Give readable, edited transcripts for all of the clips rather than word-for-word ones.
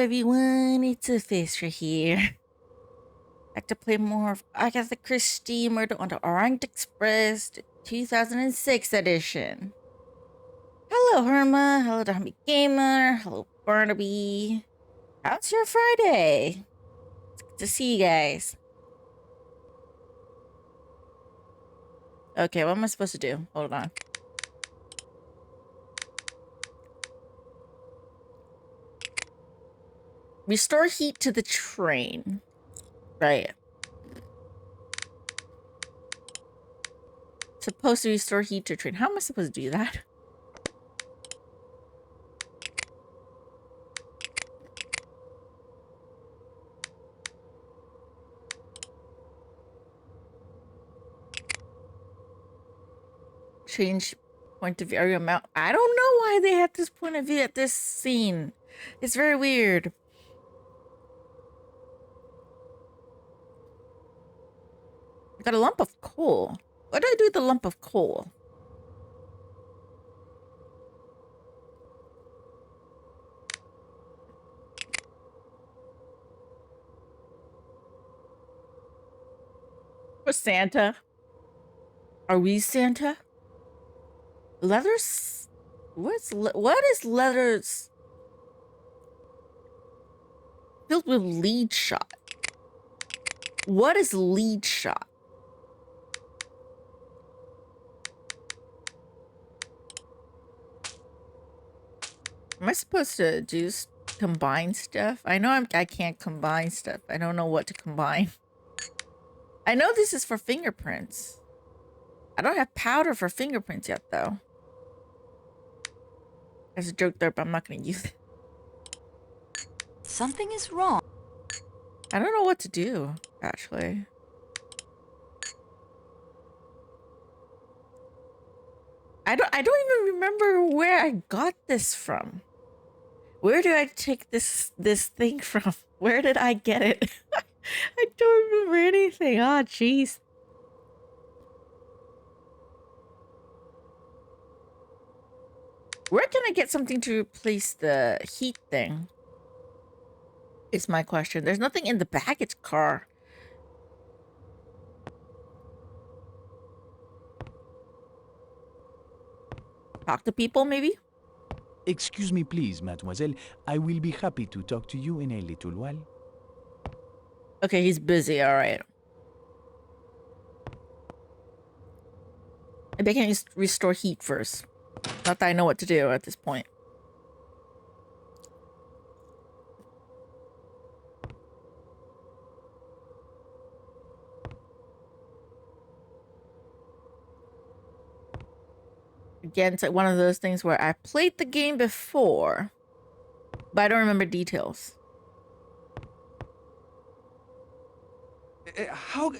everyone, it's Luphisra here. Like to play more of Agatha Christie Murder on the Orient Express, the 2006 edition. Hello, Herma. Hello, Dami Gamer. Hello, Barnaby. How's your Friday? It's good to see you guys. Okay, what am I supposed to do? Hold on. Restore heat to the train. Right. Supposed to restore heat to train. How am I supposed to do that? Change point of view area amount. I don't know why they had this point of view at this scene. It's very weird. I got a lump of coal. What do I do with the lump of coal? For Santa? Are we Santa? Leathers? What is leathers filled with lead shot? What is lead shot? Am I supposed to just combine stuff? I know I can't combine stuff. I don't know what to combine. I know this is for fingerprints. I don't have powder for fingerprints yet, though. There's a joke there, but I'm not going to use it. Something is wrong. I don't know what to do, actually. I don't even remember where I got this from. Where do I take this thing from? Where did I get it? I don't remember anything. Oh, jeez. Where can I get something to replace the heat thing? Is my question. There's nothing in the baggage car. Talk to people, maybe? Excuse me, please, mademoiselle. I will be happy to talk to you in a little while. Okay, he's busy. All right. Maybe I can restore heat first. Not that I know what to do at this point. Again, it's like one of those things where I played the game before, but I don't remember details. How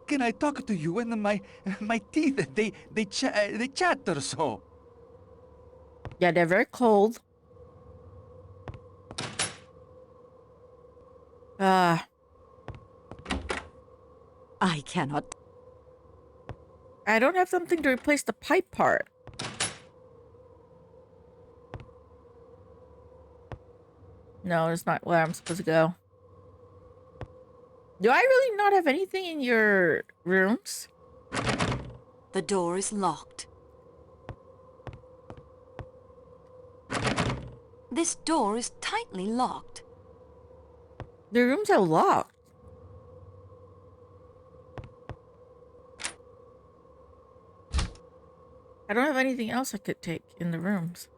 can I talk to you when my teeth they chatter so? Yeah, they're very cold. I cannot. I don't have something to replace the pipe part. No, it's not where I'm supposed to go. Do I really not have anything in your rooms? The door is locked. This door is tightly locked. The rooms are locked. I don't have anything else I could take in the rooms.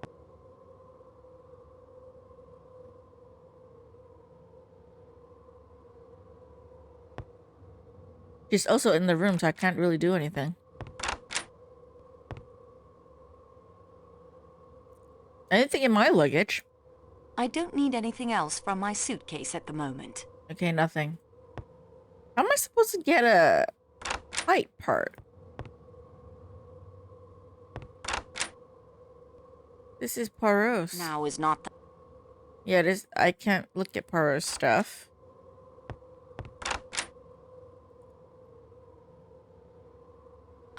She's also in the room, so I can't really do anything. Anything in my luggage? I don't need anything else from my suitcase at the moment. Okay, nothing. How am I supposed to get a pipe part? This is Poirot's. Now is not the... Yeah, this I can't look at Poirot's stuff.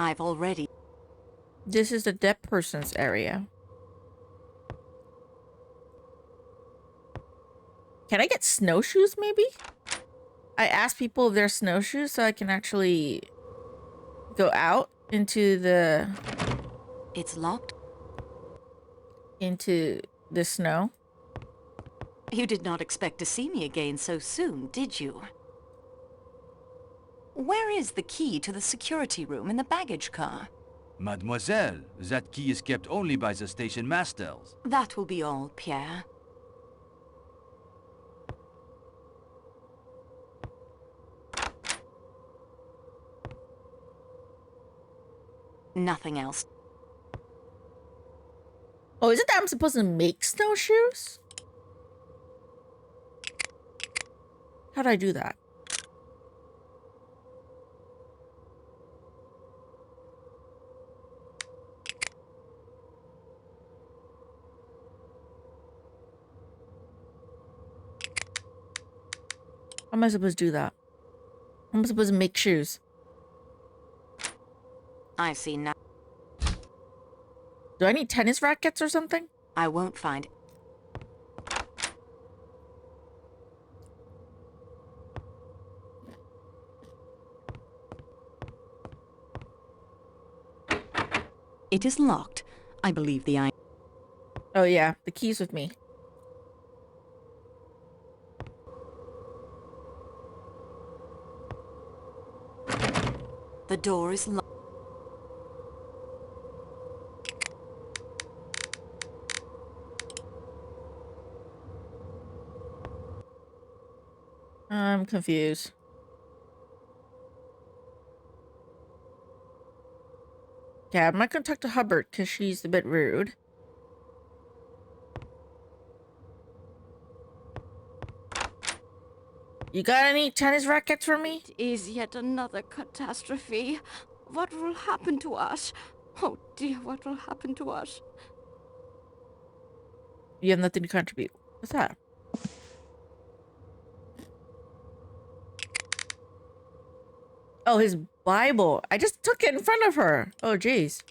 I've already... This is the dead person's area. Can I get snowshoes, maybe? I asked people if they're snowshoes so I can actually go out into the It's locked? snow. You did not expect to see me again so soon, did you? Where is the key to the security room in the baggage car? Mademoiselle, that key is kept only by the station masters. That will be all, Pierre. Nothing else. Oh, is it that I'm supposed to make snowshoes? How do I do that? How am I supposed to do that? How am I supposed to make shoes? I see now. Do I need tennis rackets or something? I won't find. It is locked. I believe the Oh yeah, the key's with me. The door is locked. I'm confused. Okay, I'm not gonna talk to Hubbard because she's a bit rude. You got any tennis rackets for me? It is yet another catastrophe. What will happen to us? Oh dear, what will happen to us? You have nothing to contribute. What's that? Oh, his Bible. I just took it in front of her. Oh, jeez.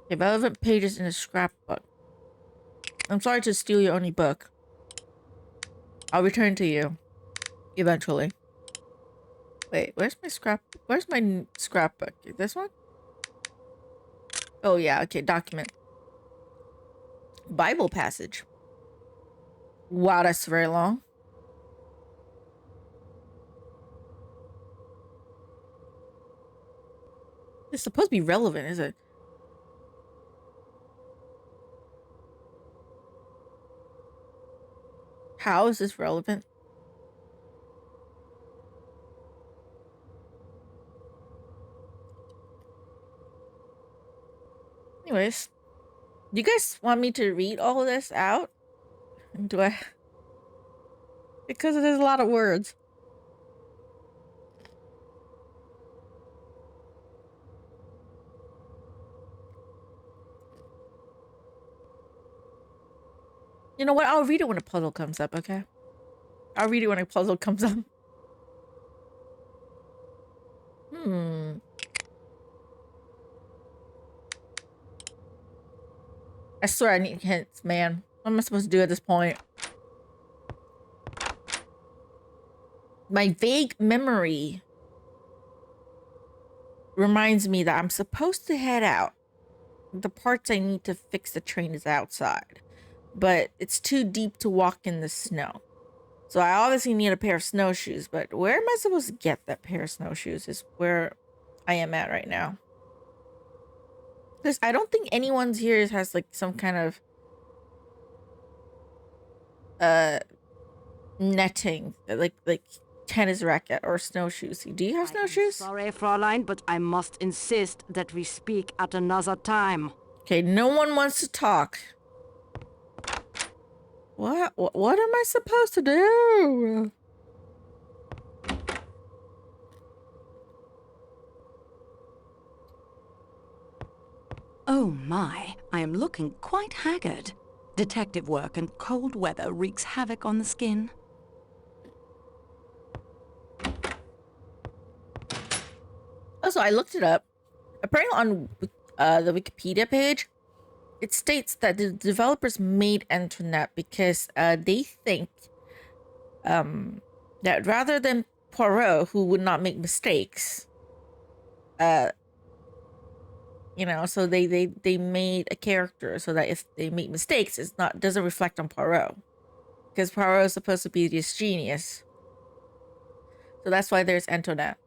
Okay, relevant pages in a scrapbook. I'm sorry to steal your only book. I'll return to you. Eventually. Wait, where's my scrapbook? This one? Oh, yeah, okay, document. Bible passage. Wow, that's very long. It's supposed to be relevant, is it? How is this relevant? Anyways, do you guys want me to read all of this out? Do I? Because there's a lot of words. You know what? I'll read it when a puzzle comes up, okay? I'll read it when a puzzle comes up. I swear I need hints, man. What am I supposed to do at this point? My vague memory reminds me that I'm supposed to head out. The parts I need to fix the train is outside. But it's too deep to walk in the snow. So I obviously need a pair of snowshoes, but where am I supposed to get that pair of snowshoes is where I am at right now. Because I don't think anyone's here has like some kind of netting, like tennis racket or snowshoes. Do you have snowshoes? Sorry, Fräulein, but I must insist that we speak at another time. Okay, no one wants to talk. What am I supposed to do? Oh my, I am looking quite haggard. Detective work and cold weather wreaks havoc on the skin. Also, I looked it up. Apparently on the Wikipedia page, it states that the developers made Antoinette because they think that rather than Poirot, who would not make mistakes, you know, so they made a character so that if they make mistakes, doesn't reflect on Poirot, because Poirot is supposed to be this genius. So that's why there's Antoinette.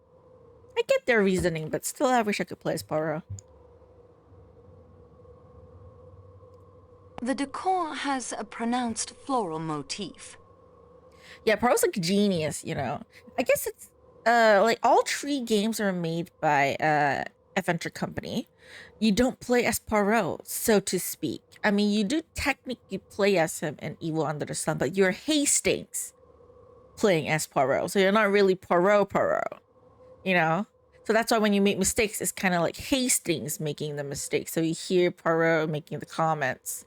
I get their reasoning, but still, I wish I could play as Poirot. The decor has a pronounced floral motif. Yeah, Poirot's like a genius, you know. I guess it's like all 3 games are made by Adventure Company. You don't play as Poirot, so to speak. I mean, you do technically play as him in Evil Under the Sun, but you're Hastings playing as Poirot, so you're not really Poirot, you know? So that's why when you make mistakes, it's kind of like Hastings making the mistakes. So you hear Poirot making the comments.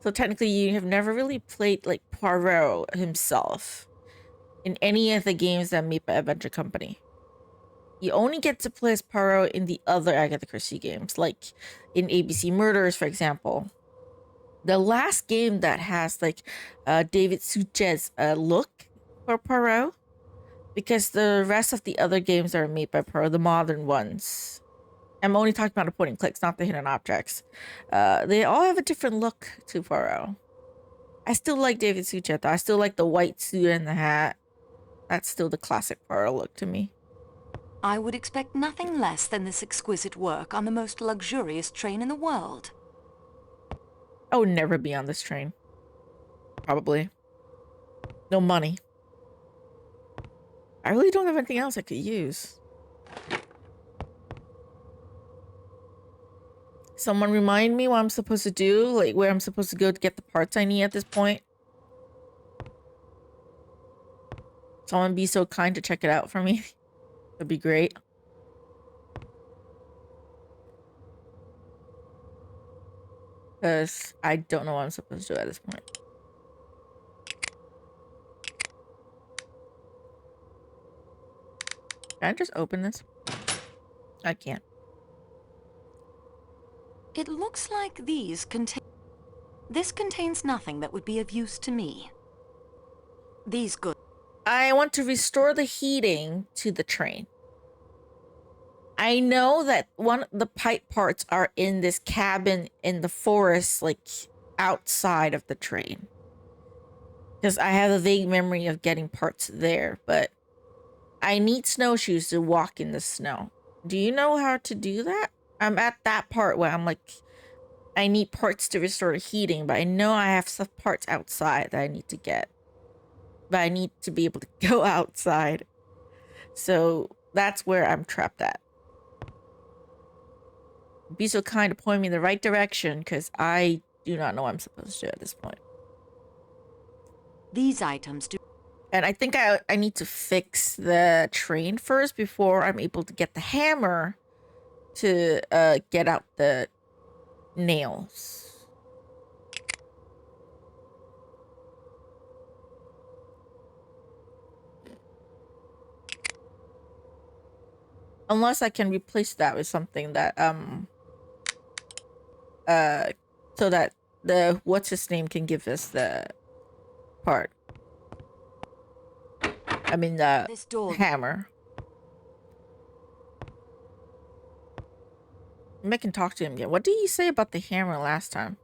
So technically, you have never really played like Poirot himself in any of the games that are made by Adventure Company. You only get to play as Poirot in the other Agatha Christie games, like in ABC Murders, for example. The last game that has like David Suchet's look for Poirot, because the rest of the other games that are made by Poirot, the modern ones, I'm only talking about the point and clicks, not the hidden objects. They all have a different look to Poirot. I still like David Suchet though. I still like the white suit and the hat. That's still the classic Poirot look to me. I would expect nothing less than this exquisite work on the most luxurious train in the world. I would never be on this train. Probably. No money. I really don't have anything else I could use. Someone remind me what I'm supposed to do, like where I'm supposed to go to get the parts I need at this point. Someone be so kind to check it out for me. That'd be great. Because I don't know what I'm supposed to do at this point. Can I just open this? I can't. It looks like this contains nothing that would be of use to me. These goods. I want to restore the heating to the train. I know that one of the pipe parts are in this cabin in the forest, like outside of the train. Because I have a vague memory of getting parts there, but I need snowshoes to walk in the snow. Do you know how to do that? I'm at that part where I'm like, I need parts to restore the heating, but I know I have some parts outside that I need to get. But I need to be able to go outside. So that's where I'm trapped at. Be so kind to point me in the right direction, because I do not know what I'm supposed to do at this point. These items do. And I think I need to fix the train first before I'm able to get the hammer to get out the nails. Unless I can replace that with something that so that the what's his name can give us the part. I mean the hammer. Maybe I can talk to him again. What did he say about the hammer last time?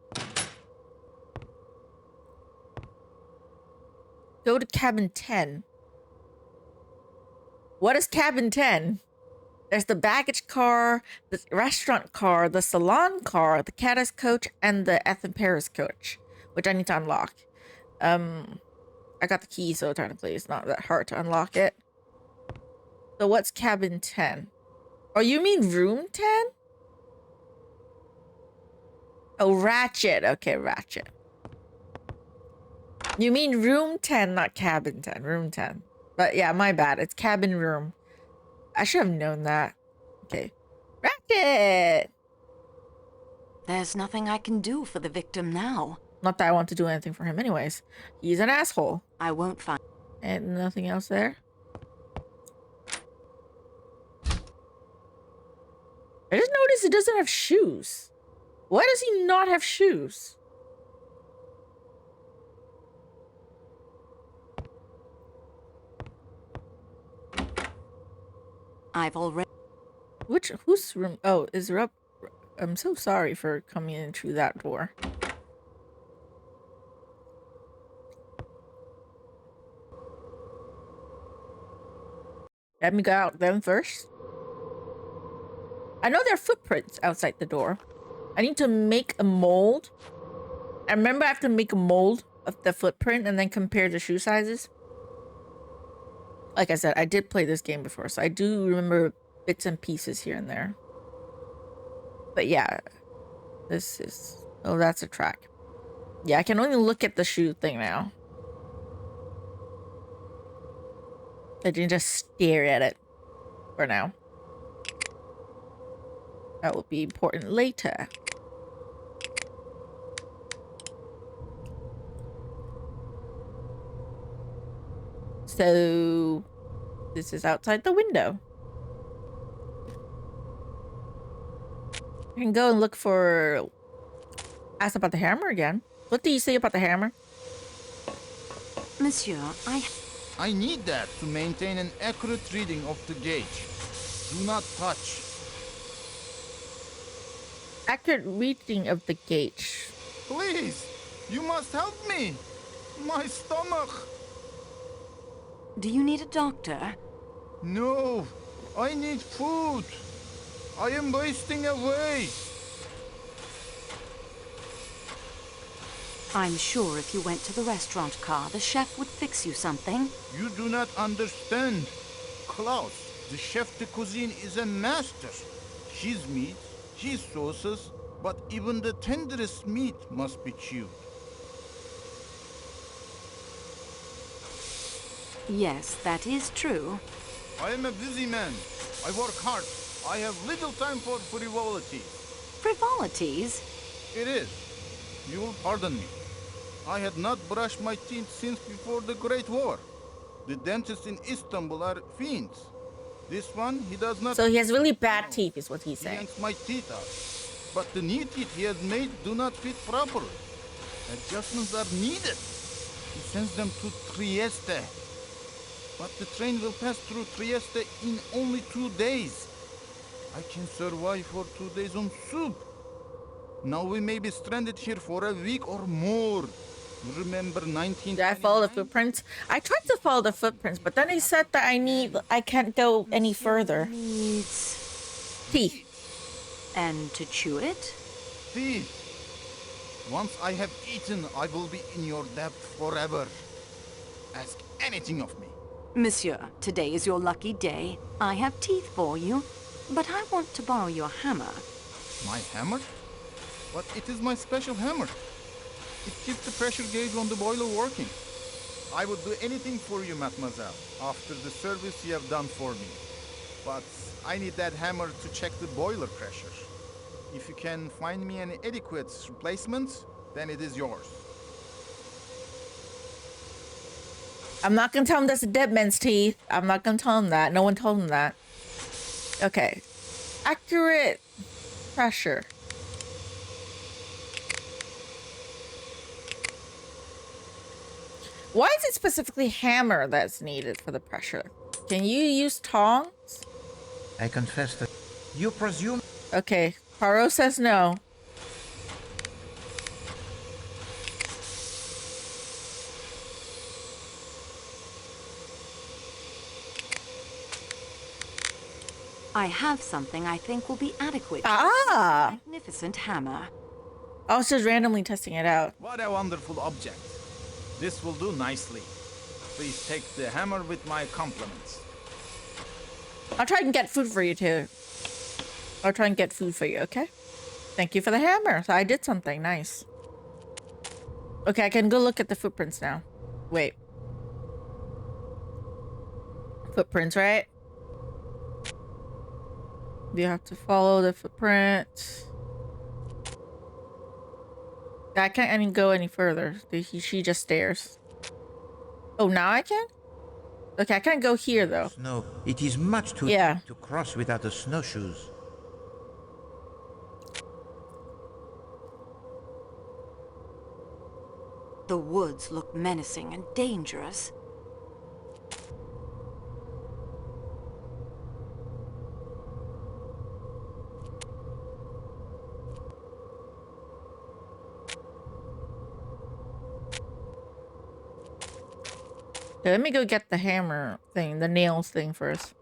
Go to cabin 10. What is cabin 10? There's the baggage car, the restaurant car, the salon car, the Caddis coach, and the Ethan Paris coach, which I need to unlock. I got the key, so technically it's not that hard to unlock it. So what's cabin 10? Oh, you mean room 10? Oh, Ratchet. Okay, Ratchet. You mean room 10, not cabin 10. Room 10. But yeah, my bad. It's cabin room. I should have known that. Okay. Ratchet! There's nothing I can do for the victim now. Not that I want to do anything for him anyways. He's an asshole. I won't find... And nothing else there? I just noticed he doesn't have shoes. Why does he not have shoes? I've already... Whose room? Oh, is Rob? I'm so sorry for coming in through that door. Let me go out then first. I know there are footprints outside the door. I need to make a mold. I remember I have to make a mold of the footprint and then compare the shoe sizes. Like I said, I did play this game before, so I do remember bits and pieces here and there. But yeah, this is... Oh, that's a track. Yeah, I can only look at the shoe thing now. I didn't just stare at it for now. That will be important later. So, this is outside the window. I can go and look for... Ask about the hammer again. What do you say about the hammer? Monsieur, I need that to maintain an accurate reading of the gauge. Do not touch. Accurate reading of the gauge. Please, you must help me. My stomach. Do you need a doctor? No, I need food. I am wasting away. I'm sure if you went to the restaurant car, the chef would fix you something. You do not understand. Klaus, the chef de cuisine, is a master. His meat, his sauces, but even the tenderest meat must be chewed. Yes, that is true. I am a busy man. I work hard. I have little time for frivolity. Frivolities? It is. You will pardon me. I had not brushed my teeth since before the Great War. The dentists in Istanbul are fiends. This one, he does not... So he has really bad teeth, is what he's He saying. yanks my teeth out. But the new teeth he has made do not fit properly. Adjustments are needed. He sends them to Trieste. But the train will pass through Trieste in only 2 days. I can survive for 2 days on soup. Now we may be stranded here for a week or more. Remember 19... Did I follow the footprints? I tried to follow the footprints, but then he said that I can't go any further. Needs... Teeth. And to chew it? Teeth. Once I have eaten, I will be in your debt forever. Ask anything of me. Monsieur, today is your lucky day. I have teeth for you, but I want to borrow your hammer. My hammer? But it is my special hammer. It keeps the pressure gauge on the boiler working. I would do anything for you, mademoiselle, after the service you have done for me. But I need that hammer to check the boiler pressure. If you can find me an adequate replacement, then it is yours. I'm not gonna tell him that's a dead man's teeth. I'm not gonna tell him that. No one told him that. Okay. Accurate pressure. Why is it specifically hammer that's needed for the pressure? Can you use tongs? I confess that you presume... Okay. Poirot says no. I have something I think will be adequate. Ah! Magnificent hammer. I was just randomly testing it out. What a wonderful object. This will do nicely. Please take the hammer with my compliments. I'll try and get food for you too. I'll try and get food for you, okay? Thank you for the hammer. So I did something nice. Okay, I can go look at the footprints now. Wait. Footprints, right? You have to follow the footprint. I can't even go any further. She just stares. Oh, now I can? Okay, I can't go here though. No, it is much too deep to cross without the snowshoes. The woods look menacing and dangerous. Okay, let me go get the hammer thing, the nails thing first.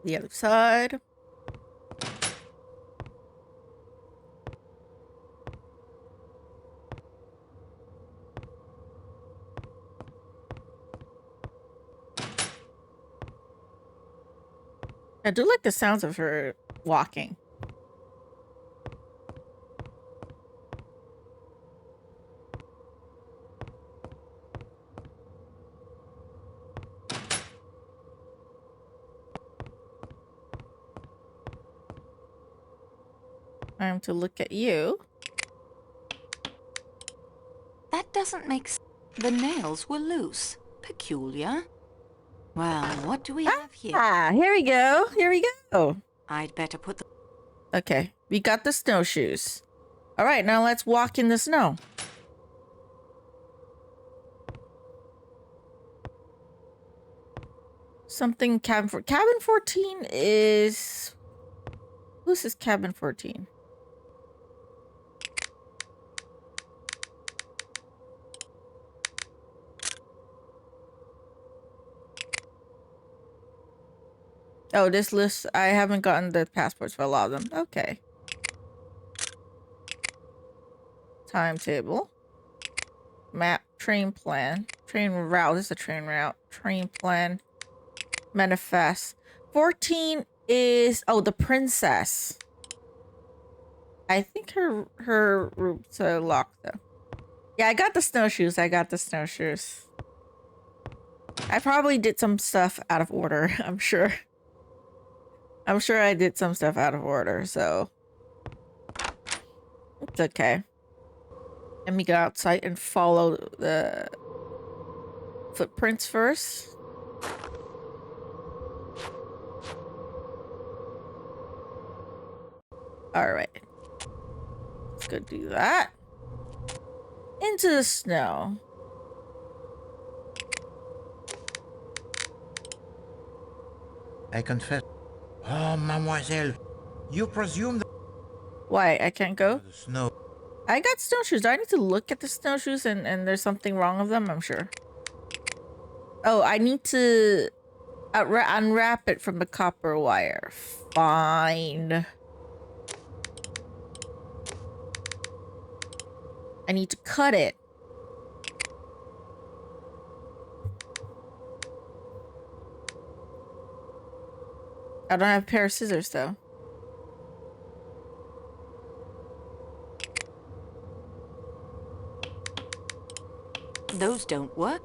The other side. I do like the sounds of her walking. Time to look at you. That doesn't make sense. The nails were loose. Peculiar. Well, what do we have here? Ah, here we go. Here we go. I'd better put the... Okay, we got the snowshoes. All right, now let's walk in the snow. Something cabin 14 is... Who's this cabin 14? Oh, this list, I haven't gotten the passports for a lot of them. Okay. Timetable. Map, train plan. Train route, this is a train route. Train plan. Manifest. 14 is, oh, the princess. I think her routes are locked though. Yeah, I got the snowshoes. I probably did some stuff out of order, I'm sure. I'm sure I did some stuff out of order, so it's okay. Let me go outside and follow the footprints first. All right. Let's go do that. Into the snow. I confess. Oh, mademoiselle, you presume that Why? I can't go? the snow. I got snowshoes. Do I need to look at the snowshoes and there's something wrong with them? I'm sure. Oh, I need to unwrap it from the copper wire. Fine. I need to cut it. I don't have a pair of scissors though. Those don't work.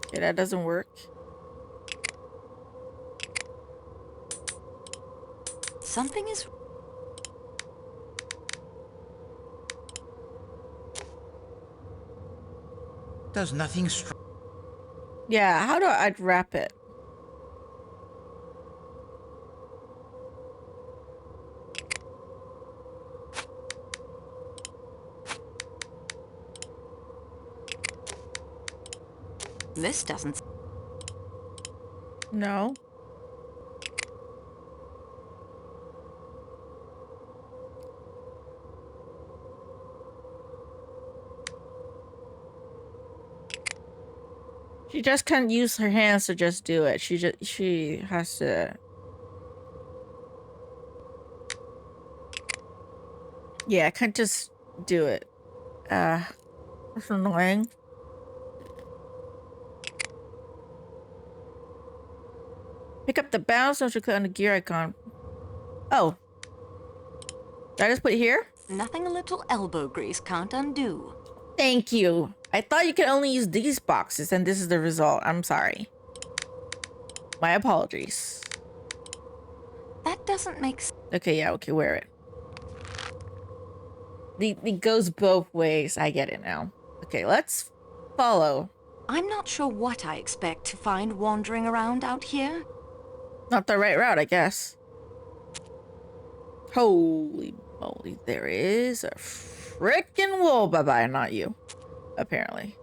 Okay, that doesn't work. Something is... Does nothing Yeah, how do I wrap it? This doesn't... No. She just can't use her hands to just do it. She has to. Yeah, I can't just do it. That's annoying. Pick up the bounce, don't you click on the gear icon. Oh. Did I just put it here? Nothing a little elbow grease can't undo. Thank you. I thought you could only use these boxes and this is the result. I'm sorry. My apologies. That doesn't make sense. Okay, yeah, okay, wear it. It goes both ways. I get it now. Okay, let's follow. I'm not sure what I expect to find wandering around out here. Not the right route, I guess. Holy moly, there is a Frickin' wolf. Bye-bye, not you. Apparently.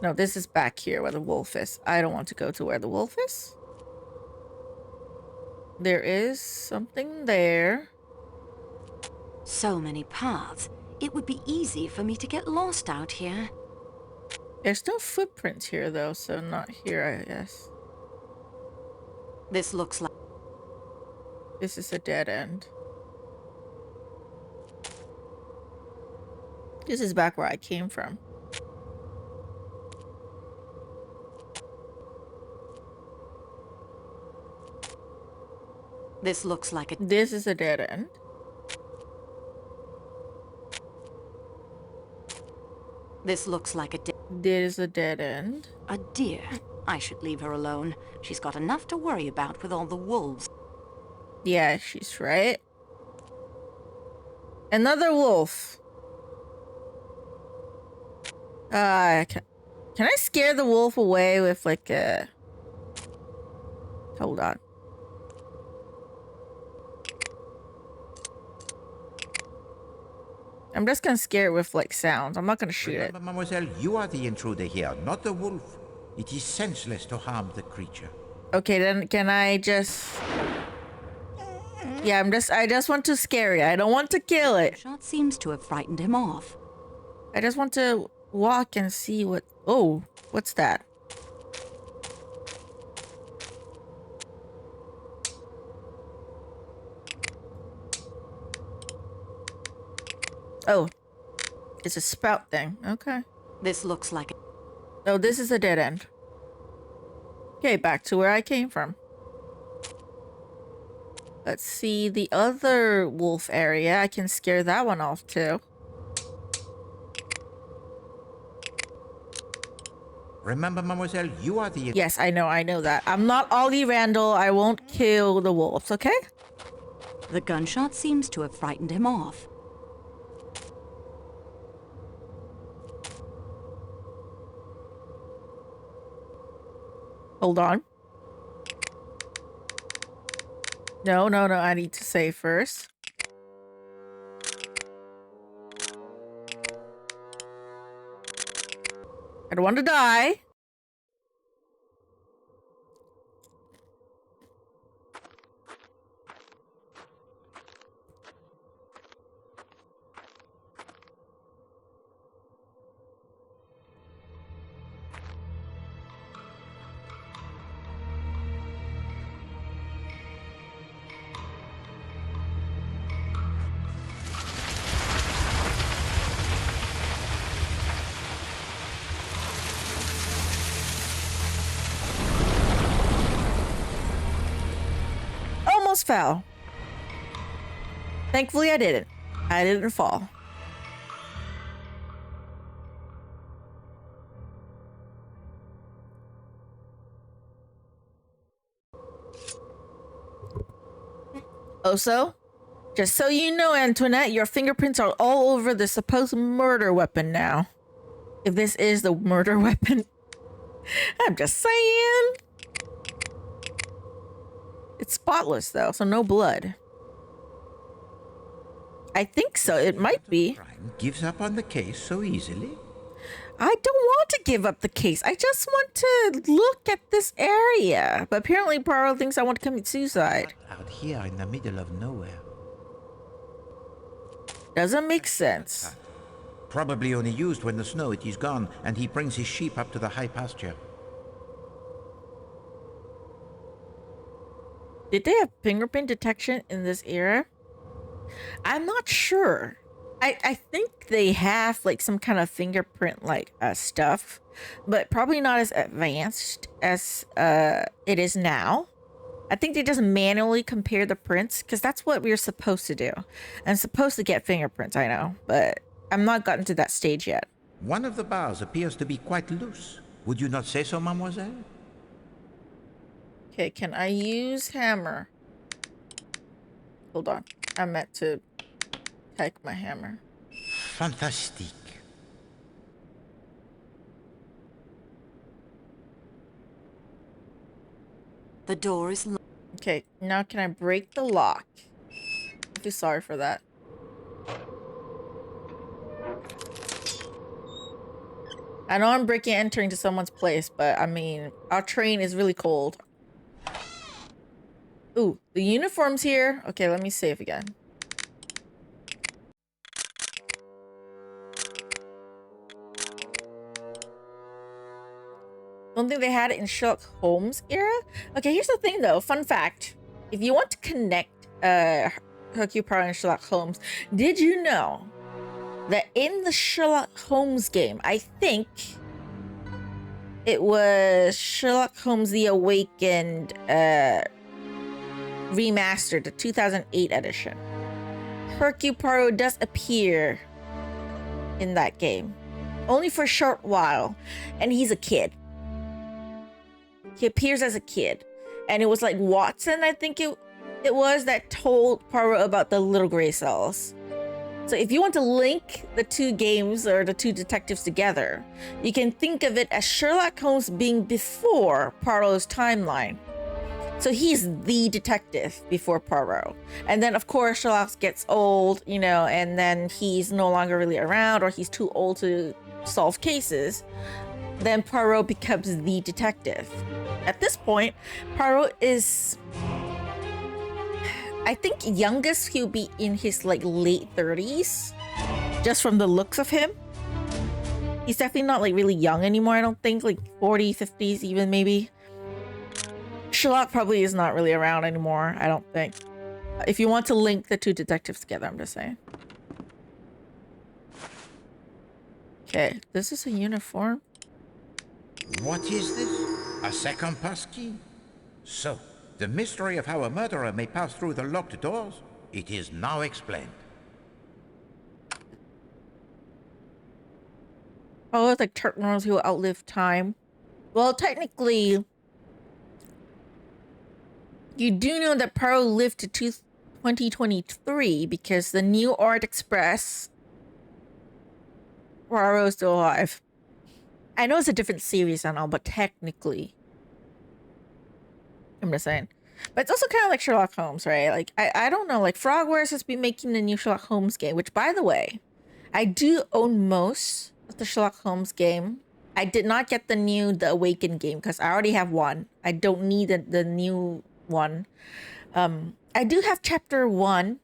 No, this is back here where the wolf is. I don't want to go to where the wolf is. There is something there. So many paths. It would be easy for me to get lost out here. There's no footprints here, though, so not here, I guess. This looks like... This is a dead end. This is back where I came from. This looks like a... This is a dead end. This looks like a... This is a dead end. A deer. I should leave her alone. She's got enough to worry about with all the wolves. Yeah, she's right. Another wolf. Can I scare the wolf away with like a... Hold on. I'm just gonna scare it with like sounds. I'm not gonna shoot it. Remember, mademoiselle, you are the intruder here, not the wolf. It is senseless to harm the creature. Okay, then can I just... Yeah, I just want to scare it. I don't want to kill it. Shot seems to have frightened him off. I just want to walk and see what... Oh, what's that? Oh, it's a spout thing. Okay. This looks like... Oh, this is a dead end. Okay, back to where I came from. Let's see the other wolf area. I can scare that one off too. Remember, mademoiselle, you are the... Yes, I know that. I'm not Ollie Randall. I won't kill the wolves, okay? The gunshot seems to have frightened him off. Hold on. No, I need to save first. I don't want to die. Almost fell. Thankfully, I didn't. I didn't fall. Also, just so you know, Antoinette, your fingerprints are all over the supposed murder weapon now. If this is the murder weapon. I'm just saying. It's spotless, though, so no blood. I think so. It might be. Crime gives up on the case so easily. I don't want to give up the case. I just want to look at this area. But apparently Poirot thinks I want to commit suicide. Out here in the middle of nowhere. Doesn't make sense. Probably only used when the snow it is gone and he brings his sheep up to the high pasture. Did they have fingerprint detection in this era? I'm not sure. I think they have like some kind of fingerprint like stuff, but probably not as advanced as it is now. I think they just manually compare the prints because that's what we're supposed to do. I'm supposed to get fingerprints, I know, but I'm not gotten to that stage yet. One of the bars appears to be quite loose. Would you not say so, mademoiselle? Okay, can I use hammer? Hold on. I meant to take my hammer. Fantastique. The door is locked. Okay, now can I break the lock? I'm too sorry for that. I know I'm breaking and entering to someone's place, but I mean, our train is really cold. Ooh, the uniform's here. Okay, let me save again. Don't think they had it in Sherlock Holmes era. Okay, here's the thing though. Fun fact. If you want to connect Hercule Poirot and Sherlock Holmes, did you know that in the Sherlock Holmes game, I think it was Sherlock Holmes The Awakened remastered, the 2008 edition, Hercule Poirot does appear in that game. Only for a short while. And he's a kid. He appears as a kid. And it was like Watson, I think it was, that told Poirot about the little gray cells. So if you want to link the two games or the two detectives together, you can think of it as Sherlock Holmes being before Poirot's timeline. So he's the detective before Poirot. And then, of course, Sherlock gets old, you know, and then he's no longer really around, or he's too old to solve cases. Then Poirot becomes the detective. At this point, Poirot is, I think youngest, he'll be in his like late 30s, just from the looks of him. He's definitely not like really young anymore, I don't think, like 40s, 50s even maybe. Sherlock probably is not really around anymore, I don't think. If you want to link the two detectives together, I'm just saying. Okay, this is a uniform. What is this? A second passkey? So, the mystery of how a murderer may pass through the locked doors? It is now explained. Oh, it's like terminals who outlive time. Well, technically, you do know that Poirot lived to 2023 because the new Orient Express, Poirot's still alive. I know it's a different series and all, but technically, I'm just saying. But it's also kind of like Sherlock Holmes, right? Like, I don't know, like Frogwares has been making the new Sherlock Holmes game, which, by the way, I do own most of the Sherlock Holmes game. I did not get the The Awakened game because I already have one. I don't need the new one. I do have chapter 1.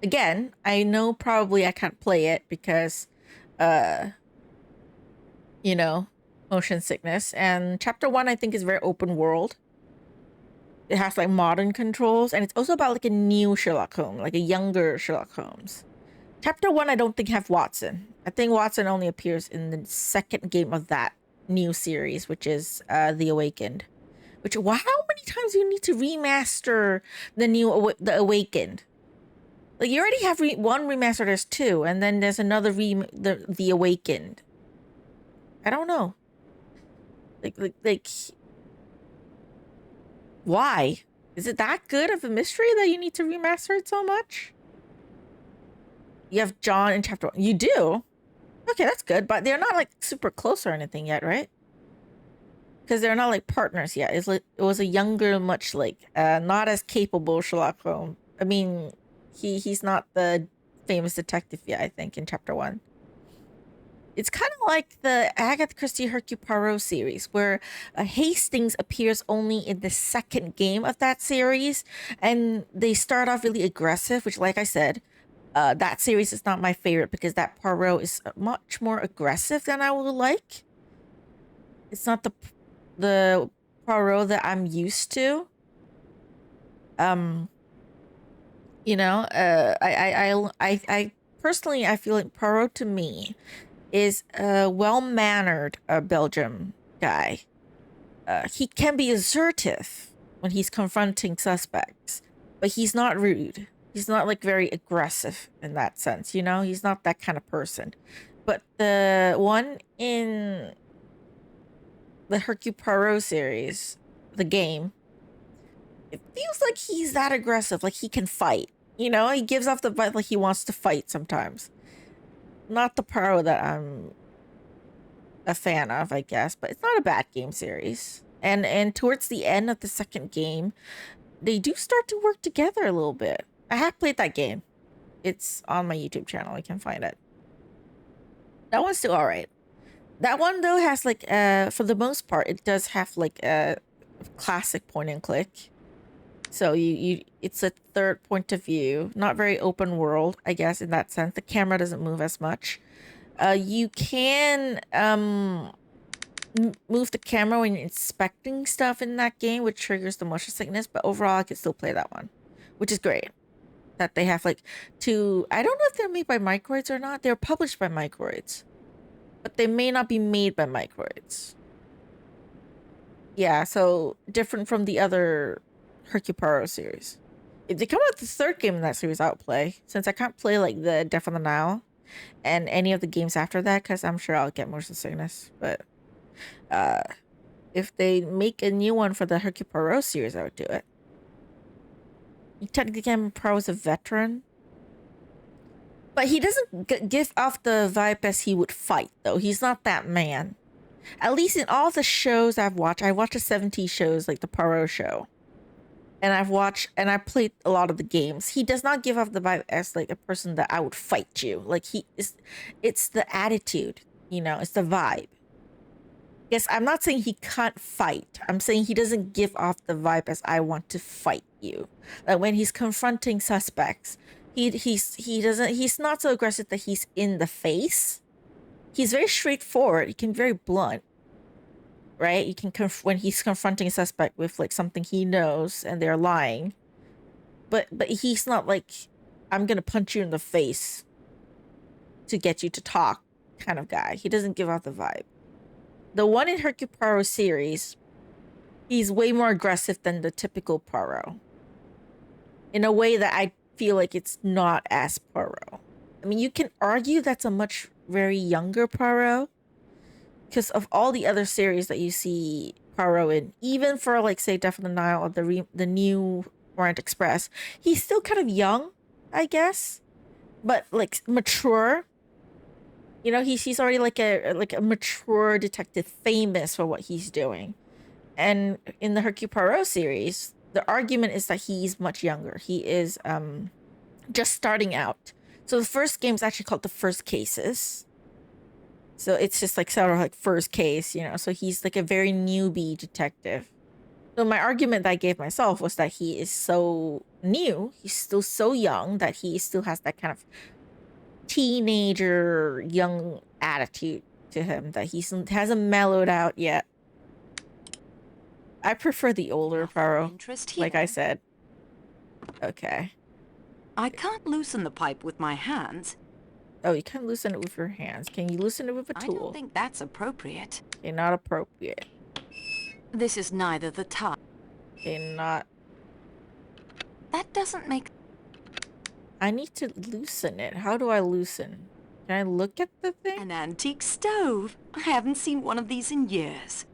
Again, I know probably I can't play it because, you know, motion sickness. And chapter 1, I think, is very open world. It has like modern controls, and it's also about like a new Sherlock Holmes, like a younger Sherlock Holmes. Chapter 1, I don't think have Watson. I think Watson only appears in the second game of that new series, which is The Awakened. Which, wow, how many times do you need to remaster The Awakened? Like, you already have one remaster, there's 2, and then there's another The Awakened. I don't know. Like, why? Is it that good of a mystery that you need to remaster it so much? You have John in chapter 1. You do? Okay, that's good, but they're not like super close or anything yet, right? Because they're not like partners yet. It's like it was a younger, much like not as capable Sherlock Holmes. I mean, he's not the famous detective yet, I think, in chapter 1. It's kind of like the Agatha Christie Hercule Poirot series, where Hastings appears only in the second game of that series, and they start off really aggressive, which, like I said, that series is not my favorite because that Poirot is much more aggressive than I would like. It's not the Poirot that I'm used to. You know, I personally, I feel like Poirot to me is a well-mannered Belgium guy. He can be assertive when he's confronting suspects, but he's not rude. He's not like very aggressive in that sense, you know? He's not that kind of person. But the one in the Hercule Poirot series, the game, it feels like he's that aggressive, like he can fight. You know, he gives off the vibe like he wants to fight sometimes. Not the Poirot that I'm a fan of, I guess, but it's not a bad game series. And towards the end of the second game, they do start to work together a little bit. I have played that game. It's on my YouTube channel. I can find it. That one's still all right. That one though has like for the most part it does have like a classic point and click. So it's a third point of view, not very open world, I guess, in that sense. The camera doesn't move as much. You can move the camera when you're inspecting stuff in that game, which triggers the motion sickness, but overall I can still play that one, which is great. That they have like two, I don't know if they're made by Microids or not. They're published by Microids, but they may not be made by Microids. Yeah, so different from the other Hercule Poirot series. If they come out with the third game in that series, I'll play, since I can't play like the Death on the Nile and any of the games after that, because I'm sure I'll get motion sickness. But if they make a new one for the Hercule Poirot series, I would do it. Technically, Poirot is a veteran, but he doesn't give off the vibe as he would fight, though. He's not that man. At least in all the shows I've watched, I watched the 70s shows, like the Poirot show. And I played a lot of the games. He does not give off the vibe as like a person that I would fight you. Like it's the attitude, it's the vibe. Yes, I'm not saying he can't fight. I'm saying he doesn't give off the vibe as I want to fight you. Like when he's confronting suspects, he's not so aggressive that he's in the face. He's very straightforward. He can be very blunt. Right? You can when he's confronting a suspect with like something he knows and they're lying. But he's not like, I'm gonna punch you in the face to get you to talk kind of guy. He doesn't give out the vibe. The one in Hercule Poirot series, he's way more aggressive than the typical Poirot. In a way that I feel like it's not as Poirot. I mean, you can argue that's a much very younger Poirot, because of all the other series that you see Poirot in, even for like say Death on the Nile or the new Orient Express, he's still kind of young, I guess, but like mature. He's already like a mature detective, famous for what he's doing. And in the Hercule Poirot series, the argument is that he's much younger. He is just starting out. So the first game is actually called The First Cases. So it's just like sort of like first case, so he's like a very newbie detective. So my argument that I gave myself was that he is so new, he's still so young that he still has that kind of teenager young attitude to him, that he hasn't mellowed out yet. I prefer the older Poirot, like I said. Okay. I can't loosen the pipe with my hands. Oh, you can't loosen it with your hands. Can you loosen it with a tool? I don't think that's appropriate. Okay, not appropriate. This is neither the time. Okay, not. That doesn't make... I need to loosen it. How do I loosen? Can I look at the thing? An antique stove. I haven't seen one of these in years.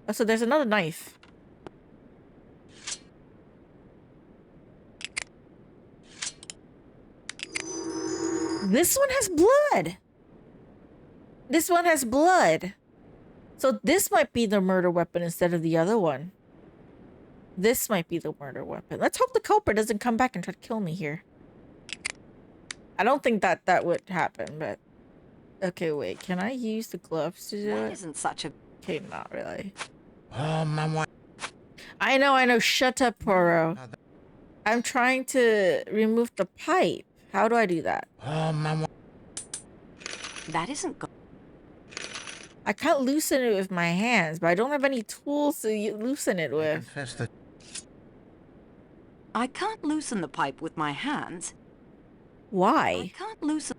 Oh, so there's another knife. This one has blood. This one has blood. So this might be the murder weapon instead of the other one. This might be the murder weapon. Let's hope the culprit doesn't come back and try to kill me here. I don't think that would happen, but... Okay, wait. Can I use the gloves to do it? That isn't such a... Okay, not really. Oh, Mama. I know. Shut up, Poirot. I'm trying to remove the pipe. How do I do that? Oh, Mama. That isn't good. I can't loosen it with my hands, but I don't have any tools to loosen it with. Confess that. I can't loosen the pipe with my hands. Why? I can't loosen...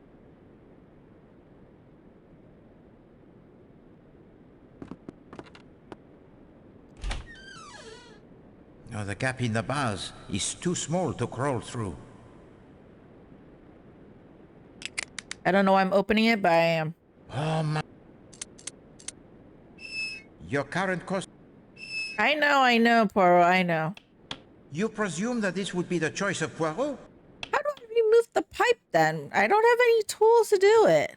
No, the gap in the bars is too small to crawl through. I don't know why I'm opening it, but I am. Oh, my. Your current cost... I know, Poirot, I know. You presume that this would be the choice of Poirot? How do I remove the pipe then? I don't have any tools to do it.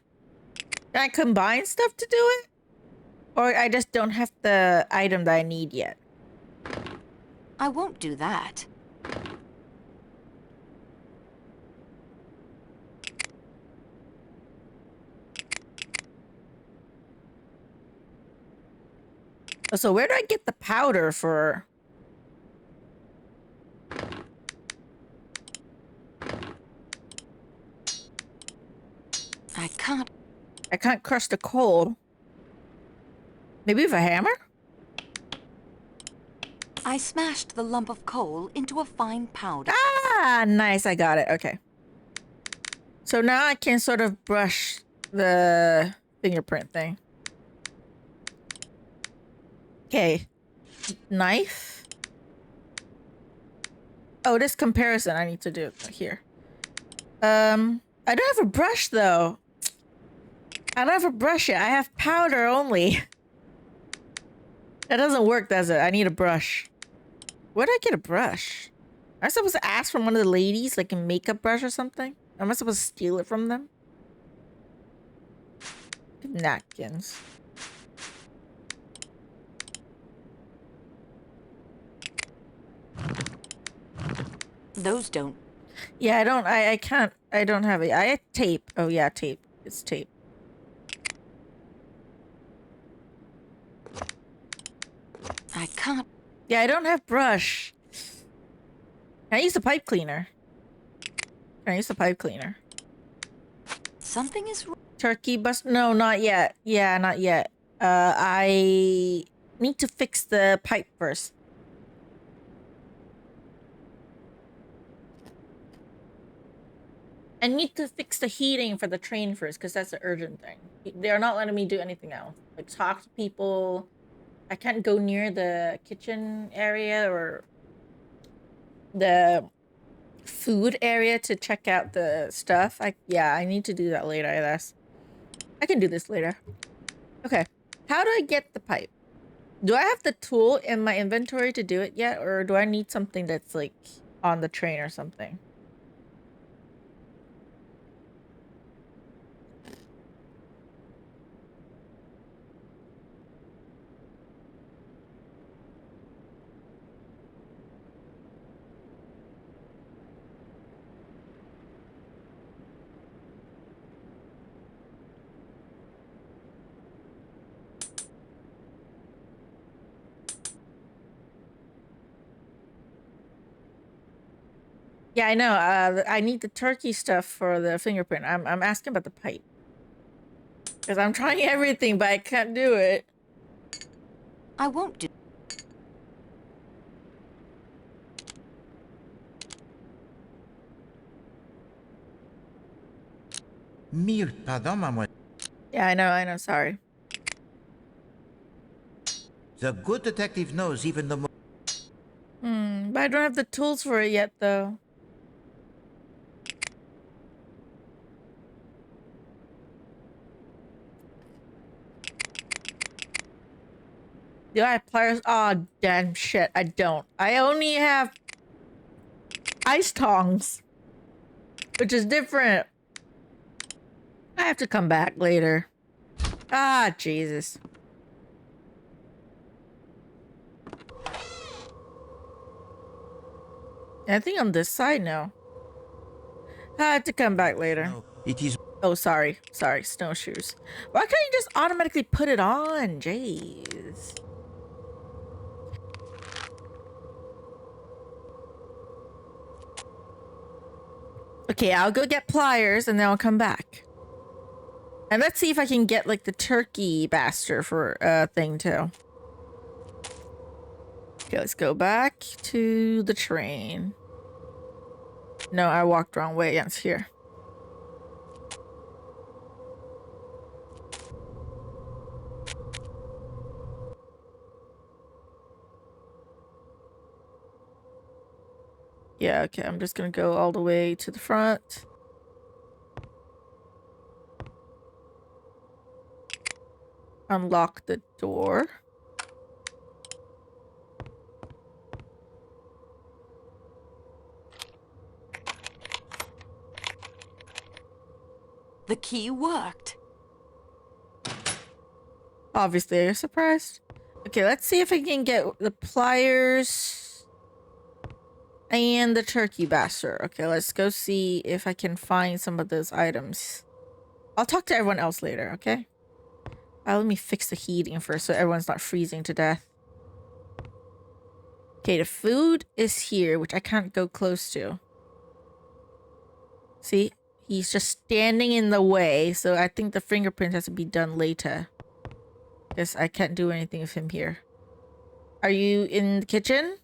Can I combine stuff to do it? Or I just don't have the item that I need yet? I won't do that. So where do I get the powder for? I can't crush the coal. Maybe with a hammer? I smashed the lump of coal into a fine powder. Ah, nice. I got it. Okay. So now I can sort of brush the fingerprint thing. Okay. Knife. Oh, this comparison I need to do here. I don't have a brush though. I don't have a brush yet. I have powder only. That doesn't work, does it? I need a brush. Where do I get a brush? Am I supposed to ask from one of the ladies, like a makeup brush or something? Am I supposed to steal it from them? Napkins. Those don't. Yeah, I can't, I don't have it. I had tape. Oh yeah, tape. It's tape. I can't. Yeah, I don't have brush. Can I use the pipe cleaner? Can I use the pipe cleaner? Something is wrong. Turkey bust? No, not yet. Yeah, not yet. I need to fix the pipe first. I need to fix the heating for the train first, because that's the urgent thing. They're not letting me do anything else. Like, talk to people. I can't go near the kitchen area or the food area to check out the stuff. Yeah, I need to do that later, I guess. I can do this later. Okay. How do I get the pipe? Do I have the tool in my inventory to do it yet? Or do I need something that's like on the train or something? Yeah, I know. I need the turkey stuff for the fingerprint. I'm asking about the pipe. Because I'm trying everything, but I can't do it. I won't do. Mille pardon, mademoiselle. Yeah, I know, sorry. The good detective knows even the most. But I don't have the tools for it yet, though. Do I have pliers? Oh, damn shit, I don't. I only have ice tongs, which is different. I have to come back later. Ah, Jesus. Anything on this side? No. I have to come back later. No, it is. Oh, sorry. Sorry, snowshoes. Why can't you just automatically put it on? Jeez. Okay, I'll go get pliers and then I'll come back. And let's see if I can get like the turkey bastard for thing too. Okay, let's go back to the train. No, I walked the wrong way. It's here. Yeah, okay, I'm just gonna go all the way to the front. Unlock the door. The key worked. Obviously, you're surprised. Okay, let's see if I can get the pliers and the turkey bastard. Okay, let's go see if I can find some of those items. I'll talk to everyone else later, okay? Let me fix the heating first so everyone's not freezing to death. Okay, the food is here, which I can't go close to. See? He's just standing in the way, so I think the fingerprint has to be done later. Guess I can't do anything with him here. Are you in the kitchen?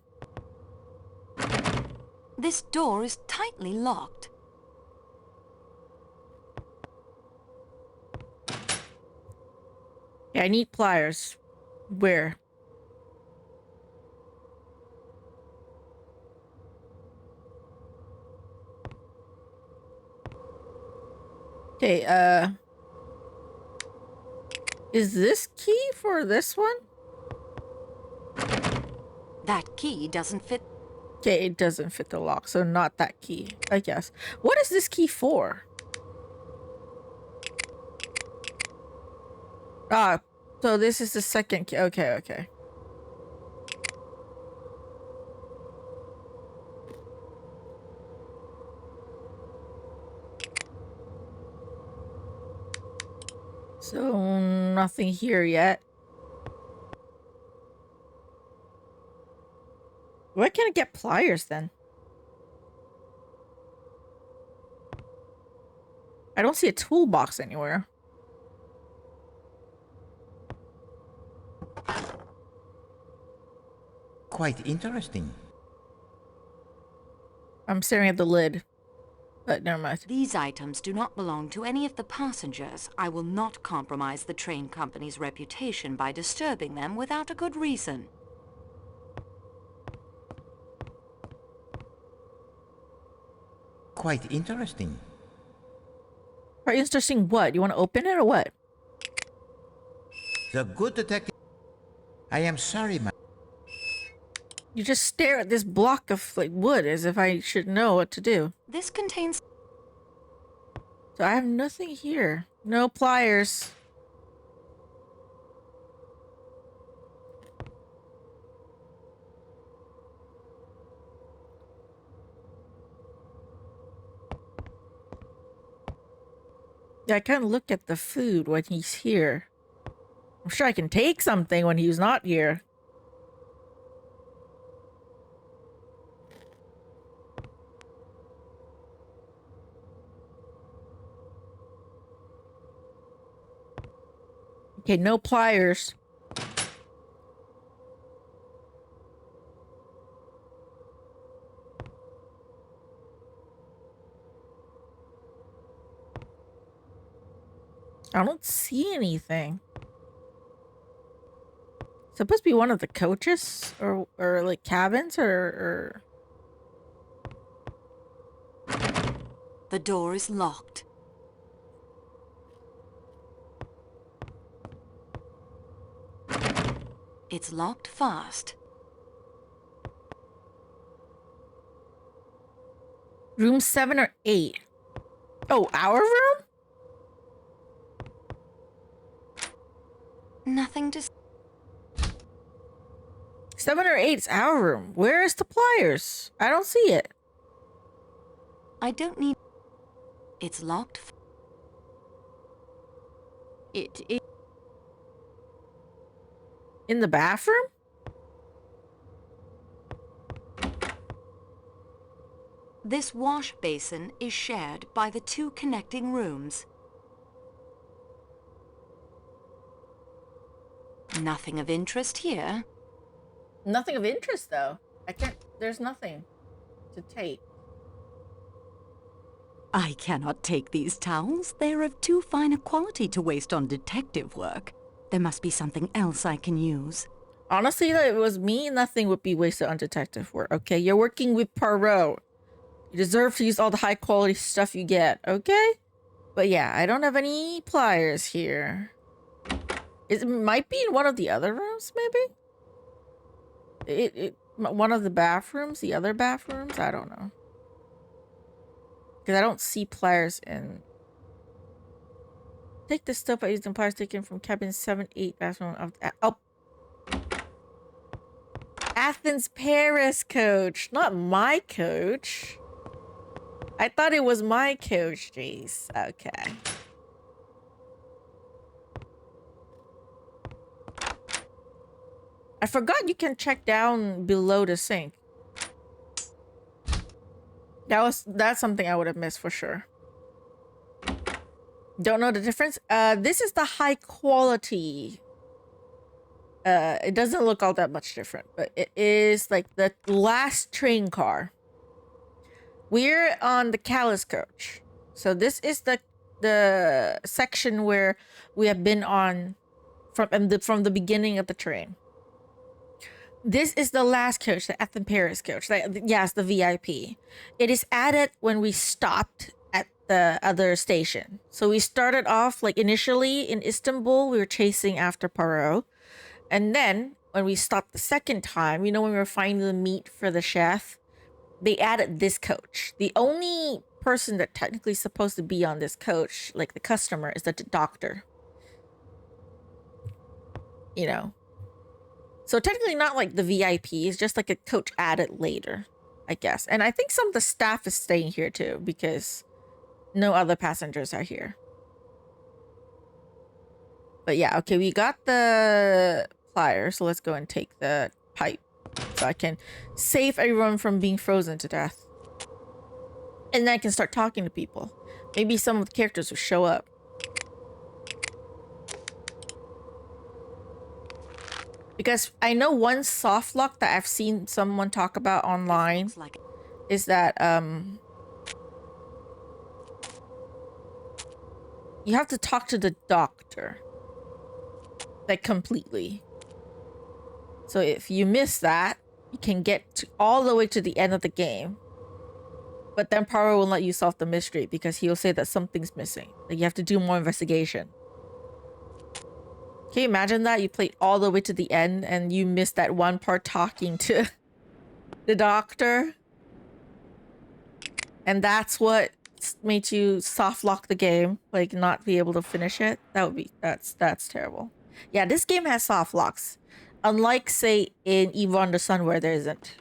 This door is tightly locked. Yeah, I need pliers. Where? Okay, is this key for this one? That key doesn't fit. Okay, it doesn't fit the lock, so not that key, I guess. What is this key for? Ah, so this is the second key. Okay, okay. So nothing here yet. Why can't I get pliers then? I don't see a toolbox anywhere. Quite interesting. I'm staring at the lid. But never mind. These items do not belong to any of the passengers. I will not compromise the train company's reputation by disturbing them without a good reason. Quite interesting. Quite interesting what? You want to open it or what? The good detective... I am sorry, my... You just stare at this block of like wood as if I should know what to do. This contains... So I have nothing here. No pliers. Yeah, I can't look at the food when he's here. I'm sure I can take something when he's not here. Okay, no pliers. I don't see anything. Supposed to be one of the coaches or like cabins or... The door is locked. It's locked fast. Room 7 or 8? Oh, our room? Nothing to... 7 or 8 is our room. Where is the pliers? I don't see it. I don't need... It's locked. It is. In the bathroom? This wash basin is shared by the two connecting rooms. Nothing of interest here. Nothing of interest, though. I can't... There's nothing to take. I cannot take these towels. They're of too fine a quality to waste on detective work. There must be something else I can use. Honestly, if it was me, nothing would be wasted on detective work, okay? You're working with Poirot. You deserve to use all the high-quality stuff you get, okay? But yeah, I don't have any pliers here. It might be in one of the other rooms, maybe? One of the bathrooms? The other bathrooms? I don't know. Because I don't see pliers in... Take the stuff I used in pliers taken from cabin 7-8 bathroom of... Oh! Athens, Paris coach! Not my coach! I thought it was my coach, jeez. Okay. I forgot you can check down below the sink. That's something I would have missed for sure. Don't know the difference. This is the high quality. It doesn't look all that much different, but it is like the last train car. We're on the Calais coach. So this is the section where we have been on from the beginning of the train. This is the last coach, the Athens Paris coach. Yes, the VIP. It is added when we stopped at the other station. So we started off like initially in Istanbul, we were chasing after Poirot. And then when we stopped the second time, you know, when we were finding the meat for the chef, they added this coach. The only person that technically is supposed to be on this coach, like the customer, is the doctor. You know. So technically not like the VIP, it's just like a coach added later, I guess. And I think some of the staff is staying here too because no other passengers are here. But yeah, okay, we got the pliers, so let's go and take the pipe so I can save everyone from being frozen to death. And then I can start talking to people. Maybe some of the characters will show up. Because I know one soft lock that I've seen someone talk about online is that you have to talk to the doctor like completely. So if you miss that, you can get all the way to the end of the game. But then Poirot won't let you solve the mystery because he'll say that something's missing. Like you have to do more investigation. Can you imagine that? You played all the way to the end and you missed that one part talking to the doctor. And that's what made you soft lock the game, like not be able to finish it. That's terrible. Yeah, this game has soft locks. Unlike, say, in Evil Under Sun where there isn't.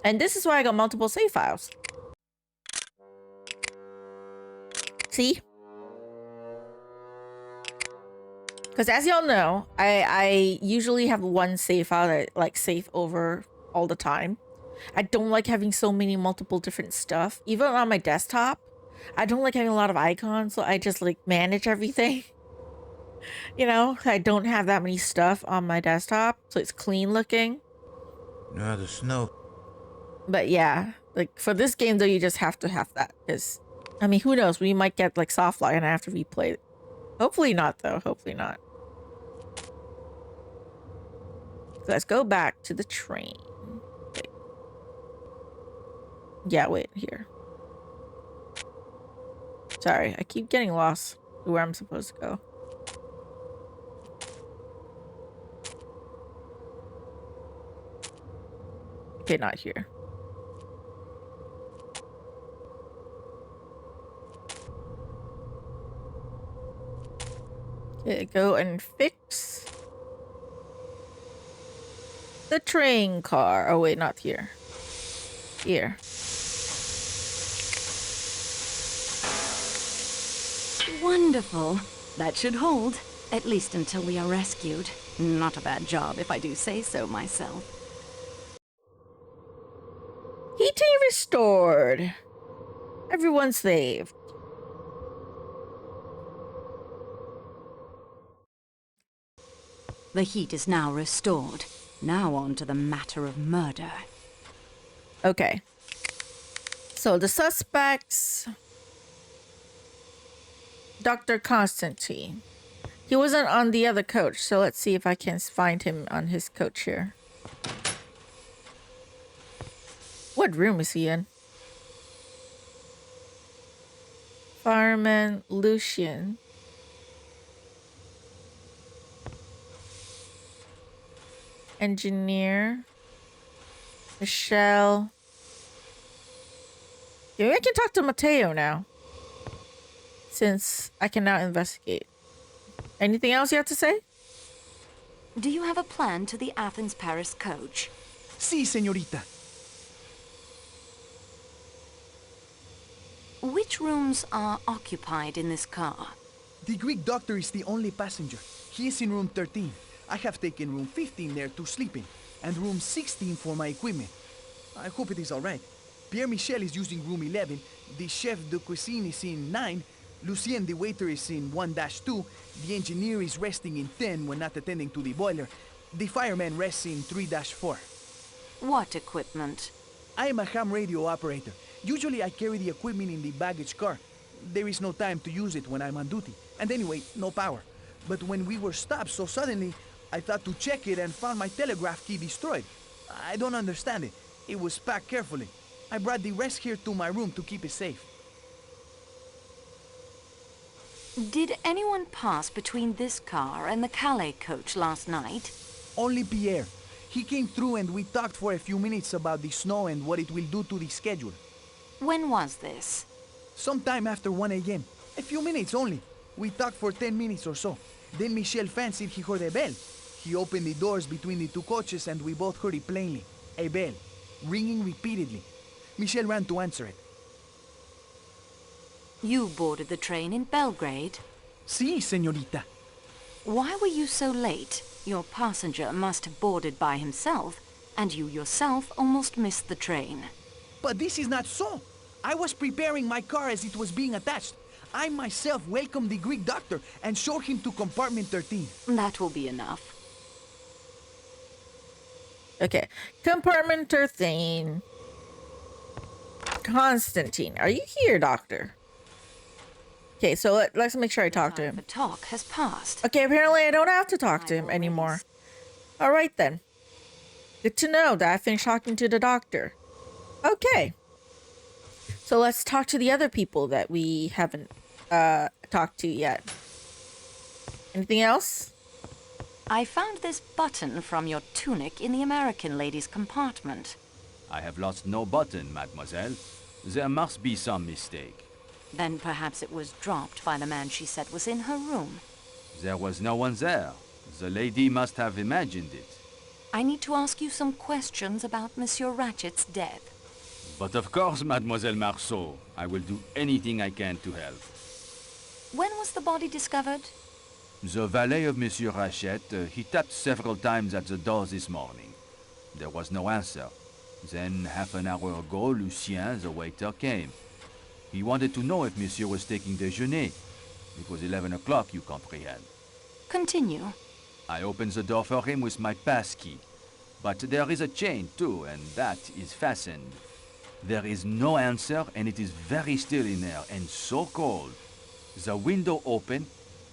And this is why I got multiple save files. See? Because as y'all know, I usually have one save file that I like save over all the time. I don't like having so many multiple different stuff. Even on my desktop, I don't like having a lot of icons, so I just like manage everything. You know, I don't have that many stuff on my desktop, so it's clean looking. No, the snow. But yeah, like for this game though, you just have to have that because, I mean, who knows? We might get like soft lock and I have to replay it. Hopefully not though. Hopefully not. Let's go back to the train. Wait. Yeah, wait, here. Sorry, I keep getting lost to where I'm supposed to go. Okay, not here. Okay, go and fix the train car. Oh wait, not here. Here. Wonderful. That should hold. At least until we are rescued. Not a bad job, if I do say so myself. Heating restored. Everyone saved. The heat is now restored. Now on to the matter of murder. Okay. So the suspects... Dr. Constantine. He wasn't on the other coach, so let's see if I can find him on his coach here. What room is he in? Fireman Lucien. Engineer. Michelle. Maybe I can talk to Matteo now. Since I can now investigate. Anything else you have to say? Do you have a plan to the Athens-Paris coach? Si, señorita. Which rooms are occupied in this car? The Greek doctor is the only passenger. He is in room 13. I have taken room 15 there to sleep in, and room 16 for my equipment. I hope it is all right. Pierre Michel is using room 11, the chef de cuisine is in 9, Lucien the waiter is in 1-2, the engineer is resting in 10 when not attending to the boiler, the fireman rests in 3-4. What equipment? I am a ham radio operator. Usually I carry the equipment in the baggage car. There is no time to use it when I'm on duty. And anyway, no power. But when we were stopped so suddenly, I thought to check it and found my telegraph key destroyed. I don't understand it. It was packed carefully. I brought the rest here to my room to keep it safe. Did anyone pass between this car and the Calais coach last night? Only Pierre. He came through and we talked for a few minutes about the snow and what it will do to the schedule. When was this? Sometime after 1 a.m. A few minutes only. We talked for 10 minutes or so. Then Michel fancied he heard a bell. He opened the doors between the two coaches and we both heard it plainly. A bell, ringing repeatedly. Michel ran to answer it. You boarded the train in Belgrade? Si, señorita. Why were you so late? Your passenger must have boarded by himself, and you yourself almost missed the train. But this is not so. I was preparing my car as it was being attached. I myself welcomed the Greek doctor and showed him to compartment 13. That will be enough. Okay. Compartment 13. Constantine. Are you here, doctor? Okay, so let's make sure I talk to him. The talk has passed. Okay, apparently I don't have to talk to him anymore. Alright then. Good to know that I finished talking to the doctor. Okay. So let's talk to the other people that we haven't talked to yet. Anything else? I found this button from your tunic in the American lady's compartment. I have lost no button, mademoiselle. There must be some mistake. Then perhaps it was dropped by the man she said was in her room. There was no one there. The lady must have imagined it. I need to ask you some questions about Monsieur Ratchet's death. But of course, Mademoiselle Marceau, I will do anything I can to help. When was the body discovered? The valet of Monsieur Rachet, he tapped several times at the door this morning. There was no answer. Then, half an hour ago, Lucien, the waiter, came. He wanted to know if Monsieur was taking déjeuner. It was 11 o'clock, you comprehend. Continue. I opened the door for him with my pass key. But there is a chain, too, and that is fastened. There is no answer, and it is very still in there, and so cold. The window open,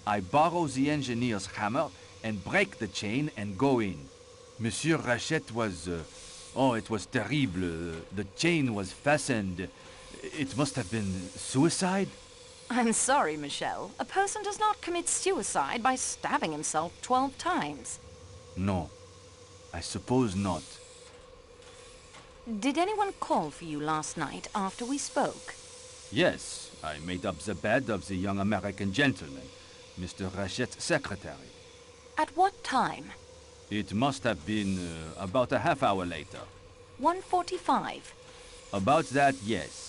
I borrow the engineer's hammer, and break the chain and go in. Monsieur Rachet was... it was terrible. The chain was fastened. It must have been suicide? I'm sorry, Michel. A person does not commit suicide by stabbing himself 12 times. No, I suppose not. Did anyone call for you last night after we spoke? Yes, I made up the bed of the young American gentleman, Mr. Rachet's secretary. At what time? It must have been about a half hour later. 1:45. About that, yes.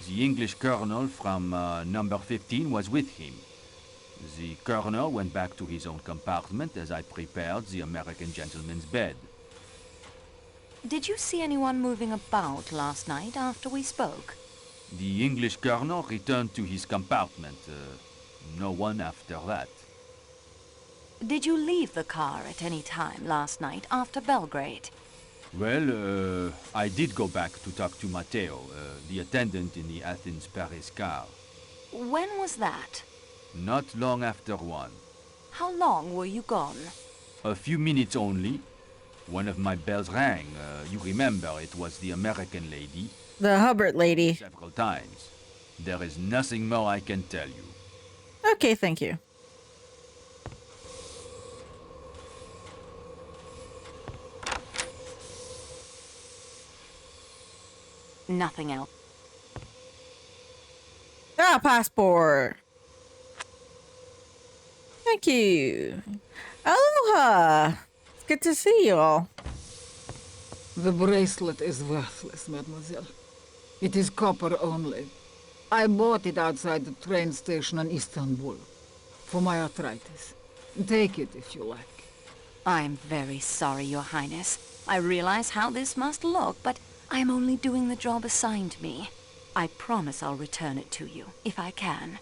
The English colonel from number 15 was with him. The colonel went back to his own compartment as I prepared the American gentleman's bed. Did you see anyone moving about last night after we spoke? The English colonel returned to his compartment. No one after that. Did you leave the car at any time last night after Belgrade? Well, I did go back to talk to Matteo, the attendant in the Athens-Paris car. When was that? Not long after 1. How long were you gone? A few minutes only. One of my bells rang. You remember, it was the American lady. The Hubbard lady. Several times. There is nothing more I can tell you. Okay, thank you. Nothing else. Ah, passport. Thank you. Aloha. It's good to see you all. The bracelet is worthless, mademoiselle. It is copper only. I bought it outside the train station in Istanbul. for my arthritis. Take it if you like. I'm very sorry, Your Highness. I realize how this must look, but I'm only doing the job assigned me. I promise I'll return it to you, if I can.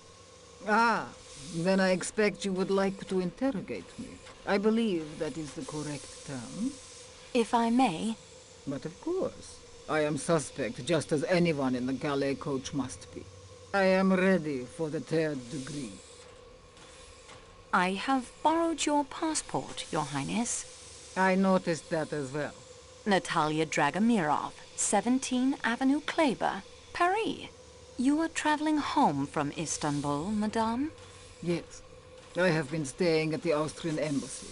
Ah, then I expect you would like to interrogate me. I believe that is the correct term. If I may. But of course, I am suspect just as anyone in the Calais coach must be. I am ready for the third degree. I have borrowed your passport, Your Highness. I noticed that as well. Natalia Dragomirov, 17 Avenue Kleber, Paris. You are traveling home from Istanbul, madame? Yes. I have been staying at the Austrian embassy.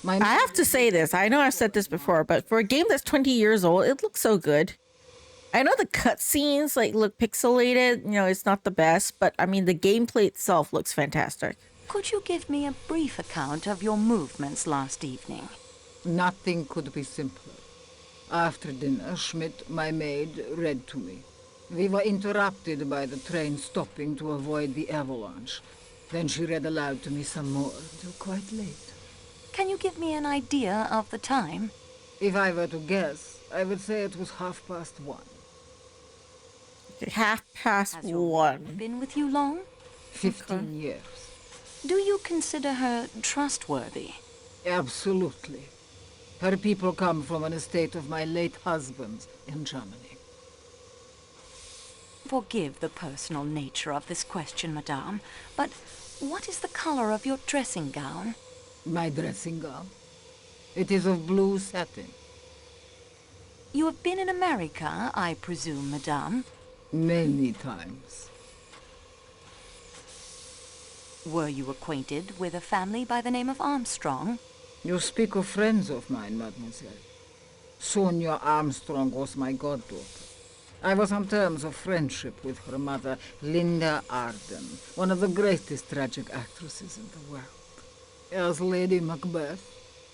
I have to say this. I know I've said this before, but for a game that's 20 years old, it looks so good. I know the cutscenes like look pixelated. You know, it's not the best, but I mean the gameplay itself looks fantastic. Could you give me a brief account of your movements last evening? Nothing could be simpler. After dinner, Schmidt, my maid, read to me. We were interrupted by the train stopping to avoid the avalanche. Then she read aloud to me some more, till quite late. Can you give me an idea of the time? If I were to guess, I would say it was 1:30. 1:30. Has your wife been with you long? 15 years. Do you consider her trustworthy? Absolutely. Her people come from an estate of my late husband's in Germany. Forgive the personal nature of this question, madame, but what is the color of your dressing gown? My dressing gown? It is of blue satin. You have been in America, I presume, madame? Many times. Were you acquainted with a family by the name of Armstrong? You speak of friends of mine, mademoiselle. Sonia Armstrong was my goddaughter. I was on terms of friendship with her mother, Linda Arden, one of the greatest tragic actresses in the world. As Lady Macbeth,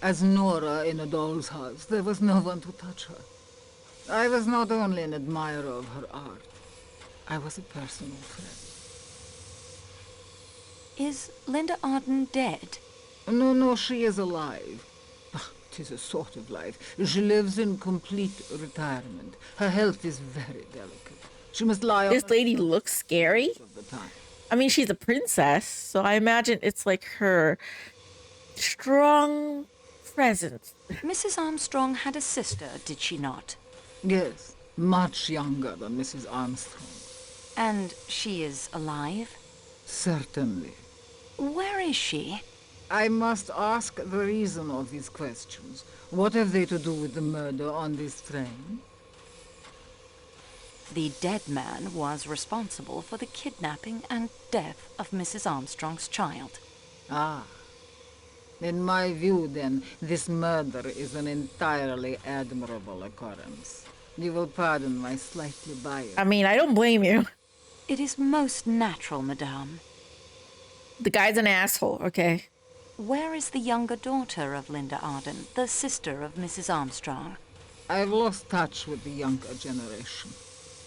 as Nora in A Doll's House, there was no one to touch her. I was not only an admirer of her art, I was a personal friend. Is Linda Arden dead? No, she is alive. Tis a sort of life. She lives in complete retirement. Her health is very delicate. She must lie on... This lady looks scary. I mean, she's a princess, so I imagine it's like her strong presence. Mrs. Armstrong had a sister, did she not? Yes, much younger than Mrs. Armstrong. And she is alive? Certainly. Where is she? I must ask the reason of these questions. What have they to do with the murder on this train? The dead man was responsible for the kidnapping and death of Mrs. Armstrong's child. Ah. In my view, then, this murder is an entirely admirable occurrence. You will pardon my slightly biased... I mean, I don't blame you. It is most natural, madame. The guy's an asshole, okay? Where is the younger daughter of Linda Arden, the sister of Mrs. Armstrong? I've lost touch with the younger generation.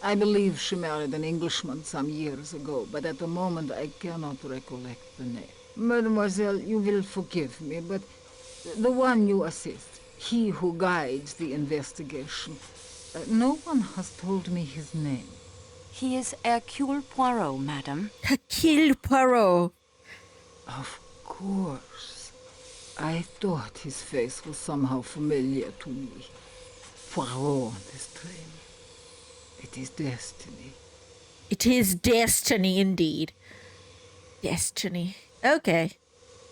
I believe she married an Englishman some years ago, but at the moment I cannot recollect the name. Mademoiselle, you will forgive me, but the one you assist, he who guides the investigation, no one has told me his name. He is Hercule Poirot, madame. Hercule Poirot. Of course. I thought his face was somehow familiar to me. Poirot on this train. It is destiny. It is destiny indeed. Destiny. Okay.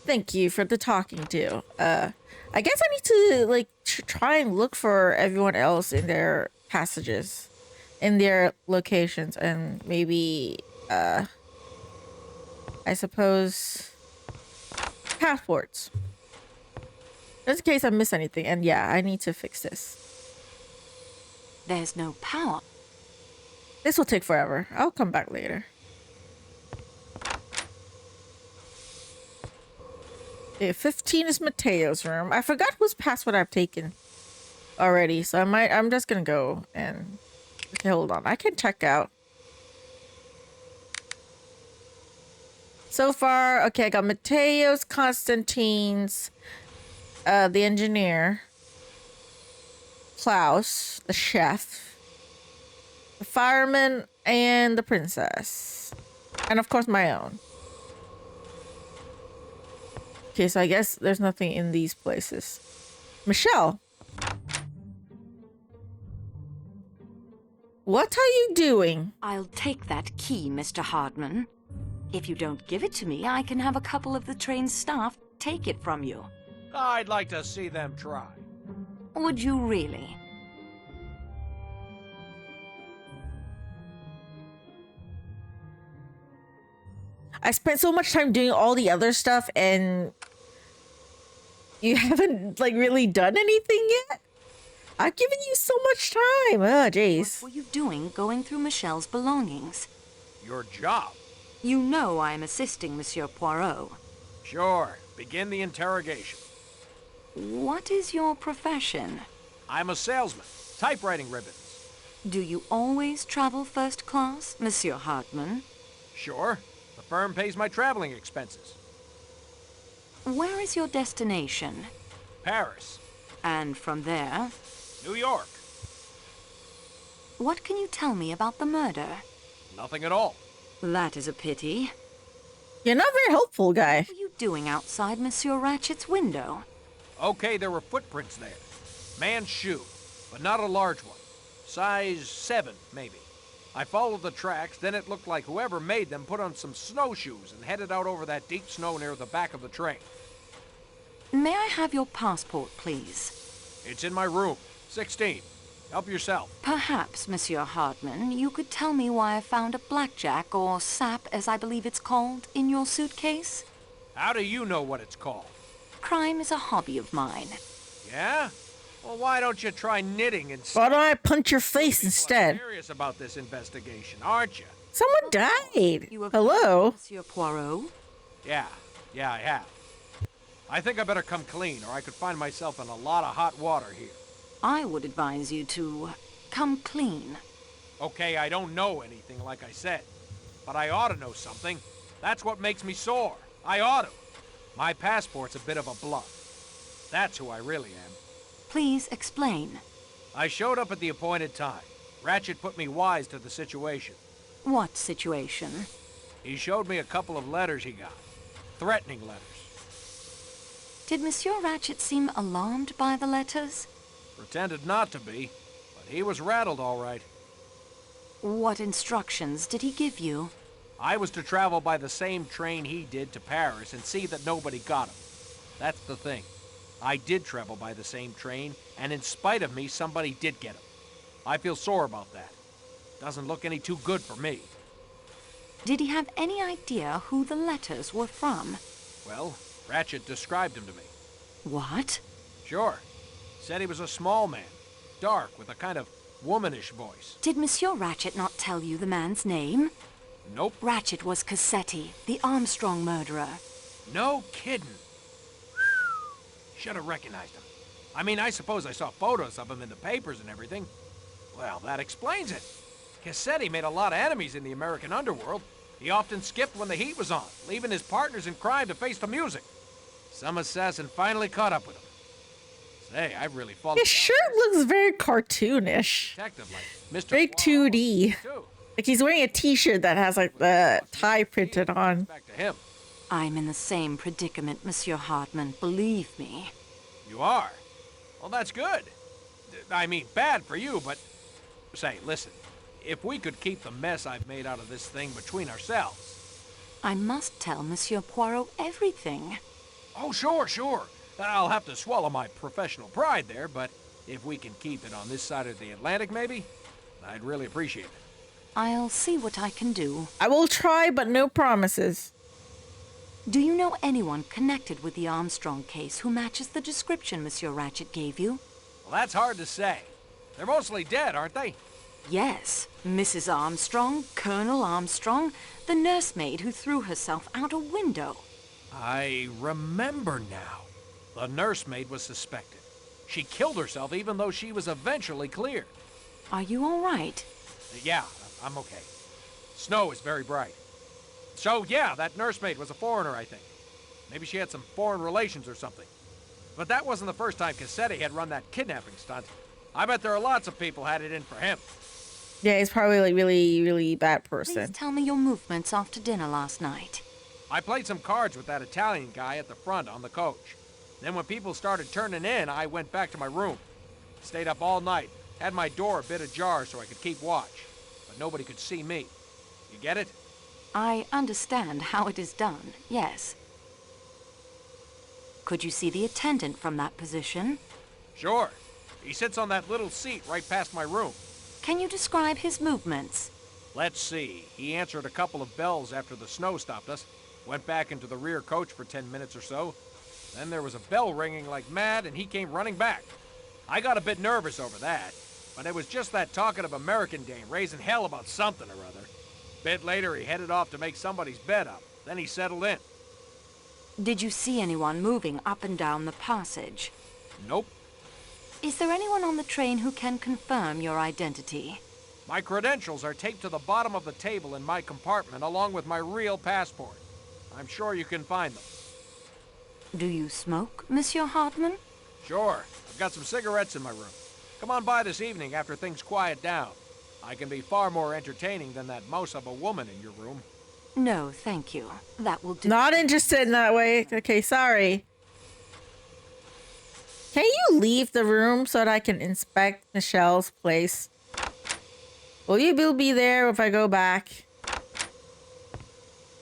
Thank you for the talking to. I guess I need to like try and look for everyone else in their passages, in their locations, and maybe I suppose passports. Just in case I miss anything. And yeah, I need to fix this. There's no power. This will take forever. I'll come back later. Okay, 15 is Mateo's room. I forgot whose password I've taken already, so I'm just gonna go and okay, hold on. I can check out. So far, okay, I got Mateo's, Constantine's, the engineer, Klaus, the chef, the fireman, and the princess. And of course, my own. Okay, so I guess there's nothing in these places. Michelle. What are you doing? I'll take that key, Mr. Hardman. If you don't give it to me, I can have a couple of the train's staff take it from you. I'd like to see them try. Would you really? I spent so much time doing all the other stuff and you haven't like really done anything yet? I've given you so much time. Oh, jeez. What were you doing going through Michelle's belongings? Your job. You know I'm assisting Monsieur Poirot. Sure. Begin the interrogation. What is your profession? I'm a salesman. Typewriting ribbons. Do you always travel first class, Monsieur Hartman? Sure. The firm pays my traveling expenses. Where is your destination? Paris. And from there? New York. What can you tell me about the murder? Nothing at all. That is a pity. You're not very helpful, guy. What were you doing outside Monsieur Ratchet's window? Okay, there were footprints there. Man's shoe, but not a large one. Size 7, maybe. I followed the tracks, then it looked like whoever made them put on some snowshoes and headed out over that deep snow near the back of the train. May I have your passport, please? It's in my room. 16. Help yourself. Perhaps, Monsieur Hartman, you could tell me why I found a blackjack, or sap as I believe it's called, in your suitcase? How do you know what it's called? Crime is a hobby of mine. Yeah? Well, why don't you try knitting instead? Why don't I punch your face instead? You're serious about this investigation, aren't you? Someone died. You have Hello? Monsieur Poirot? Yeah, I have. I think I better come clean, or I could find myself in a lot of hot water here. I would advise you to come clean. Okay, I don't know anything, like I said. But I ought to know something. That's what makes me sore. I ought to. My passport's a bit of a bluff. That's who I really am. Please explain. I showed up at the appointed time. Ratchet put me wise to the situation. What situation? He showed me a couple of letters he got. Threatening letters. Did Monsieur Ratchet seem alarmed by the letters? Pretended not to be, but he was rattled all right. What instructions did he give you? I was to travel by the same train he did to Paris and see that nobody got him. That's the thing. I did travel by the same train, and in spite of me, somebody did get him. I feel sore about that. Doesn't look any too good for me. Did he have any idea who the letters were from? Well, Ratchet described him to me. What? Sure. Said he was a small man, dark, with a kind of womanish voice. Did Monsieur Ratchet not tell you the man's name? Nope. Ratchet was Cassetti, the Armstrong murderer. No kidding. Should have recognized him. I mean, I suppose I saw photos of him in the papers and everything. Well, that explains it. Cassetti made a lot of enemies in the American underworld. He often skipped when the heat was on, leaving his partners in crime to face the music. Some assassin finally caught up with him. Say, I've really fallen. His shirt looks very cartoonish. Detective like Mr. Very 2D. Like he's wearing a t-shirt that has like the tie printed on. Back to him. I'm in the same predicament, Monsieur Hartman, believe me. You are? Well, that's good. I mean, bad for you, but... Say, listen. If we could keep the mess I've made out of this thing between ourselves... I must tell Monsieur Poirot everything. Oh, sure. I'll have to swallow my professional pride there, but if we can keep it on this side of the Atlantic, maybe, I'd really appreciate it. I'll see what I can do. I will try, but no promises. Do you know anyone connected with the Armstrong case who matches the description Monsieur Ratchet gave you? Well, that's hard to say. They're mostly dead, aren't they? Yes. Mrs. Armstrong, Colonel Armstrong, the nursemaid who threw herself out a window. I remember now. The nursemaid was suspected. She killed herself even though she was eventually cleared. Are you all right? Yeah, I'm okay. Snow is very bright. So, yeah, that nursemaid was a foreigner, I think. Maybe she had some foreign relations or something. But that wasn't the first time Cassetti had run that kidnapping stunt. I bet there are lots of people had it in for him. Yeah, he's probably like really, really bad person. Please tell me your movements after dinner last night. I played some cards with that Italian guy at the front on the coach. Then when people started turning in, I went back to my room. Stayed up all night, had my door a bit ajar so I could keep watch. But nobody could see me. You get it? I understand how it is done, yes. Could you see the attendant from that position? Sure. He sits on that little seat right past my room. Can you describe his movements? Let's see. He answered a couple of bells after the snow stopped us. Went back into the rear coach for 10 minutes or so. Then there was a bell ringing like mad, and he came running back. I got a bit nervous over that, but it was just that talkative American dame raising hell about something or other. Bit later, he headed off to make somebody's bed up. Then he settled in. Did you see anyone moving up and down the passage? Nope. Is there anyone on the train who can confirm your identity? My credentials are taped to the bottom of the table in my compartment, along with my real passport. I'm sure you can find them. Do you smoke, Monsieur Hartman? Sure. I've got some cigarettes in my room. Come on by this evening after things quiet down. I can be far more entertaining than that mouse of a woman in your room. No, thank you. That will do. Not interested in that way. Okay, sorry. Can you leave the room so that I can inspect Michelle's place? Will you be there if I go back?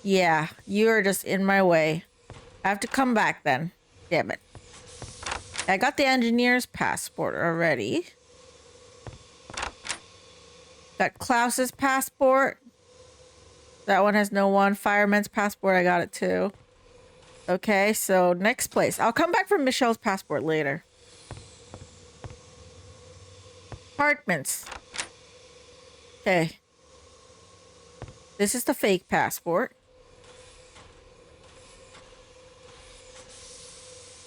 Yeah, you're just in my way. I have to come back then. Damn it. I got the engineer's passport already. Got Klaus's passport. That one has no one. Fireman's passport, I got it too. Okay, so next place. I'll come back for Michelle's passport later. Apartments. Okay. This is the fake passport.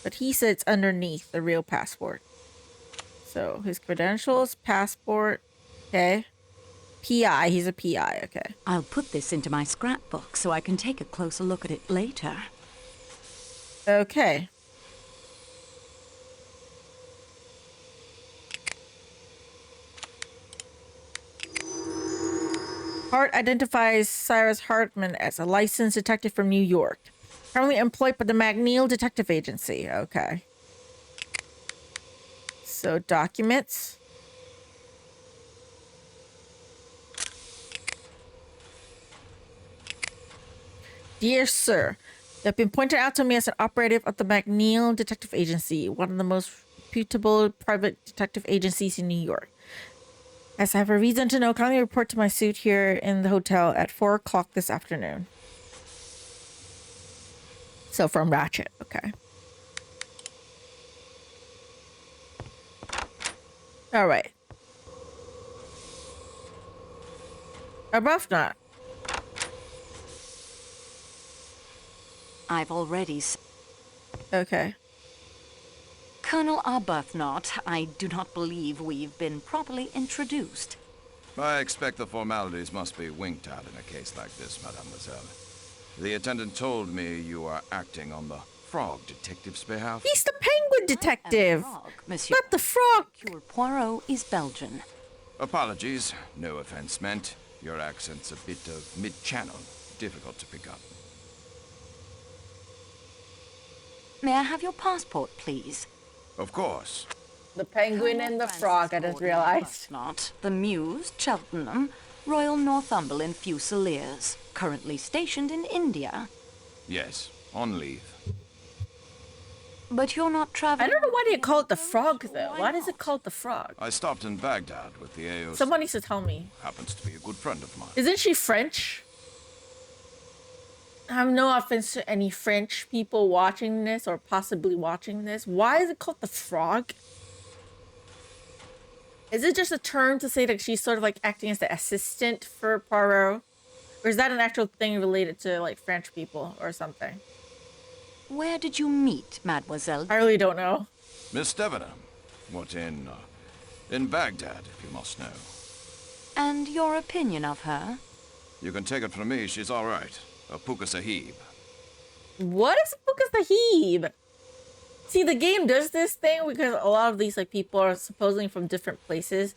But he said it's underneath the real passport. So his credentials, passport. Okay. PI. He's a PI. Okay. I'll put this into my scrapbook so I can take a closer look at it later. Okay. Hart identifies Cyrus Hartman as a licensed detective from New York. Currently employed by the McNeil Detective Agency. Okay. So, documents. Dear Sir, you have been pointed out to me as an operative of the McNeil Detective Agency, one of the most reputable private detective agencies in New York. As I have a reason to know, kindly report to my suite here in the hotel at 4 o'clock this afternoon. So from Ratchet, okay. All right. Arbuthnot. I've already... Okay. Colonel Arbuthnot, I do not believe we've been properly introduced. I expect the formalities must be winked at in a case like this, mademoiselle. The attendant told me you are acting on the frog detective's behalf. He's the penguin detective, Frog, Monsieur. not the frog. Hercule Poirot is Belgian. Apologies, no offense meant. Your accent's a bit of mid-channel, difficult to pick up. May I have your passport, please? Of course. The penguin and the frog, I just realized. Not the Muse, Cheltenham, Royal Northumberland Fusiliers, currently stationed in India. Yes, on leave. But you're not traveling... I don't know why they call it the frog, though. Why is it called the frog? I stopped in Baghdad with the AOC. Someone needs to tell me. Happens to be a good friend of mine. Isn't she French? I have no offense to any French people watching this or possibly watching this. Why is it called the frog? Is it just a term to say that she's sort of like acting as the assistant for Poirot? Or is that an actual thing related to like French people or something? Where did you meet, mademoiselle? I really don't know. Miss Debenham. What, in Baghdad, if you must know. And your opinion of her? You can take it from me, she's all right. a puka sahib. What is Puka Sahib? See, the game does this thing because a lot of these like people are supposedly from different places.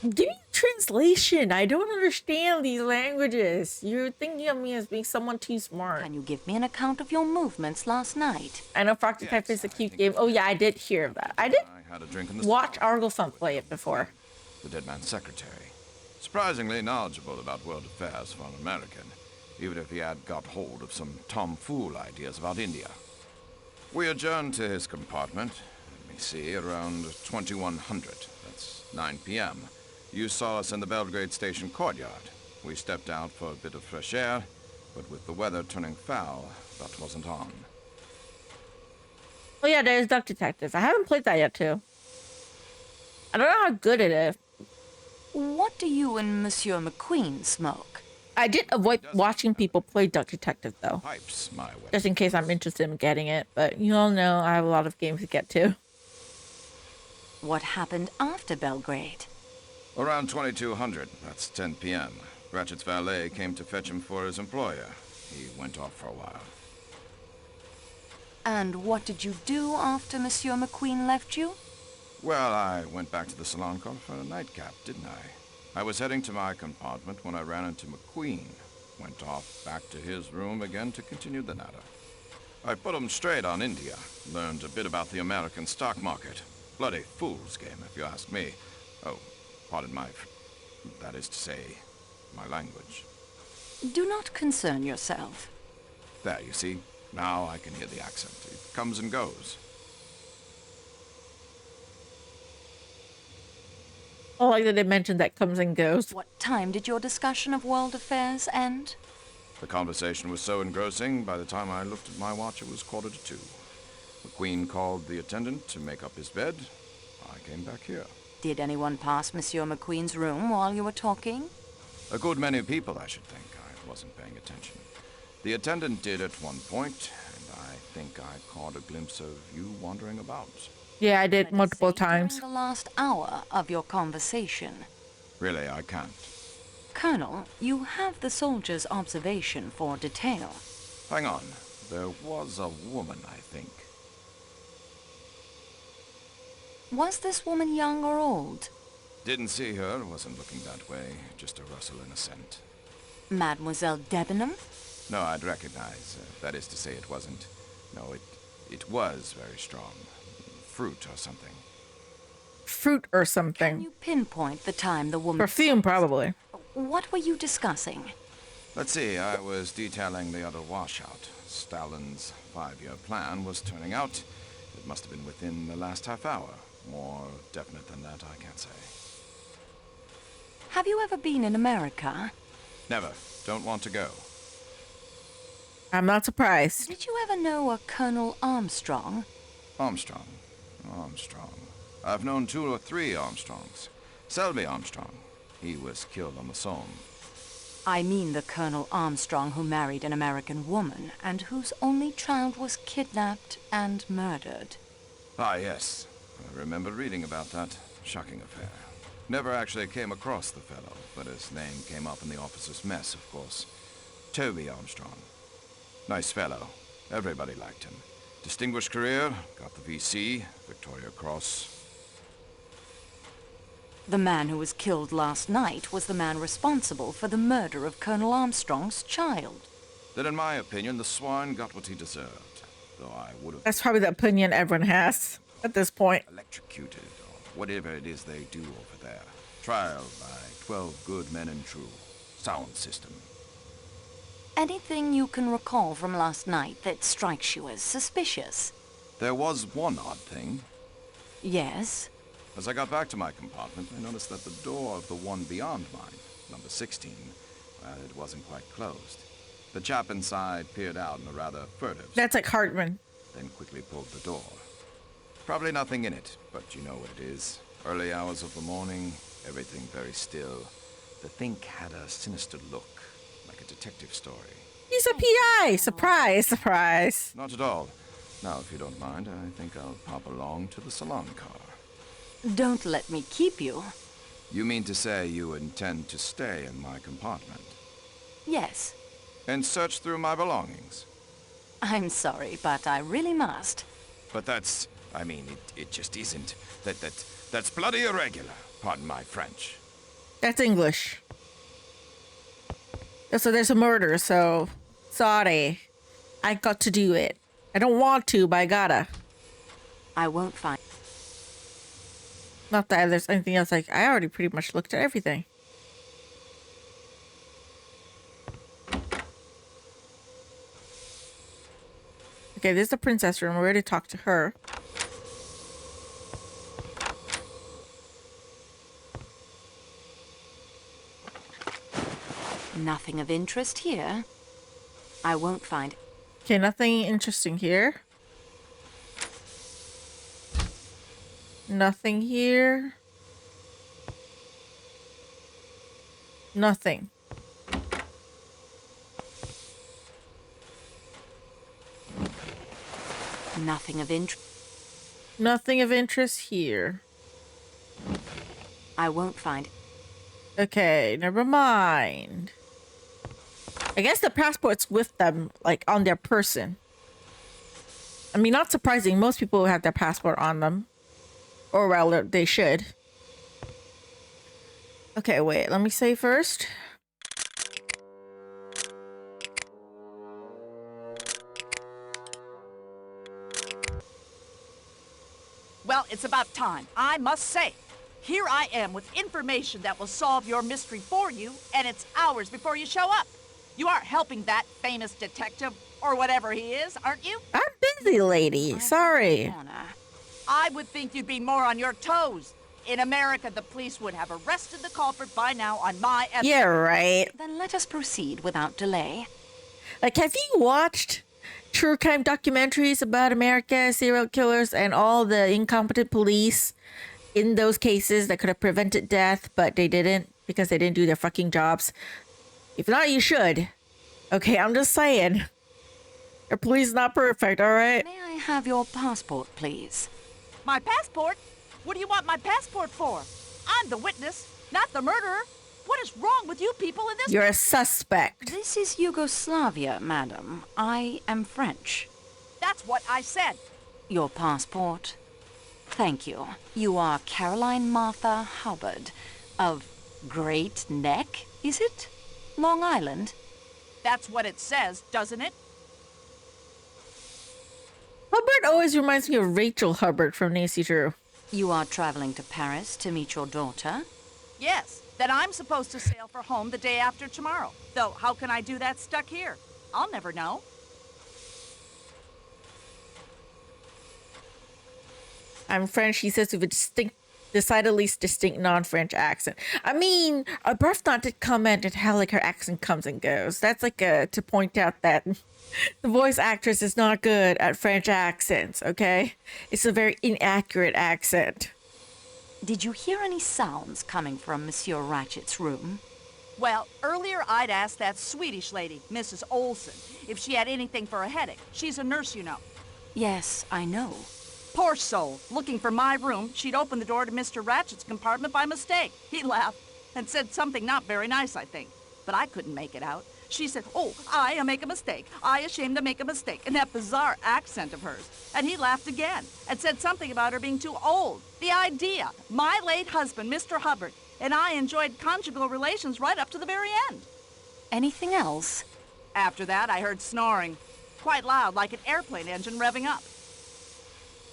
Give me a translation. I don't understand these languages. You're thinking of me as being someone too smart. Can you give me an account of your movements last night? I know Frog Detective is a cute game. Oh yeah, I did hear of that. I did I had a drink in the watch Arglefunk play it before. The dead man's secretary. Surprisingly knowledgeable about world affairs for an American, even if he had got hold of some tomfool ideas about India. We adjourned to his compartment, let me see, around 2100. That's 9 p.m. You saw us in the Belgrade station courtyard. We stepped out for a bit of fresh air, but with the weather turning foul, that wasn't on. Oh yeah, there's Duck Detective. I haven't played that yet too. I don't know how good it is. What do you and Monsieur McQueen smoke? I did avoid watching people play Duck Detective though. Pipes, my way. Just in case I'm interested in getting it, but you all know I have a lot of games to get to. What happened after Belgrade? Around 2200, that's 10 p.m. Ratchet's valet came to fetch him for his employer. He went off for a while. And what did you do after Monsieur McQueen left you? Well, I went back to the salon car for a nightcap, didn't I? I was heading to my compartment when I ran into McQueen. Went off back to his room again to continue the natter. I put him straight on India. Learned a bit about the American stock market. Bloody fool's game, if you ask me. Oh, pardon that is to say, my language. Do not concern yourself. There, you see? Now I can hear the accent. It comes and goes. I like that they mentioned that comes and goes. What time did your discussion of world affairs end? The conversation was so engrossing, by the time I looked at my watch, it was 1:45. McQueen called the attendant to make up his bed. I came back here. Did anyone pass Monsieur McQueen's room while you were talking? A good many people, I should think. I wasn't paying attention. The attendant did at one point, and I think I caught a glimpse of you wandering about. Yeah, I did Let us multiple say times. During the last hour of your conversation. Really, I can't. Colonel, you have the soldier's observation for detail. Hang on. There was a woman, I think. Was this woman young or old? Didn't see her, wasn't looking that way. Just a rustle and a scent. Mademoiselle Debenham? No, I'd recognize. That is to say, it wasn't. No, it was very strong. Fruit or something. Fruit or Can something. you pinpoint the time the woman... Perfume, probably. What were you discussing? Let's see, I was detailing the other washout. Stalin's 5-year plan was turning out. It must have been within the last half hour. More definite than that, I can't say. Have you ever been in America? Never. Don't want to go. I'm not surprised. Did you ever know a Colonel Armstrong? Armstrong. I've known 2 or 3 Armstrongs. Selby Armstrong. He was killed on the Somme. I mean the Colonel Armstrong who married an American woman and whose only child was kidnapped and murdered. Ah, yes. I remember reading about that. Shocking affair. Never actually came across the fellow, but his name came up in the officer's mess, of course. Toby Armstrong. Nice fellow. Everybody liked him. Distinguished career, got the VC, Victoria Cross. The man who was killed last night was the man responsible for the murder of Colonel Armstrong's child. Then in my opinion, the swine got what he deserved. Though I would have... That's probably the opinion everyone has at this point. Electrocuted, or whatever it is they do over there. Trial by 12 good men and true. Sound system. Anything you can recall from last night that strikes you as suspicious? There was one odd thing. Yes? As I got back to my compartment, I noticed that the door of the one beyond mine, number 16, it wasn't quite closed. The chap inside peered out in a rather furtive... That's like Hartman. Then quickly pulled the door. Probably nothing in it, but you know what it is. Early hours of the morning, everything very still. The thing had a sinister look, like a detective story. He's a PI! Surprise, surprise. Not at all. Now, if you don't mind, I think I'll pop along to the salon car. Don't let me keep you. You mean to say you intend to stay in my compartment? Yes. and search through my belongings. I'm sorry, but I really must. But that's... I mean, it just isn't. That's bloody irregular. Pardon my French. That's English. So there's a murder, so... Sorry. I got to do it. I don't want to, but I gotta. I won't find... Not that there's anything else. Like, I already pretty much looked at everything. Okay, this is the princess room. We already talked to her. Nothing of interest here. I won't find... Okay, nothing interesting here. Nothing here. Nothing. Nothing of interest. Nothing of interest here. I won't find... Okay, never mind. I guess the passport's with them, like, on their person. I mean, not surprising. Most people have their passport on them. Or, well, they should. Okay, wait. Let me say first. Well, it's about time. I must say, here I am with information that will solve your mystery for you, and it's hours before you show up. You aren't helping that famous detective, or whatever he is, aren't you? I'm busy, lady. Sorry. I would think you'd be more on your toes. In America, the police would have arrested the culprit by now on my estimate. Yeah, right. Then let us proceed without delay. Like, have you watched true crime documentaries about America, serial killers, and all the incompetent police in those cases that could have prevented death, but they didn't because they didn't do their fucking jobs? If not, you should. Okay, I'm just saying. Your police is not perfect, all right? May I have your passport, please? My passport? What do you want my passport for? I'm the witness, not the murderer. What is wrong with you people in this... You're a suspect. This is Yugoslavia, madam. I am French. That's what I said. Your passport? Thank you. You are Caroline Martha Hubbard of Great Neck, is it? Long Island? That's what it says, doesn't it? Hubbard always reminds me of Rachel Hubbard from Nancy Drew. You are traveling to Paris to meet your daughter? Yes. That I'm supposed to sail for home the day after tomorrow. Though, how can I do that stuck here? I'll never know. I'm French, he says, with a decidedly distinct non-French accent. I mean, Arbuthnot did comment on how, like, her accent comes and goes. That's, like, to point out that the voice actress is not good at French accents, okay? It's a very inaccurate accent. Did you hear any sounds coming from Monsieur Ratchet's room? Well, earlier I'd asked that Swedish lady, Mrs. Olson, if she had anything for a headache. She's a nurse, you know. Yes, I know. Poor soul. Looking for my room, she'd opened the door to Mr. Ratchet's compartment by mistake. He laughed and said something not very nice, I think. But I couldn't make it out. She said, "Oh, I make a mistake. I ashamed to make a mistake," in that bizarre accent of hers. And he laughed again and said something about her being too old. The idea. My late husband, Mr. Hubbard, and I enjoyed conjugal relations right up to the very end. Anything else? After that, I heard snoring. Quite loud, like an airplane engine revving up.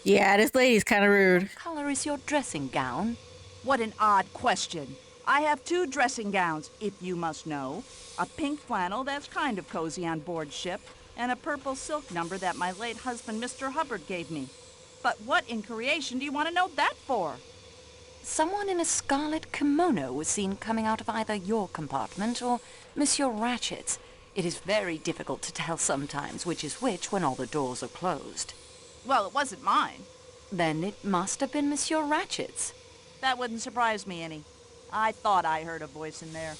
Yeah, this lady's kind of rude. What color is your dressing gown? What an odd question. I have 2 dressing gowns, if you must know. A pink flannel that's kind of cozy on board ship, and a purple silk number that my late husband, Mr. Hubbard, gave me. But what in creation do you want to know that for? Someone in a scarlet kimono was seen coming out of either your compartment or Monsieur Ratchet's. It is very difficult to tell sometimes which is which when all the doors are closed. Well, it wasn't mine. Then it must have been Monsieur Ratchet's. That wouldn't surprise me any. I thought I heard a voice in there.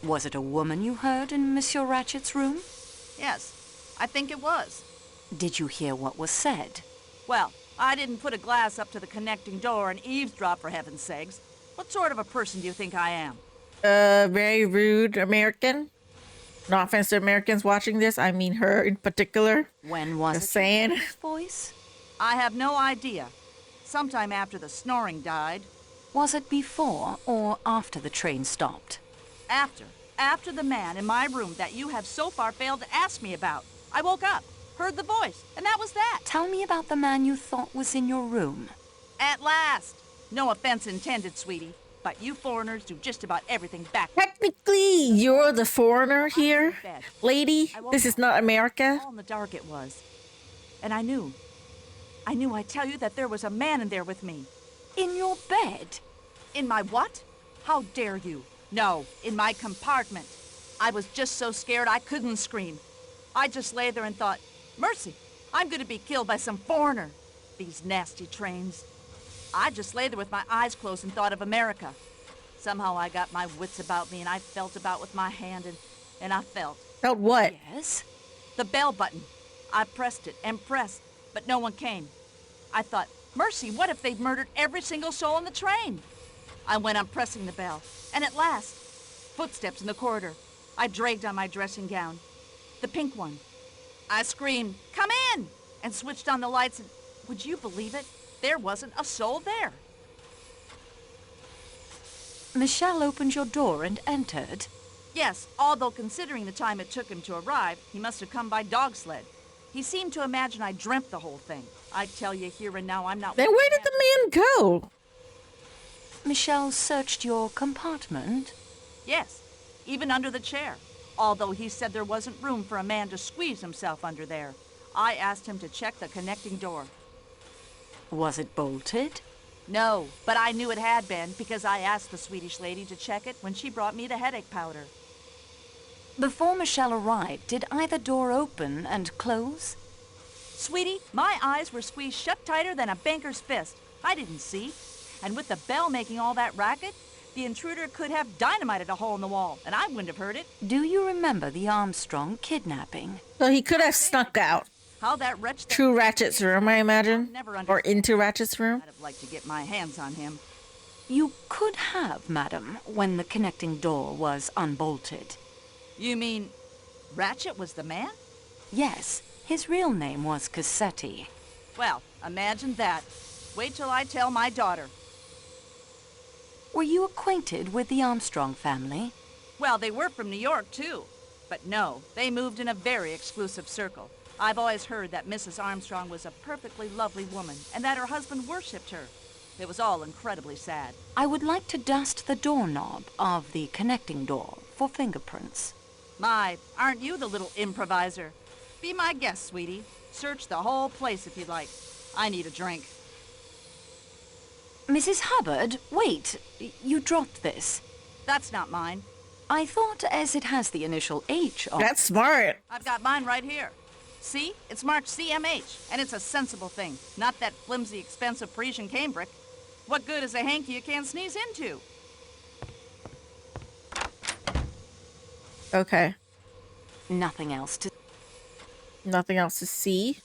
Was it a woman you heard in Monsieur Ratchet's room? Yes, I think it was. Did you hear what was said? Well, I didn't put a glass up to the connecting door and eavesdrop, for heaven's sakes. What sort of a person do you think I am? Very rude American? No offense to Americans watching this. I mean her in particular. When was Just it? saying. His voice? I have no idea. Sometime after the snoring died. Was it before or after the train stopped? After. After the man in my room that you have so far failed to ask me about. I woke up, heard the voice, and that was that. Tell me about the man you thought was in your room. At last. No offense intended, sweetie, but you foreigners do just about everything back. Technically, you're the foreigner here, lady. This is not America. All in the dark it was. And I knew, I tell you, that there was a man in there with me. In your bed? In my what? How dare you? No, in my compartment. I was just so scared I couldn't scream. I just lay there and thought, mercy, I'm gonna be killed by some foreigner. These nasty trains. I just lay there with my eyes closed and thought of America. Somehow I got my wits about me and I felt about with my hand and I felt. Felt what? Yes? The bell button. I pressed it and pressed, but no one came. I thought, mercy, what if they'd murdered every single soul on the train? I went on pressing the bell, and at last, footsteps in the corridor. I dragged on my dressing gown, the pink one. I screamed, come in, and switched on the lights, and would you believe it? There wasn't a soul there. Michel opened your door and entered? Yes, although considering the time it took him to arrive, he must have come by dog sled. He seemed to imagine I dreamt the whole thing. I tell you here and now, I'm not... Then where did the man go? Michel searched your compartment? Yes, even under the chair. Although he said there wasn't room for a man to squeeze himself under there. I asked him to check the connecting door. Was it bolted? No, but I knew it had been because I asked the Swedish lady to check it when she brought me the headache powder. Before Michel arrived, did either door open and close? Sweetie, my eyes were squeezed shut tighter than a banker's fist. I didn't see. And with the bell making all that racket, the intruder could have dynamited a hole in the wall, and I wouldn't have heard it. Do you remember the Armstrong kidnapping? So he could have snuck out. How that wretch... Through Ratchet's room, I imagine. Or into Ratchet's room. I'd have liked to get my hands on him. You could have, madam, when the connecting door was unbolted. You mean Ratchet was the man? Yes, his real name was Cassetti. Well, imagine that. Wait till I tell my daughter. Were you acquainted with the Armstrong family? Well, they were from New York, too. But no, they moved in a very exclusive circle. I've always heard that Mrs. Armstrong was a perfectly lovely woman and that her husband worshipped her. It was all incredibly sad. I would like to dust the doorknob of the connecting door for fingerprints. My, aren't you the little improviser? Be my guest, sweetie. Search the whole place if you'd like. I need a drink. Mrs. Hubbard, wait. You dropped this. That's not mine. I thought as it has the initial H on... That's smart. I've got mine right here. See? It's marked CMH, and it's a sensible thing. Not that flimsy, expensive Parisian cambric. What good is a hanky you can't sneeze into? Okay. Nothing else to see.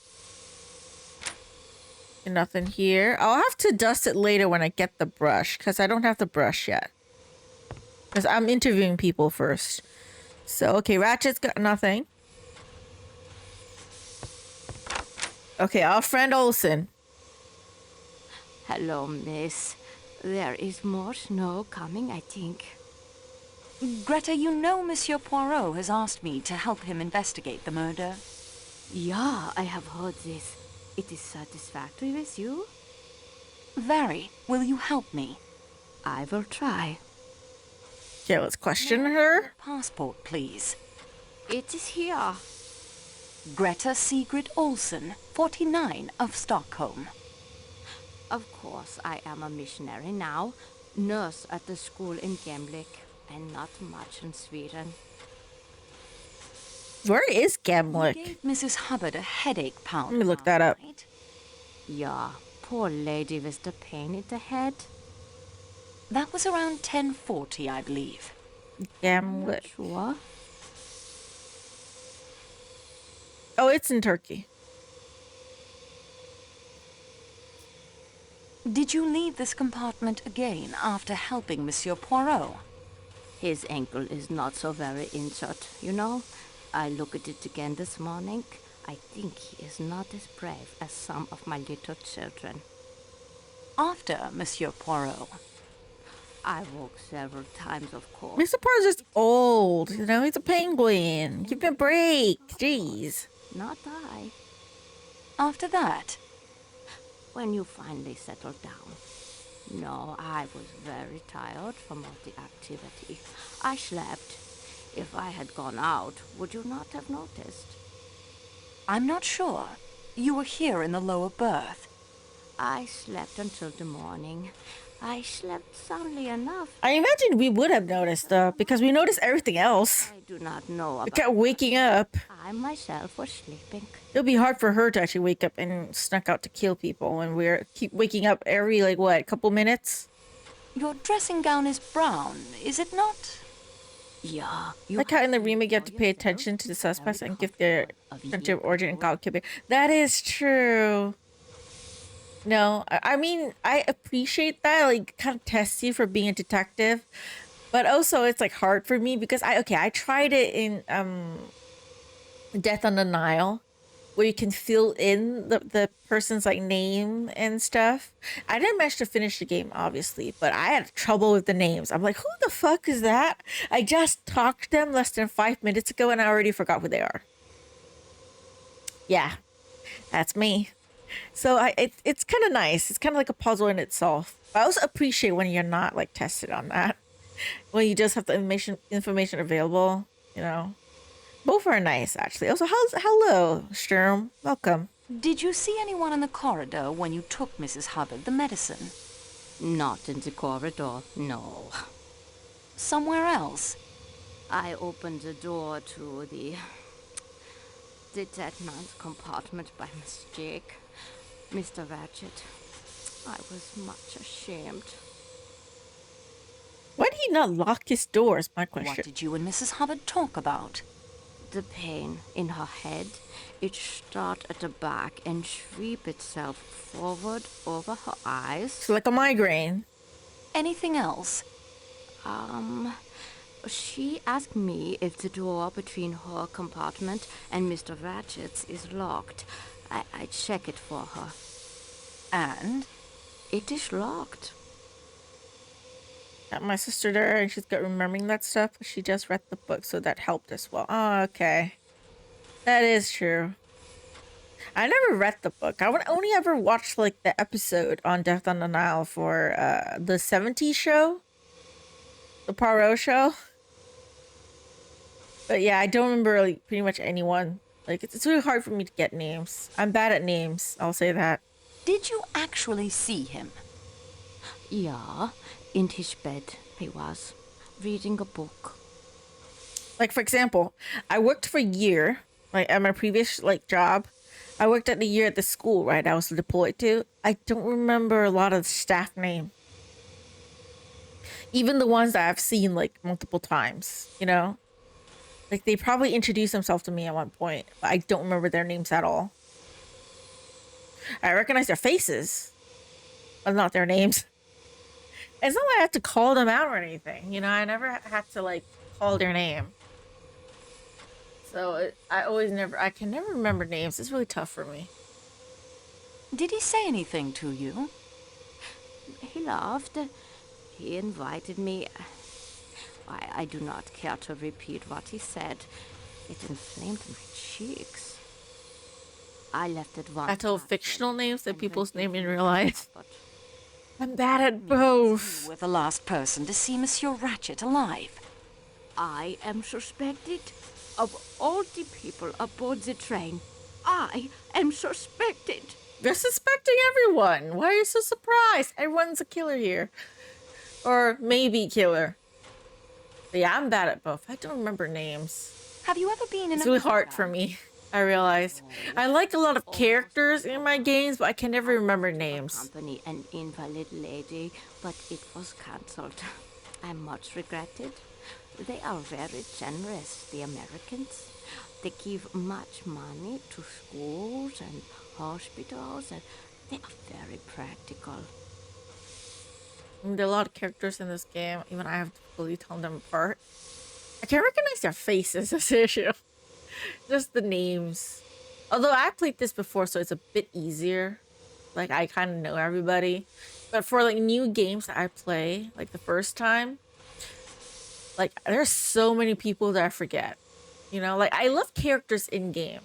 Nothing here. I'll have to dust it later when I get the brush, because I don't have the brush yet. Because I'm interviewing people first. So, okay, Ratchet's got nothing. Okay, our friend Olsen. Hello, miss. There is more snow coming, I think. Greta, you know Monsieur Poirot has asked me to help him investigate the murder. Yeah, I have heard this. It is satisfactory with you? Very. Will you help me? I will try. Okay, let's question her. Passport, please. It is here. Greta Sigrid Olsen, 49, of Stockholm. Of course, I am a missionary now, nurse at the school in Gemlik, and not much in Sweden. Where is Gemlik? You gave Mrs. Hubbard a headache powder. Let me look that up. Right? Yeah, poor lady with the pain in the head. That was around 10:40, I believe. Gemlik. Sure. Oh, it's in Turkey. Did you leave this compartment again after helping Monsieur Poirot? His ankle is not so very injured, you know. I look at it again this morning. I think he is not as brave as some of my little children. After Monsieur Poirot. I woke several times, of course. Mr. Poirot's just old, you know, he's a penguin. Give him a break. Jeez. Not I. After that. When you finally settled down. No, I was very tired from all the activity. I slept. If I had gone out, would you not have noticed? I'm not sure. You were here in the lower berth. I slept until the morning. I slept soundly enough. I imagine we would have noticed, though, because we noticed everything else. I do not know about We kept waking up. I myself was sleeping. It'll be hard for her to actually wake up and snuck out to kill people when we're keep waking up every, like, what, couple minutes? Your dressing gown is brown, is it not? Yeah. Like how in the remake you have to pay attention to the suspects and give their country of origin and goalkeeping. That is true. No, I mean, I appreciate that. Like, kind of tests you for being a detective. But also, it's, like, hard for me because I tried it in Death on the Nile, where you can fill in the person's, like, name and stuff. I didn't manage to finish the game, obviously, but I had trouble with the names. I'm like, who the fuck is that? I just talked to them less than 5 minutes ago, and I already forgot who they are. Yeah, that's me. So it's kind of nice. It's kind of like a puzzle in itself. I also appreciate when you're not, like, tested on that. When you just have the information available, you know. Both are nice, actually. Also, hello, Sturm. Welcome. Did you see anyone in the corridor when you took Mrs. Hubbard the medicine? Not in the corridor, no. Somewhere else? I opened the door to the dead man's compartment by mistake. Mr. Ratchet, I was much ashamed. Why did he not lock his doors? My question. What did you and Mrs. Hubbard talk about? The pain in her head. It started at the back and sweep itself forward over her eyes. So like a migraine. Anything else? She asked me if the door between her compartment and Mr. Ratchet's is locked. I check it for her. And? It is locked. Got my sister there, and she's got remembering that stuff. She just read the book, so that helped as well. Oh, okay. That is true. I never read the book. I would only ever watch, like, the episode on Death on the Nile for the 70s show. The Poirot show. But yeah, I don't remember, like, pretty much anyone. Like, it's really hard for me to get names. I'm bad at names, I'll say that. Did you actually see him? Yeah, in his bed he was, reading a book. Like, for example, I worked for a year, like, at my previous, like, job. I worked at the year at the school, right, I was deployed to. I don't remember a lot of the staff name. Even the ones that I've seen, like, multiple times, you know? Like, they probably introduced themselves to me at one point, but I don't remember their names at all. I recognize their faces, but not their names. It's not like I have to call them out or anything, you know? I never had to, like, call their name. So, I can never remember names. It's really tough for me. Did he say anything to you? He laughed. He invited me. I do not care to repeat what he said. It inflamed my cheeks. I left at once. I told fictional names and people's name in real life. I'm bad at both. You were the last person to see Monsieur Ratchet alive. I am suspected of all the people aboard the train. I am suspected. You're suspecting everyone. Why are you so surprised? Everyone's a killer here. Or maybe killer. But yeah, I'm bad at both. I don't remember names. Have you ever been in It's really hard for me, I realized. I like a lot of characters in my games, but I can never remember names. Company an invalid lady, but it was cancelled. I much regret it. They are very generous, the Americans. They give much money to schools and hospitals, and they are very practical. I mean, there are a lot of characters in this game. Even I have to fully tell them apart. I can't recognize their faces. This issue, just the names. Although I played this before, so it's a bit easier. Like I kind of know everybody. But for like new games that I play, like the first time, like there's so many people that I forget. You know, like I love characters in game.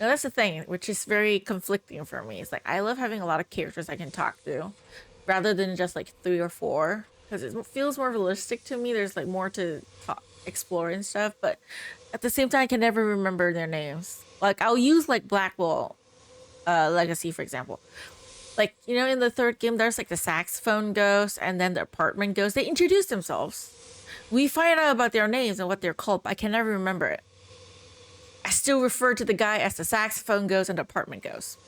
Now that's the thing, which is very conflicting for me. It's like I love having a lot of characters I can talk to, rather than just like 3 or 4, because it feels more realistic to me. There's like more to explore and stuff, but at the same time, I can never remember their names. Like I'll use like Blackwell Legacy, for example. Like, you know, in the third game, there's like the saxophone ghost and then the apartment ghost. They introduce themselves. We find out about their names and what they're called, but I can never remember it. I still refer to the guy as the saxophone ghost and the apartment ghost.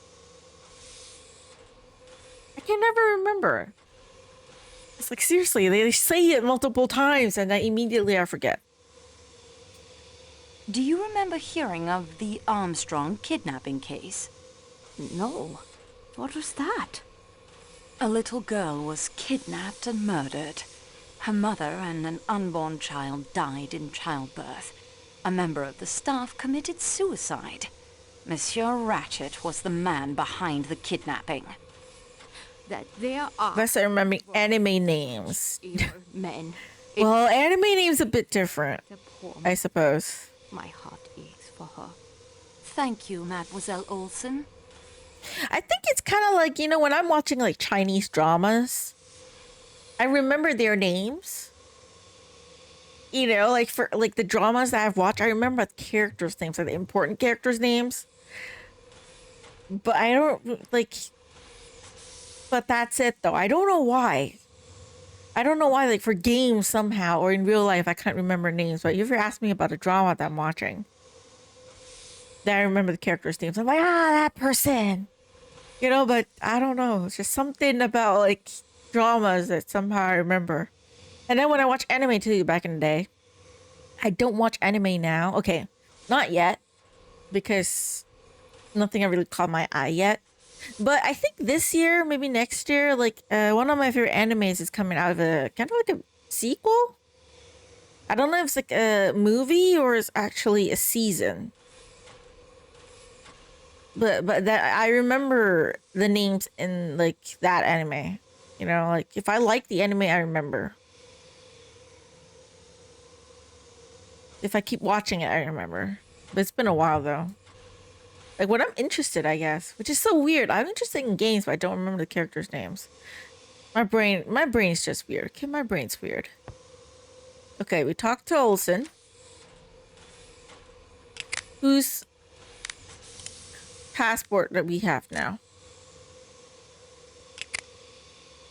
I can never remember. It's like, seriously, they say it multiple times and then immediately I forget. Do you remember hearing of the Armstrong kidnapping case? No. What was that? A little girl was kidnapped and murdered. Her mother and an unborn child died in childbirth. A member of the staff committed suicide. Monsieur Ratchet was the man behind the kidnapping. That there are... Unless I remember anime names. Men. Well, anime names a bit different, I suppose. My heart aches for her. Thank you, Mademoiselle Olsen. I think it's kind of like, you know, when I'm watching like Chinese dramas, I remember their names. You know, like for like the dramas that I've watched, I remember the characters' names, like the important characters' names. But I don't like, but that's it though. I don't know why. I don't know why, like for games somehow, or in real life, I can't remember names. But if you ask me about a drama that I'm watching, then I remember the characters' names. I'm like, that person. You know, but I don't know. It's just something about like dramas that somehow I remember. And then when I watch anime too, back in the day, I don't watch anime now. Okay, not yet, because nothing really caught my eye yet. But I think this year, maybe next year, like one of my favorite animes is coming out of a kind of like a sequel. I don't know if it's like a movie or it's actually a season. But that I remember the names in like that anime. You know, like if I like the anime, I remember. If I keep watching it, I remember. But it's been a while though. Like when I'm interested, I guess, which is so weird. I'm interested in games, but I don't remember the characters' names. My brain's just weird. Okay, my brain's weird. Okay, we talked to Olsen, whose passport that we have now.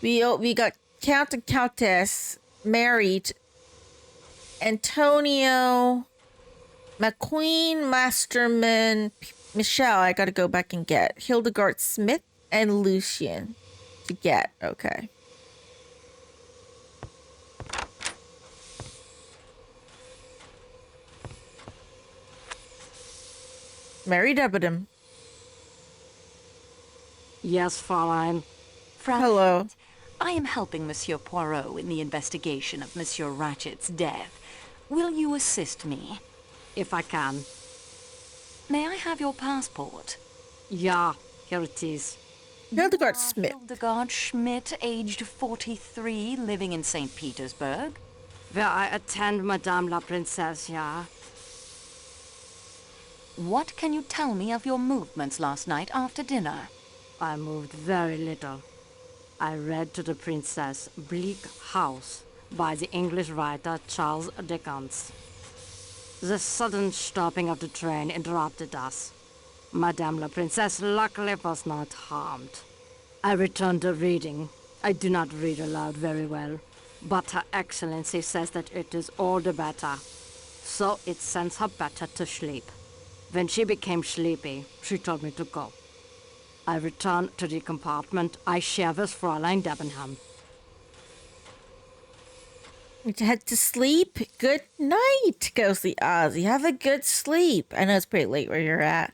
We got Count and Countess married. Antonio, McQueen, Masterman, Michelle. I gotta go back and get Hildegard Smith and Lucian to get. Okay. Mary Debenham. Yes, Fräulein. Hello. I am helping Monsieur Poirot in the investigation of Monsieur Ratchet's death. Will you assist me? If I can. May I have your passport? Yeah, here it is. Hildegard Smith. Hildegard Schmidt, aged 43, living in St. Petersburg. Where I attend Madame la Princesse, yeah. What can you tell me of your movements last night after dinner? I moved very little. I read to the princess Bleak House by the English writer Charles Dickens. The sudden stopping of the train interrupted us. Madame la Princesse luckily was not harmed. I returned to reading. I do not read aloud very well, but Her Excellency says that it is all the better. So it sends her better to sleep. When she became sleepy, she told me to go. I returned to the compartment I share with Fräulein Debenham. You head to sleep. Good night, Ghostly Ozzy. Have a good sleep. I know it's pretty late where you're at.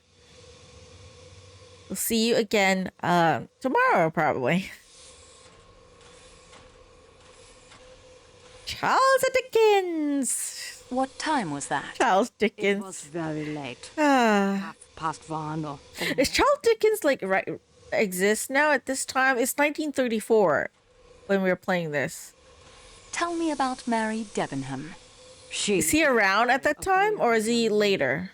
We'll see you again tomorrow, probably. Charles Dickens. What time was that? Charles It was Dickens. very late. Ah. 1:30 or Is Charles Dickens like right exist now at this time? It's 1934 when we were playing this. Tell me about Mary Debenham. Is he around at that time or is he later?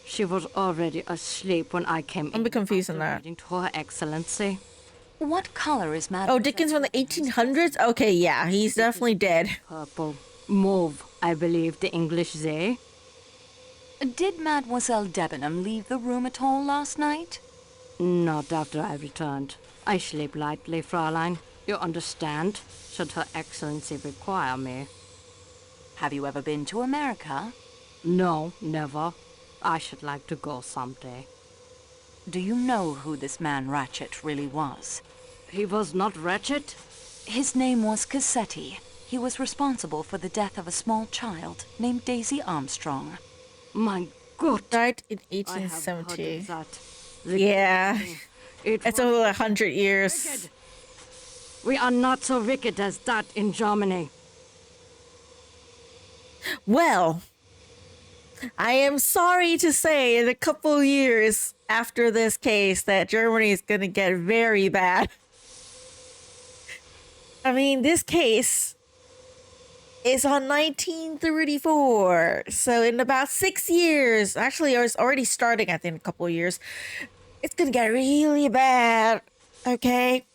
She was already asleep when I came in. I'm a bit confused on that. Reading to Her Excellency. What color is Mademoiselle? Oh, Dickens from the 1800s? Okay, yeah, he's definitely dead. Purple. Mauve, I believe the English say. Did Mademoiselle Debenham leave the room at all last night? Not after I returned. I sleep lightly, Fräulein. You understand? Should Her Excellency require me. Have you ever been to America? No, never. I should like to go someday. Do you know who this man Ratchet really was? He was not Ratchet? His name was Cassetti. He was responsible for the death of a small child named Daisy Armstrong. My God. Died in I have heard 1870. of that. The Yeah, It it's was over 100 years. wicked. We are not so wicked as that in Germany. Well, I am sorry to say in a couple years after this case that Germany is going to get very bad. I mean, this case is on 1934. So in about 6 years, actually it's already starting, I think, in a couple of years, it's going to get really bad. Okay?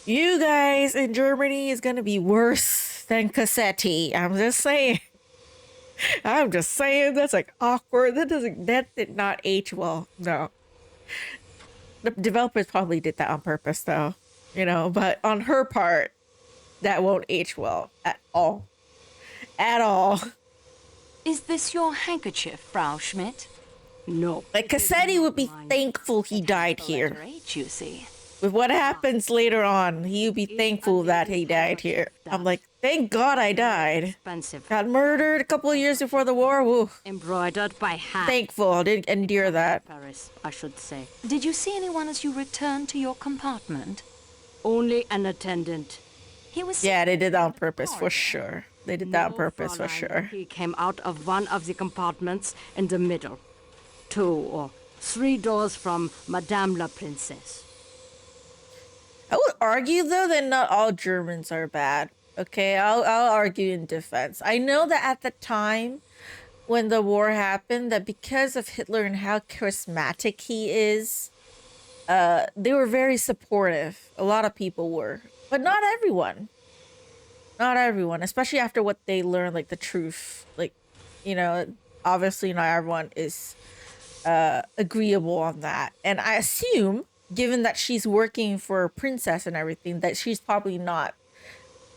You guys in Germany is going to be worse than Cassetti. I'm just saying. I'm just saying, that's like awkward. That did not age well. No. The developers probably did that on purpose though, but on her part, that won't age well at all. At all. Is this your handkerchief, Frau Schmidt? No. Like Cassetti would be thankful he died here. Letter H, you see. With what happens later on, he'll be thankful that he died here. I'm like, thank God I died. Expensive. Got murdered a couple of years before the war. Woo. Embroidered by hand. Thankful I didn't endure that. Paris, I should say. Did you see anyone as you returned to your compartment? Only an attendant. He was... Yeah, they did that on purpose for sure. They did that on No, purpose for Fräulein. sure. He came out of one of the compartments in the middle. 2 or 3 doors from Madame la Princesse. I would argue though that not all Germans are bad. Okay, I'll argue in defense. I know that at the time when the war happened, that because of Hitler and how charismatic he is, they were very supportive. A lot of people were, but not everyone. Not everyone, especially after what they learned, like the truth. Like, obviously not everyone is agreeable on that. And I assume, given that she's working for a princess and everything, that she's probably not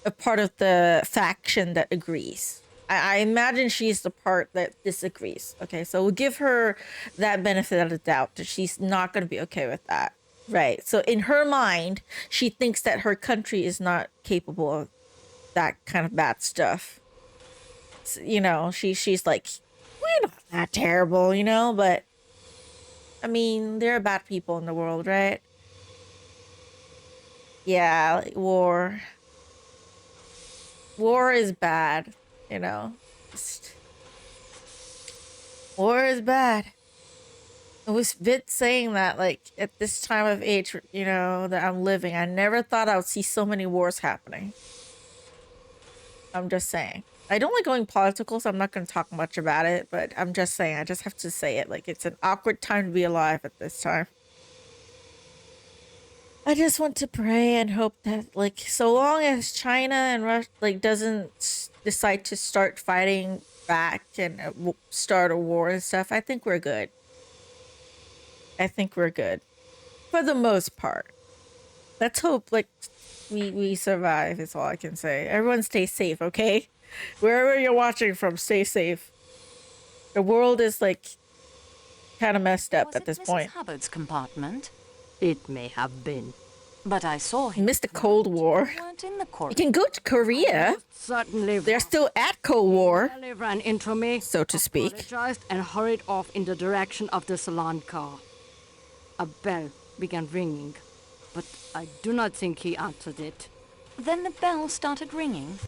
a part of the faction that agrees. I imagine she's the part that disagrees. Okay, so we'll give her that benefit of the doubt that she's not going to be okay with that. Right. So in her mind, she thinks that her country is not capable of that kind of bad stuff. So, she's like, we're not that terrible, but I mean, there are bad people in the world, right? Yeah, like war. War is bad, War is bad. It was Vit saying that, like, at this time of age, that I'm living, I never thought I would see so many wars happening. I'm just saying. I don't like going political, so I'm not going to talk much about it, but I'm just saying, I just have to say it. Like, it's an awkward time to be alive at this time. I just want to pray and hope that, like, so long as China and Russia, like, doesn't decide to start fighting back and start a war and stuff, I think we're good. I think we're good. For the most part. Let's hope, like, we survive is all I can say. Everyone stay safe, okay? Wherever you're watching from, stay safe. The world is, like, kind of messed up at this point. Mrs. Hubbard's compartment? It may have been. But I saw him. You missed the Cold War. You weren't in the court. You can go to Korea. Certainly. They're still at Cold War, They ran into me, so to speak. apologized, and hurried off in the direction of the salon car. A bell began ringing, but I do not think he answered it. Then the bell started ringing.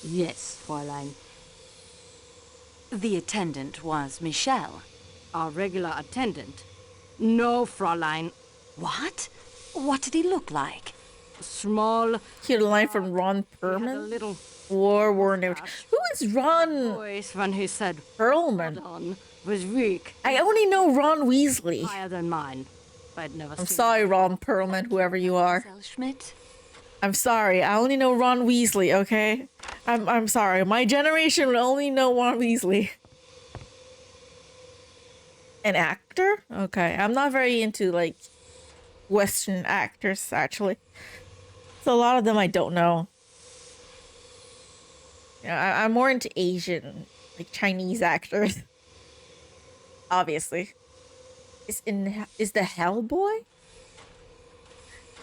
Yes, Fräulein. The attendant was Michel. Our regular attendant. No, Fräulein. What? What did he look like? Small. Cute line from Ron He had a Perlman. little War never. Who is Ron voice when he said Perlman? on was weak. I only know Ron Weasley. Higher than mine. I'd never I'm seen sorry, Ron Perlman, whoever you are. Mademoiselle Schmidt? I'm sorry. I only know Ron Weasley, okay? I'm sorry. My generation will only know Ron Weasley. An actor? Okay. I'm not very into, like, Western actors, actually. So a lot of them I don't know. Yeah, I'm more into Asian, like Chinese actors. Obviously. Is the Hellboy?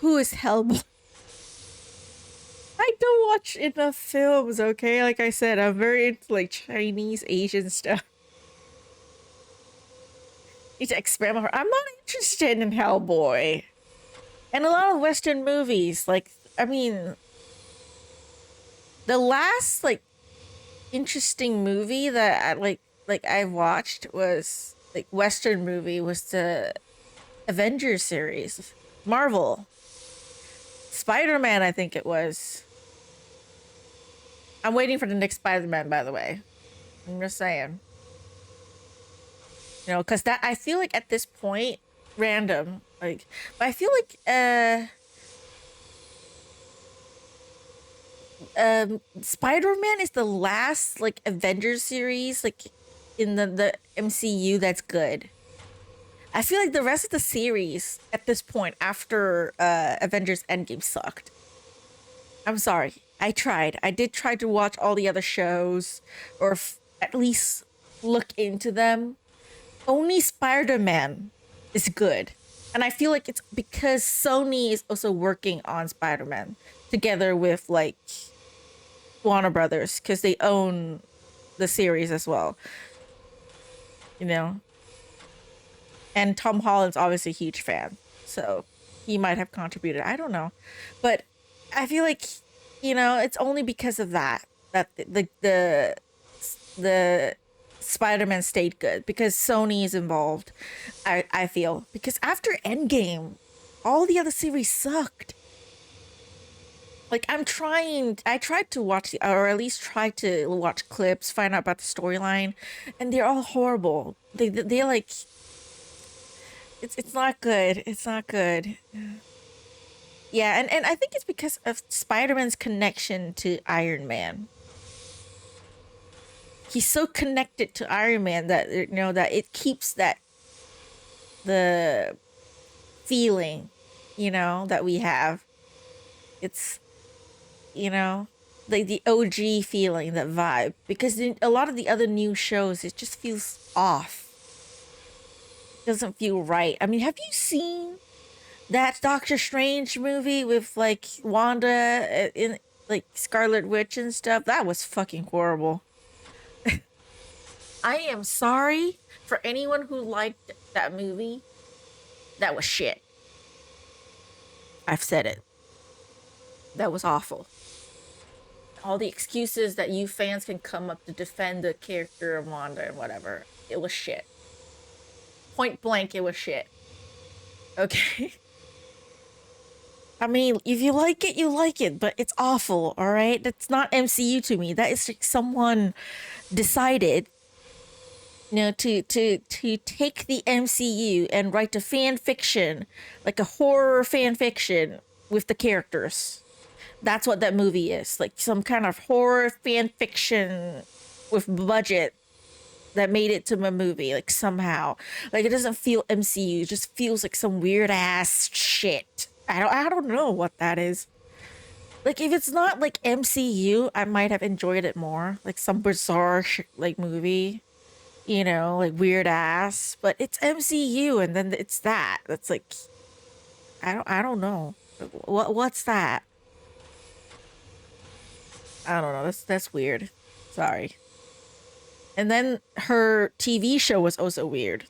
Who is Hellboy? I don't watch enough films, okay? Like I said, I'm very into like Chinese, Asian stuff. Need to experiment. I'm not interested in Hellboy. And a lot of Western movies, like, I mean, the last like interesting movie that I watched was like Western movie was the Avengers series, Marvel, Spider-Man, I think it was. I'm waiting for the next Spider-Man, by the way. I'm just saying, you know, because that I feel like at this point, random, like, but I feel like Spider-Man is the last like Avengers series like in the MCU that's good. I feel like the rest of the series at this point after Avengers Endgame sucked. I'm sorry. I did try to watch all the other shows or at least look into them. Only Spider-Man is good. And I feel like it's because Sony is also working on Spider-Man together with like Warner Brothers because they own the series as well. You know? And Tom Holland's obviously a huge fan. So he might have contributed. I don't know. But I feel like, you know, it's only because of that the Spider-Man stayed good because Sony is involved. I feel because after Endgame, all the other series sucked. Like I tried to watch or at least try to watch clips, find out about the storyline, and they're all horrible. They're like, it's not good. It's not good. Yeah, and I think it's because of Spider-Man's connection to Iron Man. He's so connected to Iron Man that, you know, that it keeps the feeling, you know, that we have. It's, you know, like the OG feeling, that vibe. Because in a lot of the other new shows, it just feels off. It doesn't feel right. I mean, have you seen that Doctor Strange movie with like Wanda in like Scarlet Witch and stuff? That was fucking horrible. I am sorry for anyone who liked that movie. That was shit. I've said it. That was awful. All the excuses that you fans can come up to defend the character of Wanda and whatever. It was shit. Point blank, it was shit. Okay? I mean, if you like it, you like it, but it's awful, alright? That's not MCU to me. That is like someone decided, you know, to take the MCU and write a fan fiction, like a horror fan fiction with the characters. That's what that movie is. Like some kind of horror fan fiction with budget that made it to a movie, like somehow. Like it doesn't feel MCU, it just feels like some weird ass shit. I don't know what that is. Like if it's not like MCU, I might have enjoyed it more. Like some bizarre like movie, you know, like weird ass. But it's MCU, and then it's that. That's like, I don't know. What's that? I don't know. That's weird. Sorry. And then her TV show was also weird.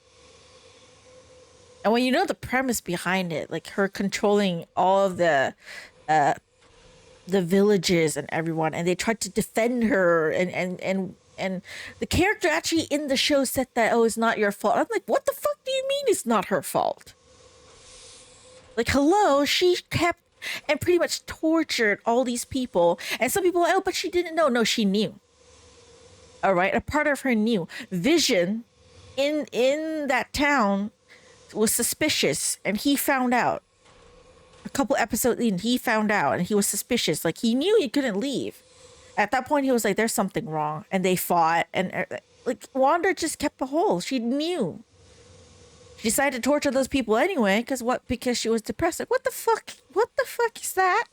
And when you know the premise behind it, like her controlling all of the the villages and everyone, and they tried to defend her, and the character actually in the show said that, oh, it's not your fault. I'm like, what the fuck do you mean it's not her fault? Like, hello, she kept and pretty much tortured all these people, and some people are like, oh, but she didn't know. No, she knew. All right, a part of her knew. Vision in that town was suspicious, and he found out. A couple episodes in, he found out, and he was suspicious. Like, he knew he couldn't leave. At that point, he was like, there's something wrong. And they fought, and like, Wanda just kept the whole. She knew. She decided to torture those people anyway, because she was depressed. Like, what the fuck? What the fuck is that?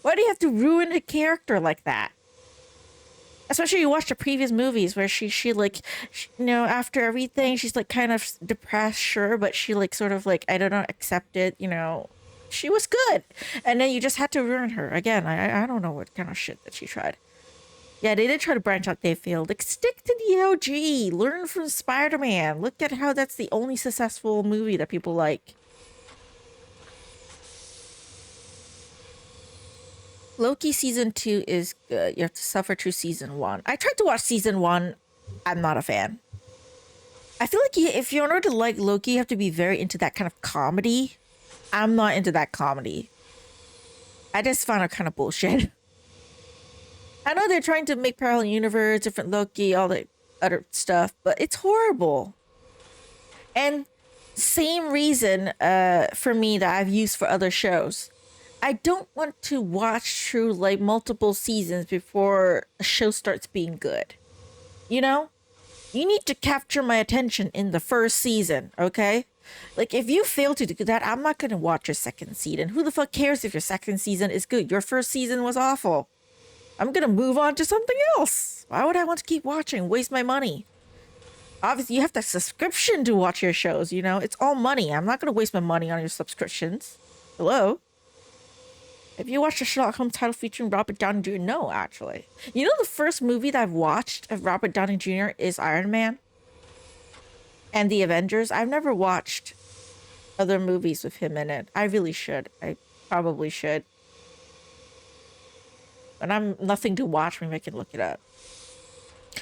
Why do you have to ruin a character like that? Especially you watch the previous movies where she after everything, she's like kind of depressed, sure, but she like sort of like, I don't know, accept it, she was good. And then you just had to ruin her. Again, I don't know what kind of shit that she tried. Yeah, they did try to branch out. They failed. Like, stick to the OG. Learn from Spider-Man. Look at how that's the only successful movie that people like. Loki season 2 is good. You have to suffer through season 1. I tried to watch season 1. I'm not a fan. I feel like if you're in order to like Loki, you have to be very into that kind of comedy. I'm not into that comedy. I just found it kind of bullshit. I know they're trying to make parallel universe, different Loki, all the other stuff, but it's horrible. And same reason for me that I've used for other shows. I don't want to watch through like multiple seasons before a show starts being good. You need to capture my attention in the first season, okay? Like, if you fail to do that, I'm not going to watch your second season. Who the fuck cares if your second season is good? Your first season was awful. I'm going to move on to something else. Why would I want to keep watching? Waste my money. Obviously, you have that subscription to watch your shows, It's all money. I'm not going to waste my money on your subscriptions. Hello? Have you watched the Sherlock Holmes title featuring Robert Downey Jr.? No, actually. The first movie that I've watched of Robert Downey Jr. is Iron Man and the Avengers. I've never watched other movies with him in it. I really should. I probably should. But I'm nothing to watch. Maybe I can look it up.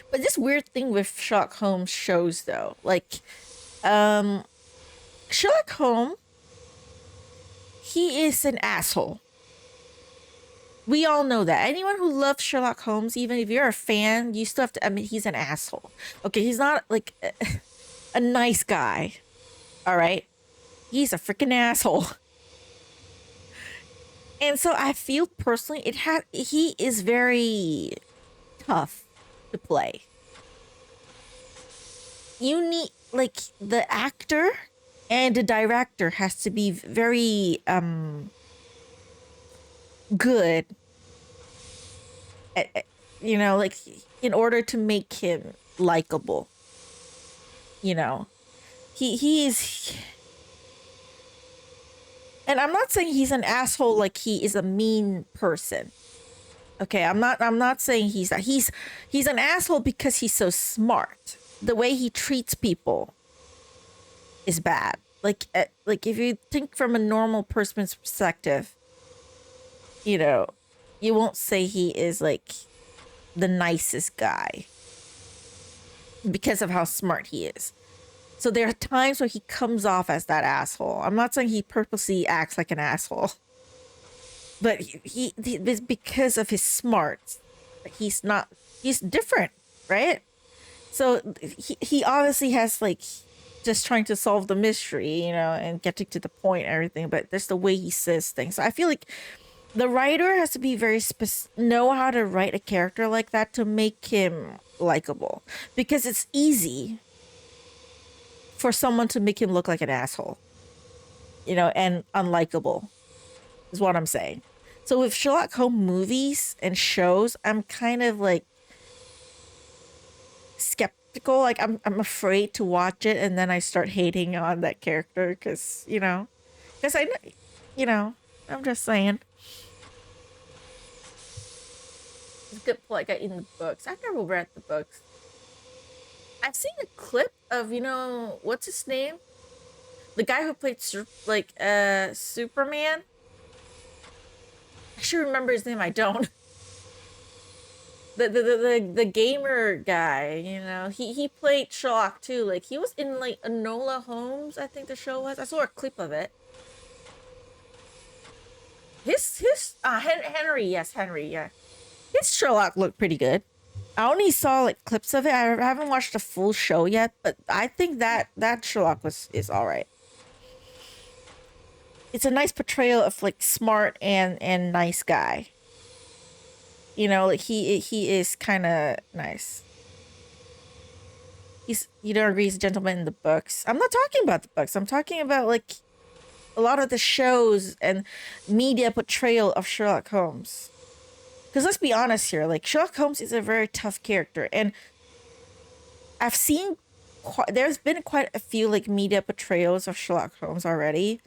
But this weird thing with Sherlock Holmes shows, though. Like, Sherlock Holmes, he is an asshole. We all know that. Anyone who loves Sherlock Holmes, even if you're a fan, you still have to admit he's an asshole. Okay, he's not like a nice guy. All right? He's a freaking asshole. And so I feel personally he is very tough to play. You need, like, the actor and the director has to be very good at, like, in order to make him likable. He is, and I'm not saying he's an asshole, like he is a mean person. Okay, I'm not saying he's that. He's an asshole because he's so smart. The way he treats people is bad. Like if you think from a normal person's perspective, you won't say he is like the nicest guy because of how smart he is. So there are times where he comes off as that asshole. I'm not saying he purposely acts like an asshole, but he because of his smarts. He's different, right? So he obviously has, like, just trying to solve the mystery, and getting to the point and everything, but there's the way he says things. So I feel like the writer has to be very know how to write a character like that to make him likable, because it's easy for someone to make him look like an asshole, and unlikable is what I'm saying. So with Sherlock Holmes movies and shows, I'm kind of like skeptical. Like I'm afraid to watch it, and then I start hating on that character because I know, I'm just saying. It's a good plot in the books. I've never read the books. I've seen a clip of, what's his name? The guy who played Superman. I should remember his name. I don't. The gamer guy, you know, he played Sherlock too. Like he was in like Enola Holmes, I think the show was. I saw a clip of it. Henry, yes, Henry, yeah. His Sherlock looked pretty good. I only saw like clips of it. I haven't watched the full show yet, but I think that Sherlock is all right. It's a nice portrayal of like smart and nice guy. You know, like he is kind of nice. You don't agree he's a gentleman in the books. I'm not talking about the books. I'm talking about like a lot of the shows and media portrayal of Sherlock Holmes. Because let's be honest here, like Sherlock Holmes is a very tough character, and I've seen there's been quite a few like media portrayals of Sherlock Holmes already,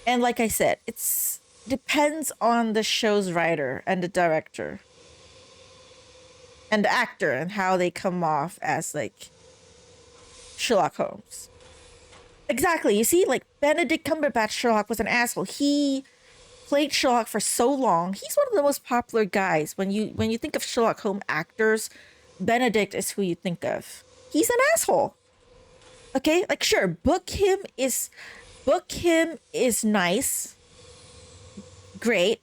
and like I said, it's depends on the show's writer and the director and the actor and how they come off as like Sherlock Holmes. Exactly. You see, like Benedict Cumberbatch Sherlock was an asshole. He played Sherlock for so long. He's one of the most popular guys. When you think of Sherlock Holmes actors, Benedict is who you think of. He's an asshole. Okay, like sure, book him is nice, great.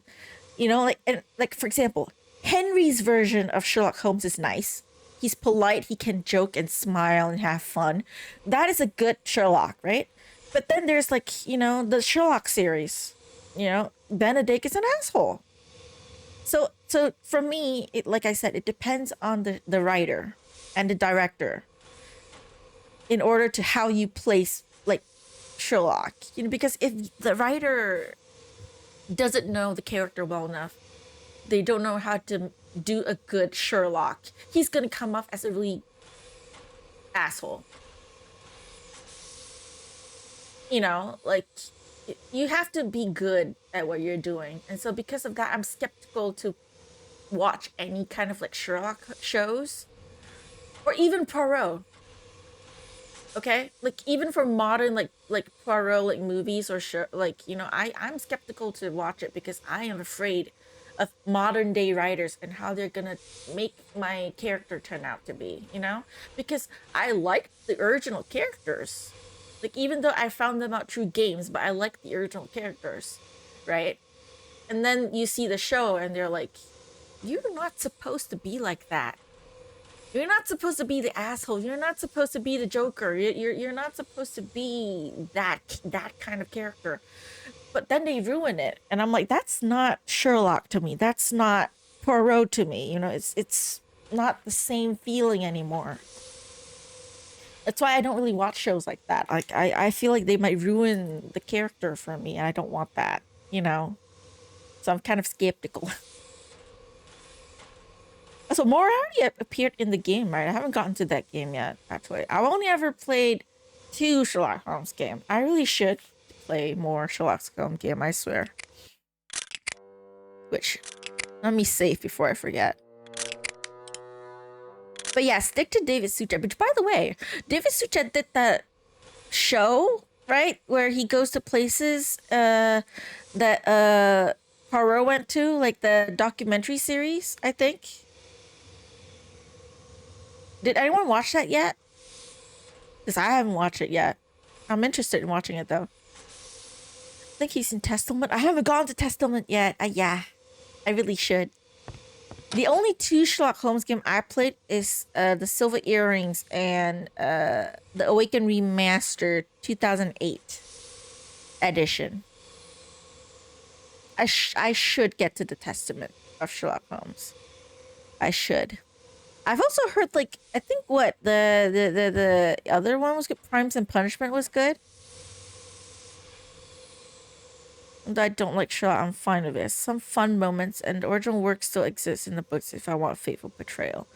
You know, like and like for example, Henry's version of Sherlock Holmes is nice. He's polite, he can joke and smile and have fun. That is a good Sherlock, right? But then there's like, you know, the Sherlock series. You know, Benedict is an asshole. So for me, like I said, it depends on the writer and the director in order to how you place like Sherlock. You know, because if the writer doesn't know the character well enough, they don't know how to do a good Sherlock, he's gonna come off as a really asshole. You know, like you have to be good at what you're doing, and so because of that, I'm skeptical to watch any kind of like Sherlock shows or even Poirot. Okay, like even for modern like Poirot like movies or like, you know, I'm skeptical to watch it because I am afraid of modern day writers and how they're gonna make my character turn out to be, you know, because I like the original characters, like even though I found them out through games, but I like the original characters, right? And then you see the show and they're like, you're not supposed to be like that. You're not supposed to be the asshole. You're not supposed to be the Joker. You're not supposed to be that kind of character. But then they ruin it, and I'm like, that's not Sherlock to me. That's not Poirot to me. You know, it's not the same feeling anymore. That's why I don't really watch shows like that. Like I feel like they might ruin the character for me, and I don't want that. You know, so I'm kind of skeptical. So Moriarty appeared in the game, right? I haven't gotten to that game yet, actually. I've only ever played 2 Sherlock Holmes games. I really should play more Sherlock Holmes game, I swear. Which, let me save before I forget. But yeah, stick to David Suchet. Which, by the way, David Suchet did that show, right? Where he goes to places that Poirot went to, like the documentary series, I think. Did anyone watch that yet? Because I haven't watched it yet. I'm interested in watching it, though. I think he's in Testament. I haven't gone to Testament yet. Yeah, I really should. The only 2 Sherlock Holmes game I played is the Silver Earrings and the Awaken Remastered 2008 edition. I should get to the Testament of Sherlock Holmes. I should. I've also heard, like, I think what the other one was good. Crimes and Punishment was good. And I don't like Sherlock. I'm fine with this. Some fun moments, and the original work still exists in the books if I want a faithful portrayal.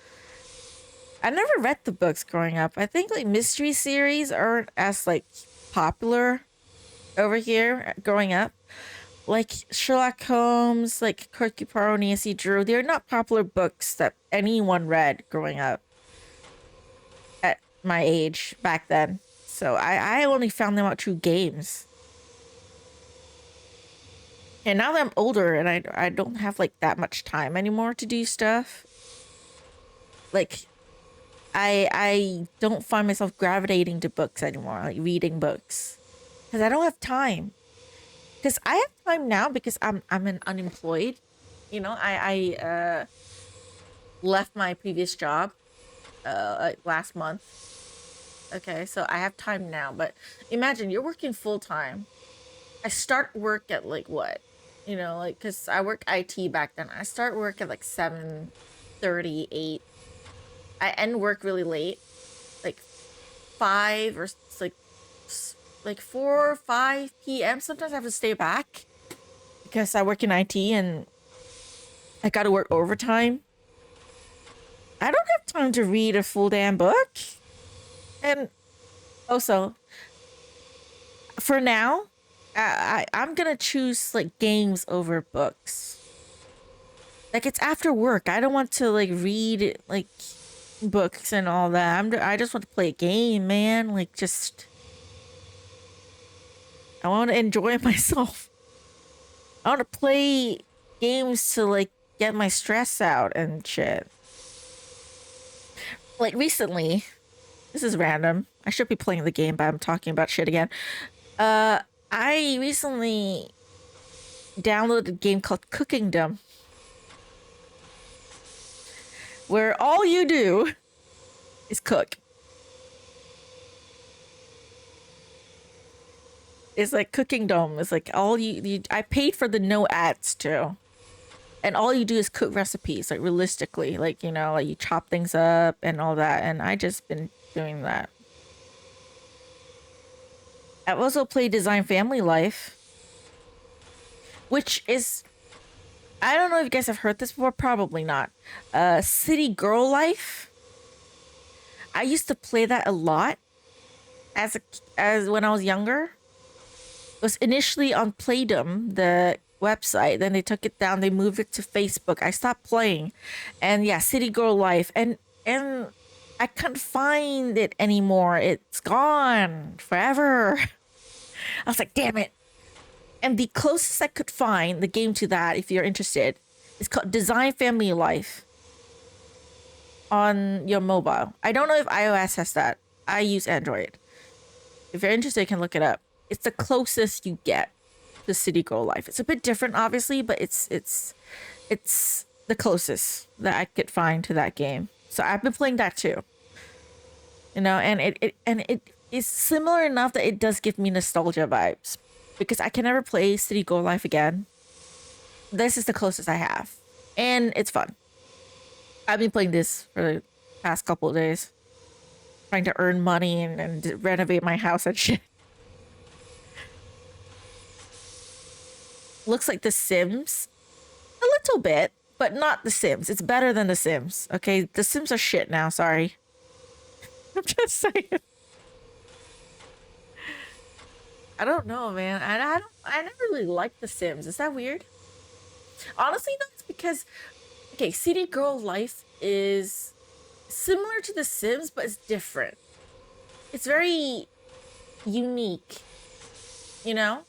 I never read the books growing up. I think like mystery series aren't as like popular over here growing up. Like Sherlock Holmes, like Hercule Poirot, Nancy Drew, they're not popular books that anyone read growing up at my age back then. So I only found them out through games. And now that I'm older and I don't have like that much time anymore to do stuff, like I don't find myself gravitating to books anymore, like reading books, because I don't have time. Because I have time now because I'm unemployed. You know, I left my previous job like last month. Okay, so I have time now. But imagine you're working full time. I start work at like what? You know, like because I work IT back then. I start work at like 7:30, 8. I end work really late, like 5 or like 4 or 5 p.m. Sometimes I have to stay back because I work in IT and I gotta work overtime. I don't have time to read a full damn book. And also, for now, I'm gonna choose like games over books. Like it's after work. I don't want to like read like books and all that. I just want to play a game, man. Like just I want to enjoy myself. I want to play games to like get my stress out and shit. Like recently, this is random. I should be playing the game, but I'm talking about shit again. I recently downloaded a game called Cookingdom, where all you do is cook. It's like Cookingdom. It's like all you I paid for the no ads too. And all you do is cook recipes, like realistically, like, you know, like you chop things up and all that. And I just been doing that. I've also played Design Family Life, which is, I don't know if you guys have heard this before, probably not. City Girl Life. I used to play that a lot as when I was younger. It was initially on Playdom, the website, then they took it down, they moved it to Facebook. I stopped playing. And yeah, City Girl Life. And I can't find it anymore. It's gone forever. I was like, damn it. And the closest I could find, the game to that, if you're interested, is called Design Family Life on your mobile. I don't know if iOS has that. I use Android. If you're interested, you can look it up. It's the closest you get to City Girl Life. It's a bit different, obviously, but it's the closest that I could find to that game. So I've been playing that too. You know, and it is similar enough that it does give me nostalgia vibes, because I can never play City Girl Life again. This is the closest I have, and it's fun. I've been playing this for the past couple of days, trying to earn money and renovate my house and shit. Looks like The Sims a little bit, but not The Sims. It's better than The Sims. Okay, The Sims are shit now. Sorry. I'm just saying. I don't know, man. I never really liked The Sims. Is that weird? Honestly, no, it's because, okay, City Girl Life is similar to The Sims, but it's different. It's very unique, you know?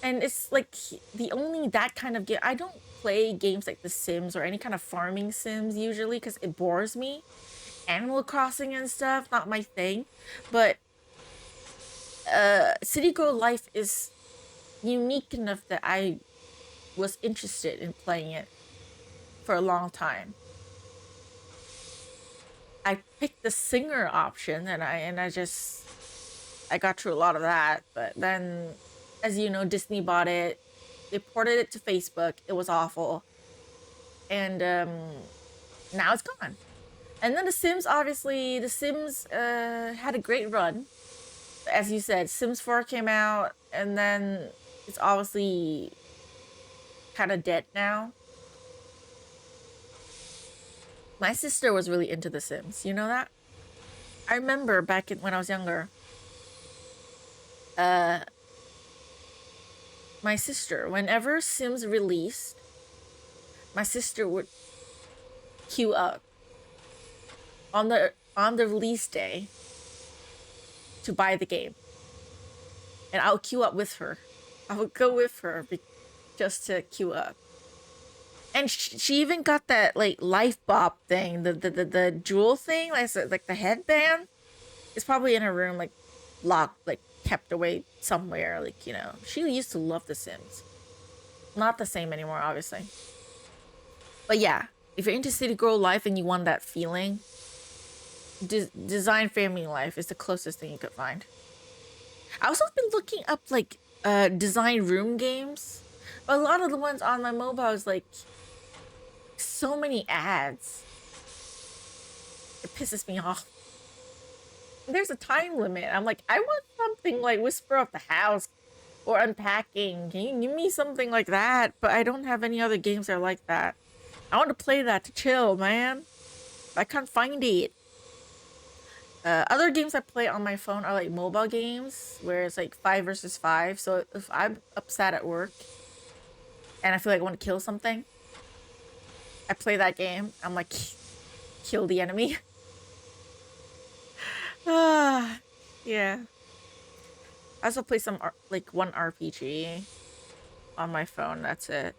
And it's like the only that kind of game. I don't play games like The Sims or any kind of farming sims usually because it bores me. Animal Crossing and stuff, not my thing. But City Girl Life is unique enough that I was interested in playing it for a long time. I picked the singer option and I got through a lot of that, but then, as you know, Disney bought it. They ported it to Facebook. It was awful. And now it's gone. And then The Sims, obviously, The Sims had a great run. As you said, Sims 4 came out, and then it's obviously kind of dead now. My sister was really into The Sims. You know that? I remember back when I was younger, my sister, whenever Sims released, my sister would queue up on the release day to buy the game. And I'll queue up with her. I would go with her just to queue up. And she even got that like life bop thing, the jewel thing, like the headband. It's probably in her room, like locked, like kept away somewhere. Like, you know, she used to love The Sims. Not the same anymore, obviously. But yeah, if you're into city girl life and you want that feeling, Design Family Life is the closest thing you could find. I also been looking up like design room games, but a lot of the ones on my mobile is like so many ads. It pisses me off. There's a time limit. I'm like, I want something like Whisper of the House or Unpacking. Can you give me something like that? But I don't have any other games that are like that. I want to play that to chill, man. I can't find it. Other games I play on my phone are like mobile games where it's like 5 versus 5. So if I'm upset at work and I feel like I want to kill something, I play that game. I'm like, kill the enemy. Yeah. I also play some like one RPG on my phone. That's it.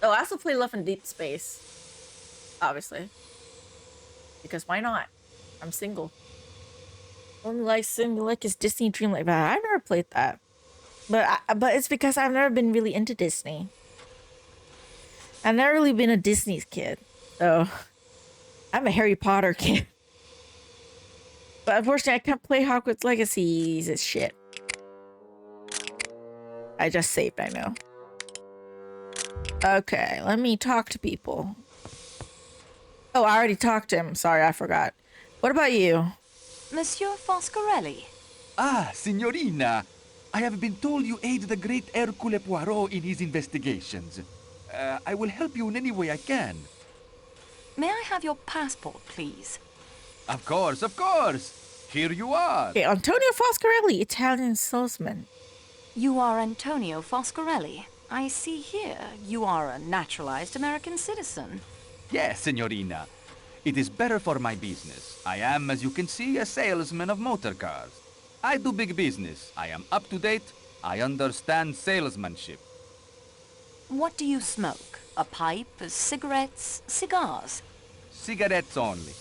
Oh, I also play Love and Deep Space, obviously, because why not? I'm single. Only like is Disney Dreamlight, but I've never played that. But it's because I've never been really into Disney. I've never really been a Disney's kid, so I'm a Harry Potter kid. But unfortunately, I can't play Hogwarts Legacy. It's shit. I just saved, I know. Okay, let me talk to people. Oh, I already talked to him. Sorry, I forgot. What about you? Monsieur Foscarelli. Ah, Signorina. I have been told you aid the great Hercule Poirot in his investigations. I will help you in any way I can. May I have your passport, please? Of course, of course. Here you are. Okay, Antonio Foscarelli, Italian salesman. You are Antonio Foscarelli. I see here you are a naturalized American citizen. Yes, Signorina. It is better for my business. I am, as you can see, a salesman of motor cars. I do big business. I am up to date. I understand salesmanship. What do you smoke? A pipe, cigarettes, cigars? Cigarettes only.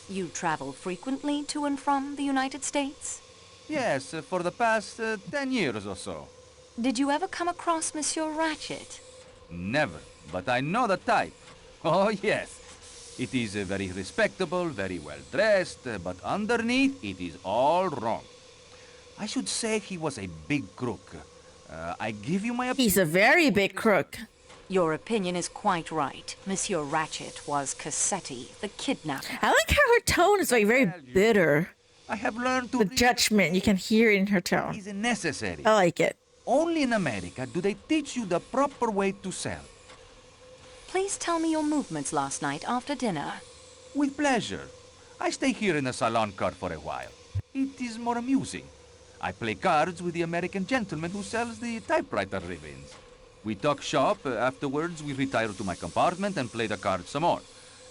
You travel frequently to and from the United States? Yes, for the past 10 years or so. Did you ever come across Monsieur Ratchet? Never, but I know the type. Oh, yes. It is very respectable, very well dressed, but underneath it is all wrong. I should say he was a big crook. I give you my opinion. He's a very big crook. Your opinion is quite right. Monsieur Ratchet was Cassetti, the kidnapper. I like how her tone is like very bitter. I have learned to... The judgment, you can hear it in her tone. Is necessary. I like it. Only in America do they teach you the proper way to sell. Please tell me your movements last night after dinner. With pleasure. I stay here in the salon car for a while. It is more amusing. I play cards with the American gentleman who sells the typewriter ribbons. We talk shop. Afterwards, we retire to my compartment and play the cards some more.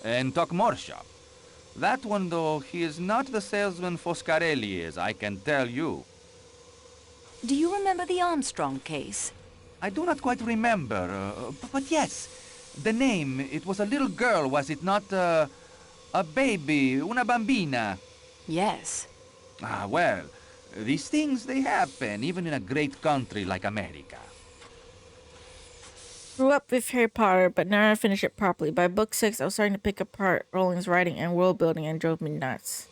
And talk more shop. That one, though, he is not the salesman Foscarelli is, I can tell you. Do you remember the Armstrong case? I do not quite remember, but yes. The name, it was a little girl, was it not? A baby, una bambina. Yes. Ah, well, these things, they happen, even in a great country like America. Grew up with Harry Potter, but never finished it properly. By book 6, I was starting to pick apart Rowling's writing and world building and drove me nuts.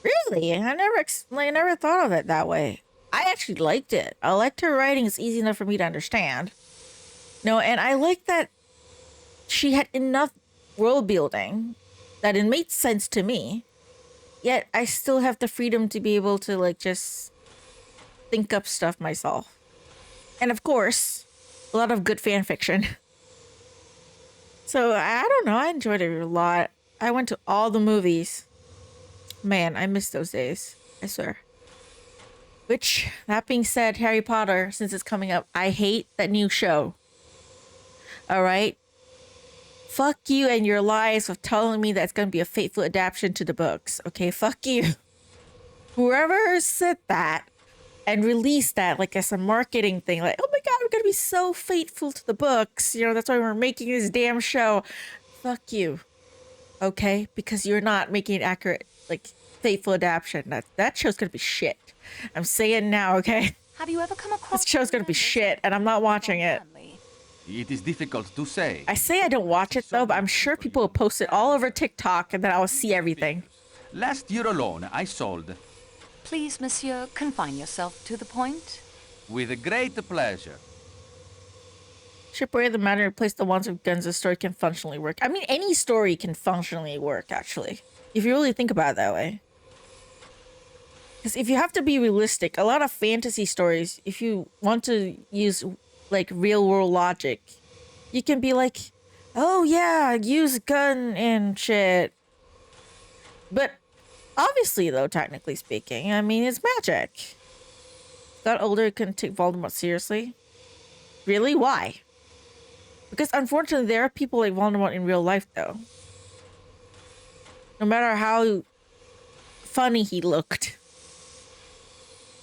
Really? I never thought of it that way. I actually liked it. I liked her writing. It's easy enough for me to understand. No, and I like that she had enough world building that it made sense to me. Yet I still have the freedom to be able to like just think up stuff myself. And of course, a lot of good fan fiction. So I don't know. I enjoyed it a lot. I went to all the movies. Man, I miss those days. I swear. Which, that being said, Harry Potter, since it's coming up, I hate that new show. Alright? Fuck you and your lies of telling me that it's going to be a faithful adaptation to the books. Okay, fuck you. Whoever said that and release that like as a marketing thing. Like, oh my God, we're going to be so faithful to the books. You know, that's why we're making this damn show. Fuck you. Okay? Because you're not making an accurate, like, faithful adaptation. That show's going to be shit. I'm saying now, okay? Have you ever come across This show's going to be shit, and I'm not watching it. It is difficult to say. I say I don't watch it, though, but I'm sure people will post it all over TikTok, and then I will see everything. Last year alone, I sold. Please, monsieur, confine yourself to the point. With a great pleasure. Ship away the matter, replace the ones with guns. The story can functionally work. I mean, any story can functionally work, actually. If you really think about it that way. Because if you have to be realistic, a lot of fantasy stories, if you want to use, like, real-world logic, you can be like, oh, yeah, use a gun and shit. But obviously, though, technically speaking, I mean, it's magic. Got older, you couldn't take Voldemort seriously. Really? Why? Because unfortunately, there are people like Voldemort in real life, though. No matter how funny he looked.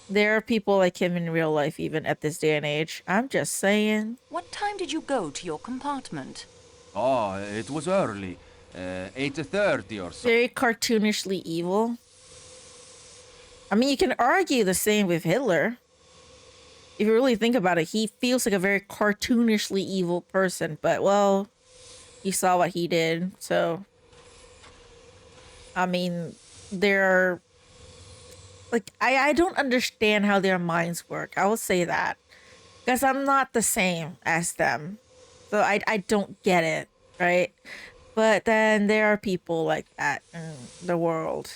There are people like him in real life, even at this day and age. I'm just saying. What time did you go to your compartment? Oh, it was early. 8:30 or so. Very cartoonishly evil. I mean, you can argue the same with Hitler. If you really think about it, he feels like a very cartoonishly evil person. But, well, you saw what he did. So, I mean, there are... Like, I don't understand how their minds work. I will say that. Because I'm not the same as them. So I don't get it, right? But then there are people like that in the world.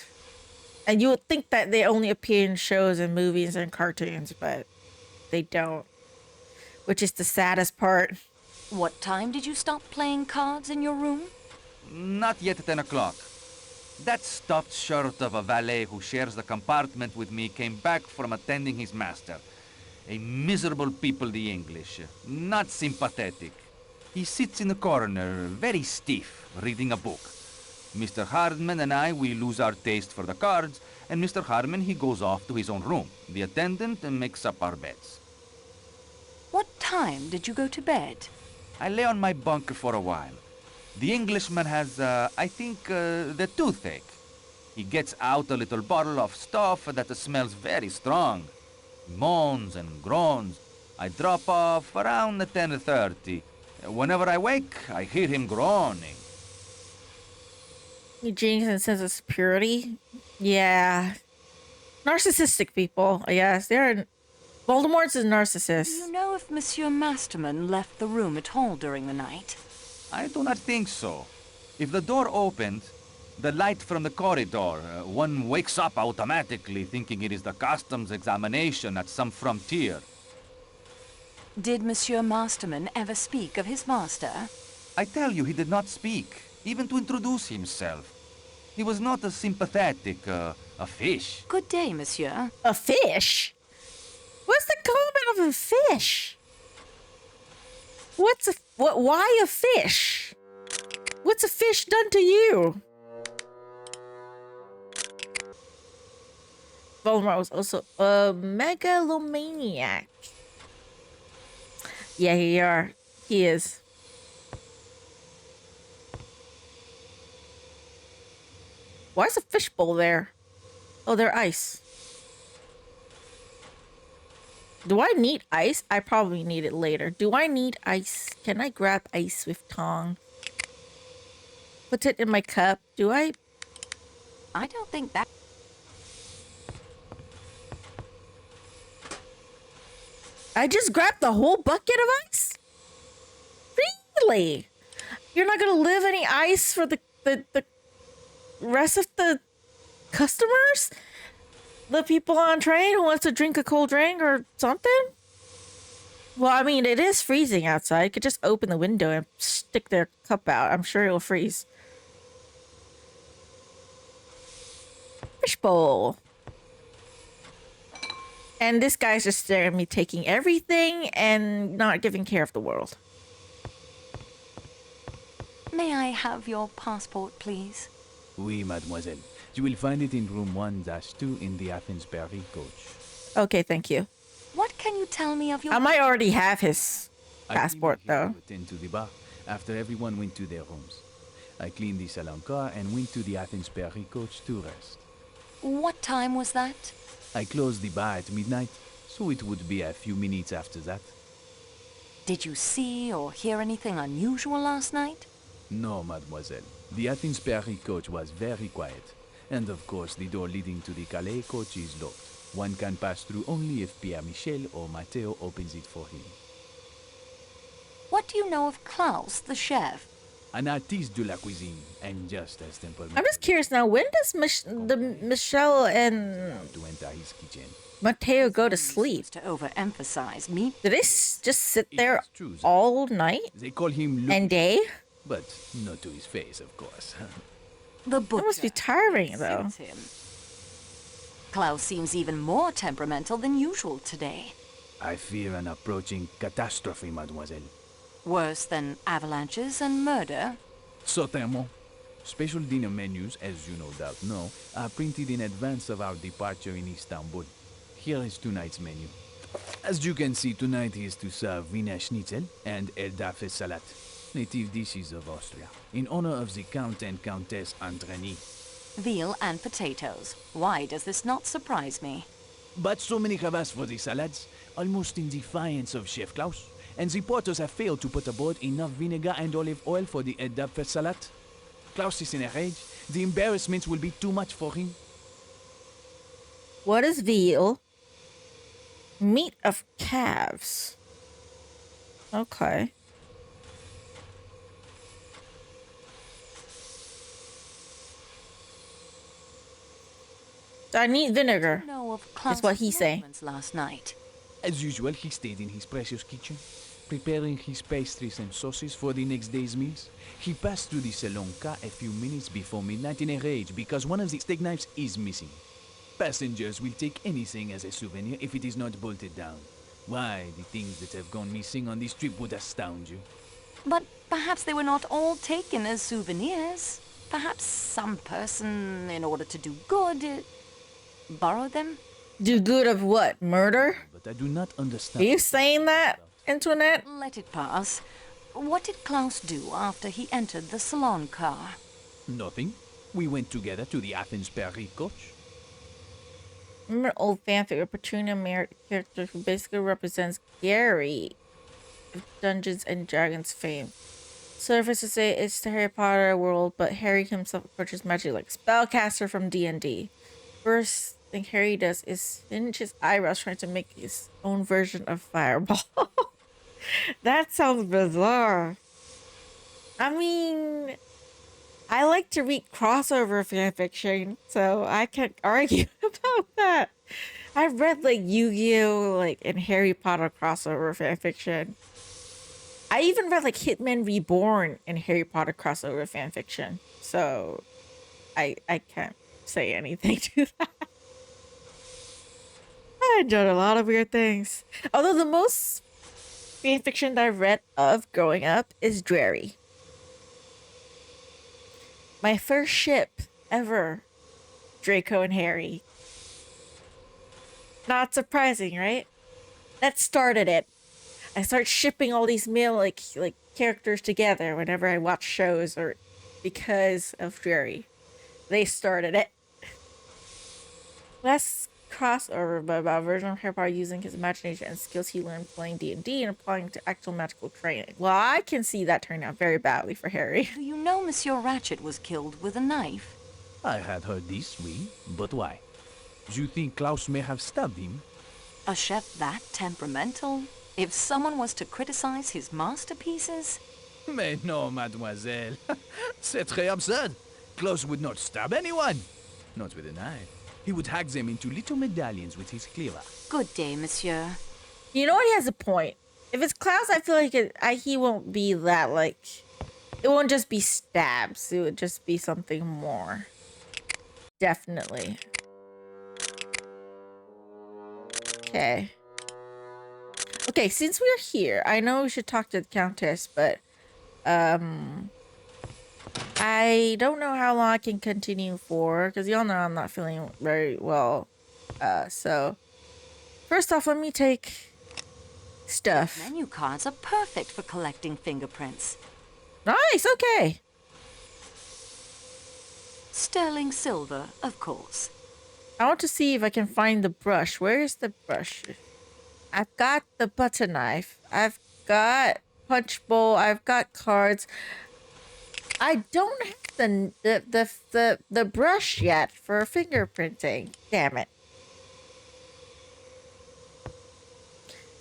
And you would think that they only appear in shows and movies and cartoons, but they don't. Which is the saddest part. What time did you stop playing cards in your room? Not yet 10 o'clock. That stuffed shirt of a valet who shares the compartment with me came back from attending his master. A miserable people, the English. Not sympathetic. He sits in the corner, very stiff, reading a book. Mr. Hardman and I, we lose our taste for the cards, and Mr. Hardman, he goes off to his own room. The attendant makes up our beds. What time did you go to bed? I lay on my bunk for a while. The Englishman has, I think, the toothache. He gets out a little bottle of stuff that smells very strong. He moans and groans. I drop off around 10:30. Whenever I wake, I hear him groaning. Genius and sense of security? Yeah. Narcissistic people, I guess. Voldemort's a narcissist. Do you know if Monsieur Masterman left the room at all during the night? I do not think so. If the door opened, the light from the corridor, one wakes up automatically thinking it is the customs examination at some frontier. Did Monsieur Masterman ever speak of his master? I tell you, he did not speak, even to introduce himself. He was not as sympathetic, a fish. Good day, monsieur. A fish? What's the comment of a fish? Why a fish? What's a fish done to you? Voldemort was also a megalomaniac. Yeah, he is. Why is a fishbowl there? Oh, they're ice. Do I need ice? I probably need it later. Do I need ice? Can I grab ice with tongue? Put it in my cup. Do I? I don't think that... I just grabbed the whole bucket of ice? Really? You're not gonna leave any ice for the rest of the customers? The people on train who wants to drink a cold drink or something? Well, I mean, it is freezing outside. You could just open the window and stick their cup out. I'm sure it'll freeze. Fishbowl. And this guy's just staring at me, taking everything and not giving care of the world. May I have your passport, please? Oui, mademoiselle. You will find it in room 1-2 in the Athens Paris coach. Okay, thank you. What can you tell me of your... I might already have his passport, I came here though. to attend to the bar after everyone went to their rooms. I cleaned the salon car and went to the Athens Paris coach to rest. What time was that? I closed the bar at midnight, so it would be a few minutes after that. Did you see or hear anything unusual last night? No, mademoiselle. The Athens Paris coach was very quiet. And of course, the door leading to the Calais coach is locked. One can pass through only if Pierre Michel or Matteo opens it for him. What do you know of Klaus, the chef? An artiste de la cuisine, and just as temple. I'm just curious now, when does Michelle and to enter his kitchen. Matteo go to sleep? To overemphasize meat. Do they just sit there all night They call him and day? but not to his face, of course. The butcher. That must be tiring, though. suits him. Klaus seems even more temperamental than usual today. I fear an approaching catastrophe, mademoiselle. Worse than avalanches and murder. Certainement. Special dinner menus, as you no doubt know, are printed in advance of our departure in Istanbul. Here is tonight's menu. As you can see, tonight is to serve Wiener Schnitzel and Eldafe salad, native dishes of Austria, in honor of the Count and Countess Antreni. Veal and potatoes. Why does this not surprise me? But so many have asked for the salads, almost in defiance of Chef Klaus, and the porters have failed to put aboard enough vinegar and olive oil for the Eldafe salad. Klaus is in a rage. The embarrassment will be too much for him. What is veal? Meat of calves. Okay. I need vinegar. No, of That's what he's saying. movements last night. As usual, he stayed in his precious kitchen, preparing his pastries and sauces for the next day's meals. He passed through the salon car a few minutes before midnight in a rage because one of the steak knives is missing. Passengers will take anything as a souvenir if it is not bolted down. Why, the things that have gone missing on this trip would astound you. But perhaps they were not all taken as souvenirs. Perhaps some person, in order to do good, borrowed them? Do good of what? Murder? But I do not understand. Are you saying that, Antoinette? Let it pass. What did Klaus do after he entered the salon car? Nothing. We went together to the Athens Paris coach. Remember an old fanfic, a Petunia Merritt character who basically represents Gary of Dungeons and Dragons fame. Surface to say it's the Harry Potter world, but Harry himself approaches magic like spellcaster from D&D. First thing Harry does is singe his eyebrows trying to make his own version of Fireball. That sounds bizarre. I mean, I like to read crossover fanfiction, so I can't argue about that. I've read like Yu-Gi-Oh! Like and Harry Potter crossover fanfiction. I even read like Hitman Reborn and Harry Potter crossover fanfiction. So I can't say anything to that. I enjoyed a lot of weird things. Although the most fanfiction that I've read of growing up is Dreary. My first ship ever, Draco and Harry. Not surprising, right? That started it. I start shipping all these male like characters together whenever I watch shows or because of Dreary. They started it. Less crossover, but about a version of Harry Potter using his imagination and skills he learned playing D&D and applying to actual magical training. Well, I can see that turning out very badly for Harry. Do you know Monsieur Ratchet was killed with a knife? I had heard this, oui, but why? Do you think Klaus may have stabbed him? A chef that temperamental? If someone was to criticize his masterpieces? Mais non, mademoiselle. C'est très absurd. Klaus would not stab anyone. Not with a knife. He would hack them into little medallions with his cleaver. Good day, monsieur. You know what? He has a point. If it's Klaus, I feel like he won't be that, like... It won't just be stabs. It would just be something more. Definitely. Okay. Okay, since we're here, I know we should talk to the Countess, but... I don't know how long I can continue for, because y'all know I'm not feeling very well. So First off, let me take stuff. Menu cards are perfect for collecting fingerprints. Nice, okay. Sterling silver, of course. I want to see if I can find the brush. Where is the brush? I've got the butter knife. I've got punch bowl. I've got cards. I don't have the brush yet for fingerprinting. Damn it.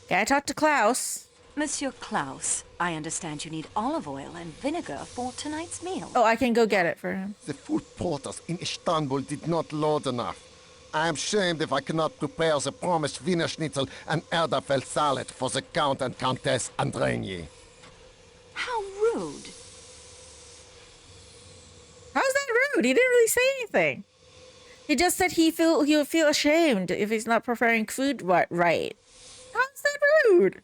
Okay, I talked to Klaus. Monsieur Klaus, I understand you need olive oil and vinegar for tonight's meal. Oh, I can go get it for him. The food porters in Istanbul did not load enough. I am shamed if I cannot prepare the promised Wiener Schnitzel and Elderfeld salad for the Count and Countess Andreni. How rude. How's that rude? He didn't really say anything. He just said he would feel ashamed if he's not preparing food right. How's that rude?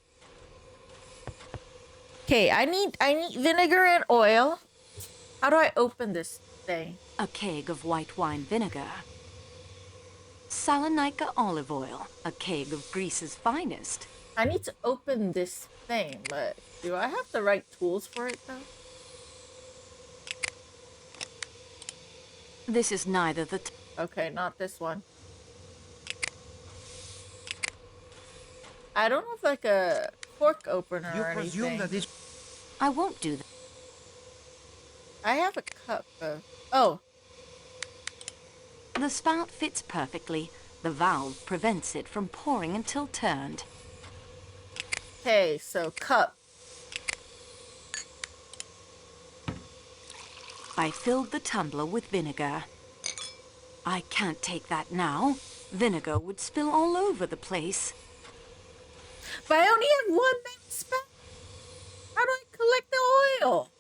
Okay, I need vinegar and oil. How do I open this thing? A keg of white wine vinegar. Salonika olive oil, a keg of Greece's finest. I need to open this thing, but do I have the right tools for it though? This is neither the... Okay, not this one. I don't have like a cork opener or anything. You presume that this... I won't do that. I have a cup of... Oh. The spout fits perfectly. The valve prevents it from pouring until turned. Okay, so cup. I filled the tumbler with vinegar. I can't take that now. Vinegar would spill all over the place. But I only have one metal spout. How do I collect the oil?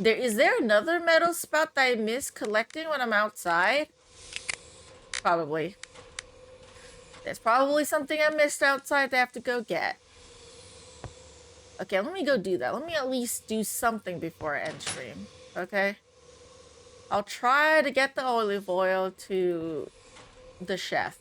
Is there another metal spout that I miss collecting when I'm outside? Probably. There's probably something I missed outside that I have to go get. Okay, let me go do that. Let me at least do something before I end stream. Okay? I'll try to get the olive oil to the chef.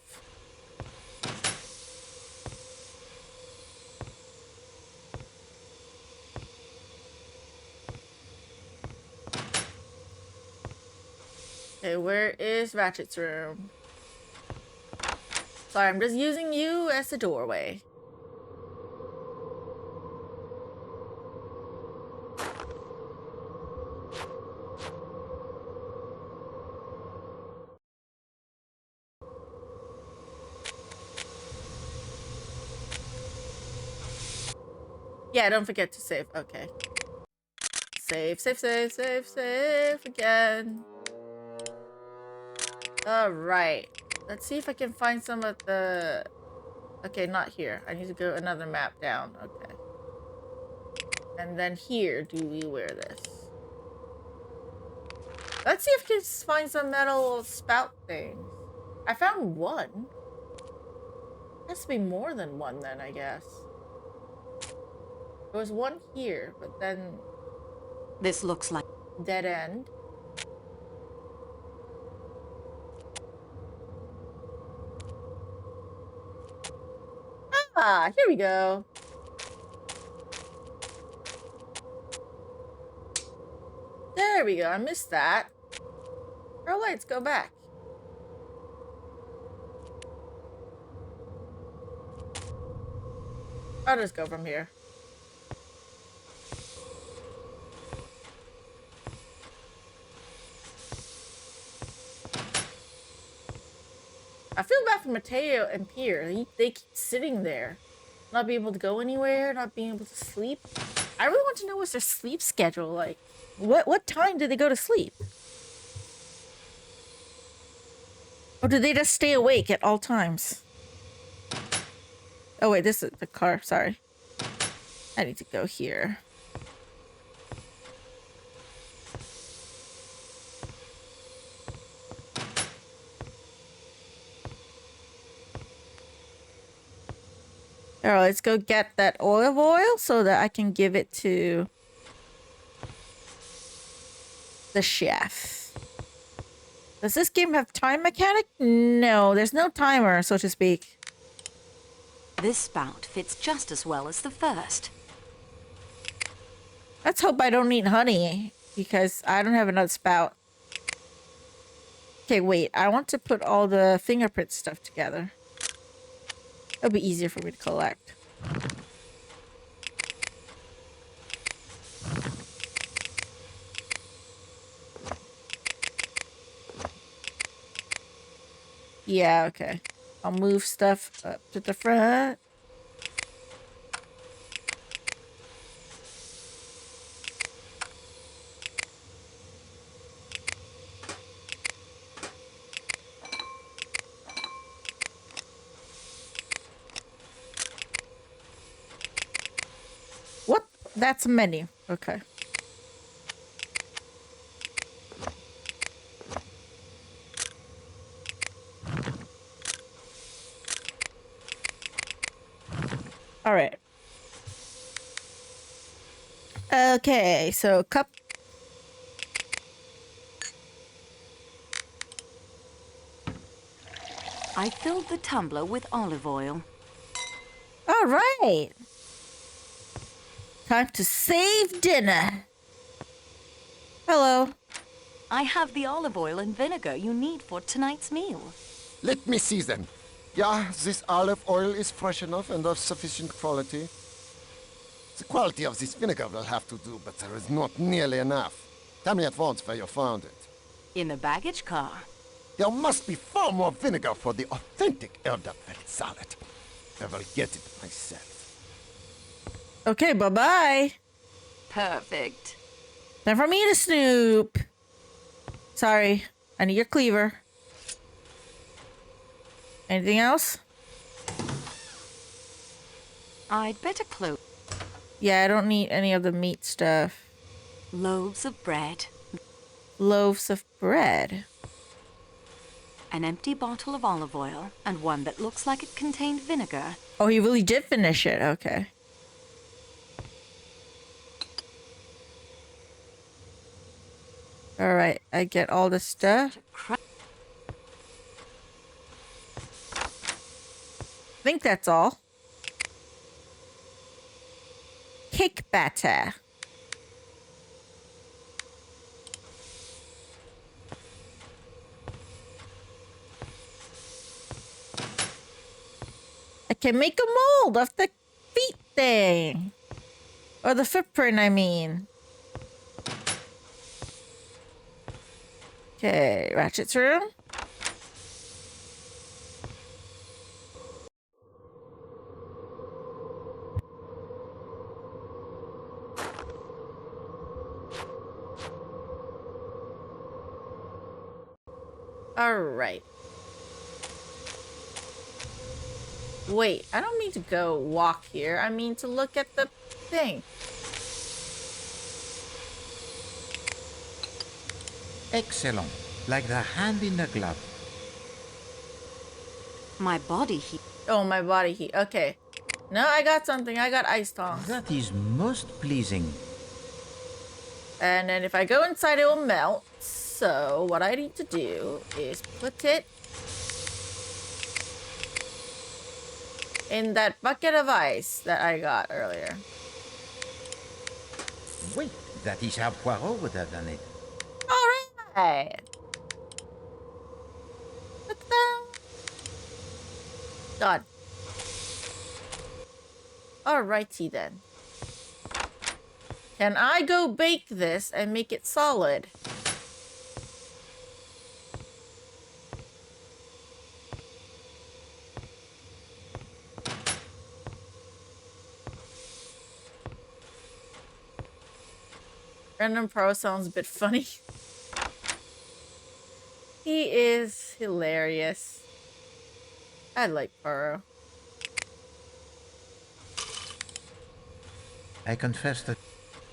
Okay, where is Ratchet's room? Sorry, I'm just using you as a doorway. Yeah, don't forget to save. Okay. Save again. Alright. Let's see if I can find some of the... Okay, not here. I need to go another map down. Okay. And then here, do we wear this? Let's see if I can find some metal spout things. I found one. Has to be more than one then, I guess. There was one here, but then... This looks like... Dead end. Ah, here we go. There we go. I missed that. Our lights go back. I'll just go from here. I feel bad for Mateo and Pierre. They keep sitting there. Not being able to go anywhere, not being able to sleep. I really want to know what's their sleep schedule like. What time do they go to sleep? Or do they just stay awake at all times? Oh wait, this is the car, sorry. I need to go here. Alright, let's go get that olive oil so that I can give it to the chef. Does this game have time mechanic? No, there's no timer, so to speak. This spout fits just as well as the first. Let's hope I don't need honey, because I don't have another spout. Okay, wait. I want to put all the fingerprint stuff together. It'll be easier for me to collect. Yeah, okay. I'll move stuff up to the front. What? That's a menu. Okay. All right. Okay, so cup. I filled the tumbler with olive oil. All right. Time to save dinner. Hello. I have the olive oil and vinegar you need for tonight's meal. Let me see then. Yeah, this olive oil is fresh enough and of sufficient quality. The quality of this vinegar will have to do, but there is not nearly enough. Tell me at once where you found it. In the baggage car. There must be far more vinegar for the authentic Elderfeld salad. I will get it myself. Okay, bye-bye. Perfect. Time for me to snoop. Sorry, I need your cleaver. Anything else? I'd better close. Yeah, I don't need any of the meat stuff. Loaves of bread. Loaves of bread. An empty bottle of olive oil, and one that looks like it contained vinegar. Oh, he really did finish it. Okay. All right, I get all the stuff. I think that's all. Cake batter. I can make a mold of the feet thing. Or the footprint, I mean. Okay, Ratchet's room. All right. Wait, I don't mean to go walk here. I mean to look at the thing. Excellent. Like the hand in the glove. My body heat. Oh, my body heat. Okay. No, I got something. I got ice tongs. That is most pleasing. And then if I go inside, it will melt. So what I need to do is put it in that bucket of ice that I got earlier. Wait, that is how Poirot would have done it. All right. Done. Alrighty then. Can I go bake this and make it solid? Random Pro sounds a bit funny. He is hilarious. I like Poirot. I confess that...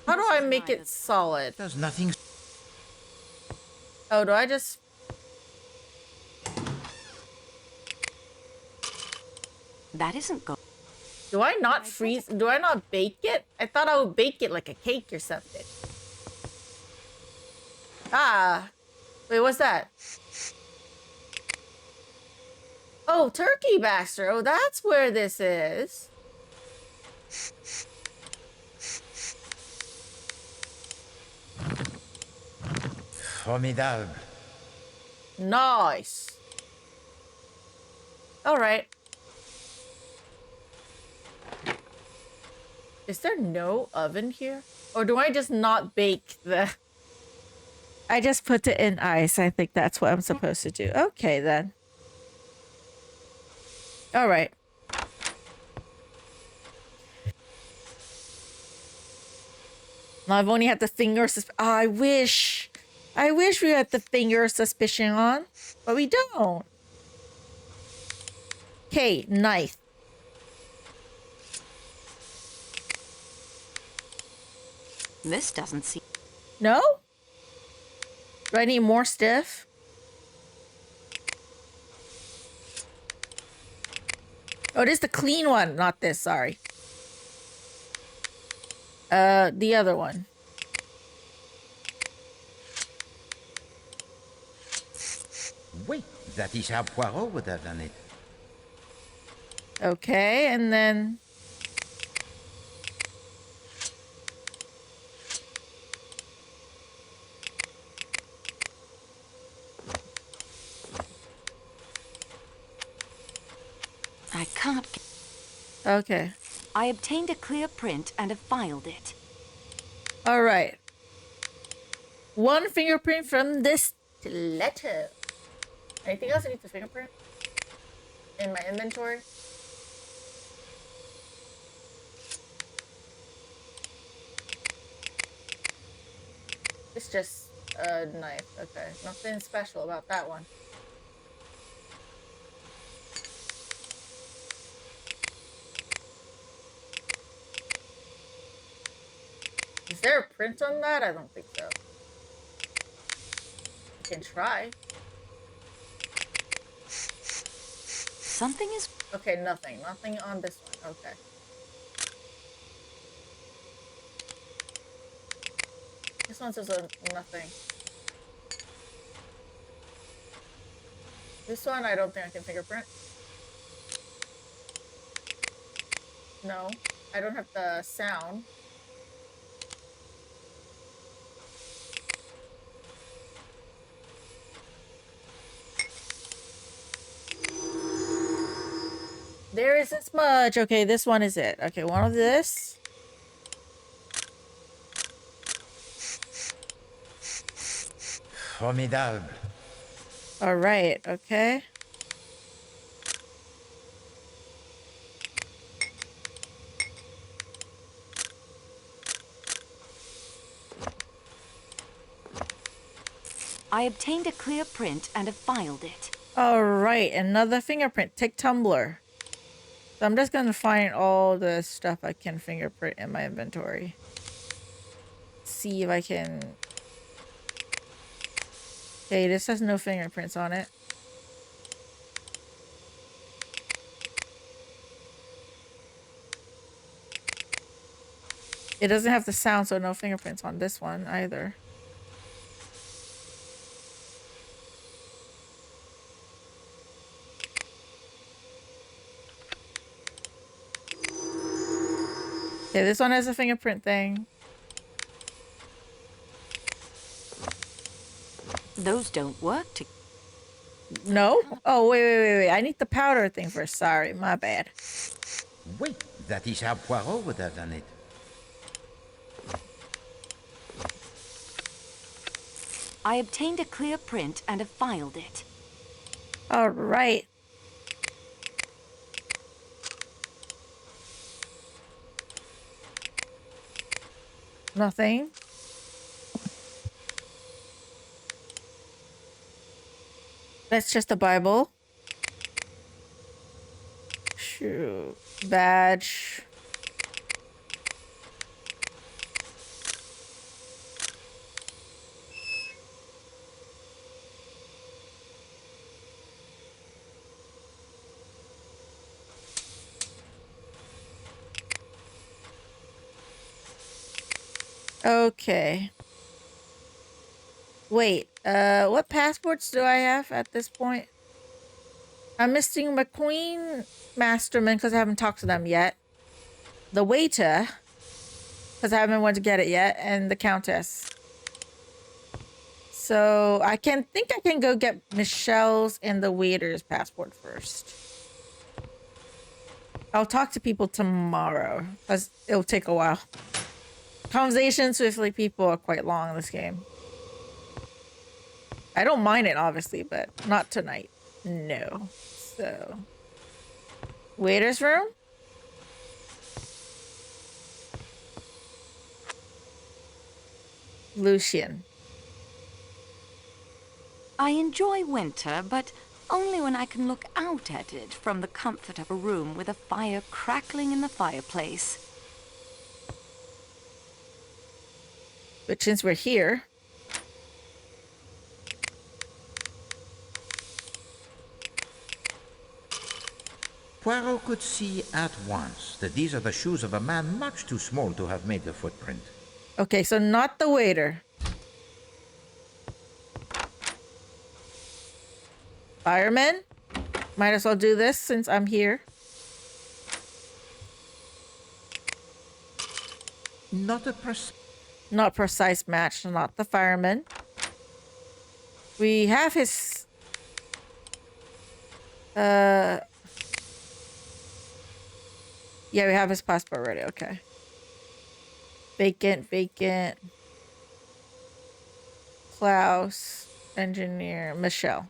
How do I make it solid? There's nothing... Oh, do I just... That isn't good. Do I not freeze? Do I not bake it? I thought I would bake it like a cake or something. Ah. Wait, what's that? Oh, Turkey Bastard. Oh, that's where this is. Formidable. Nice. All right. Is there no oven here? Or do I just not bake the... I just put it in ice. I think that's what I'm supposed to do. Okay, then. All right. Now I've only had the finger I wish we had the finger suspicion on, but we don't. Okay, knife. This doesn't seem... No? Do I need more stiff? Oh, it is the clean one, not this, sorry. The other one. Wait, that is how Poirot would have done it. Okay, and then... I can't... Okay. I obtained a clear print and have filed it. All right. One fingerprint from this stiletto. Anything else I need to fingerprint? In my inventory? It's just a knife. Okay. Nothing special about that one. Is there a print on that? I don't think so. I can try. Something is... Okay, nothing. Nothing on this one. Okay. This one says nothing. This one, I don't think I can fingerprint. No, I don't have the sound. There is a smudge. Okay, this one is it. Okay, one of this. Formidable. All right, okay. I obtained a clear print and have filed it. All right, another fingerprint. Take tumbler. So I'm just gonna find all the stuff I can fingerprint in my inventory. See if I can... Okay, this has no fingerprints on it. It doesn't have the sound, so no fingerprints on this one either. Okay, this one has a fingerprint thing. Those don't work to... No? Oh, wait. I need the powder thing first. Sorry, my bad. Wait, that is how Poirot would have done it. I obtained a clear print and have filed it. All right. Nothing. That's just a Bible. Shoot. Badge. Okay. Wait, what passports do I have at this point? I'm missing McQueen, Masterman, because I haven't talked to them yet. The waiter, because I haven't went to get it yet, and the Countess. So I think I can go get Michelle's and the waiter's passport first. I'll talk to people tomorrow, because it'll take a while. Conversations with like people are quite long in this game. I don't mind it, obviously, but not tonight. No. So, waiter's room? Lucian. I enjoy winter, but only when I can look out at it from the comfort of a room with a fire crackling in the fireplace. But since we're here... Poirot could see at once that these are the shoes of a man much too small to have made the footprint. Okay, so not the waiter. Fireman? Might as well do this since I'm here. Not precise match, not the fireman. We have his... Yeah, we have his passport already, okay. Vacant. Klaus, engineer, Michelle.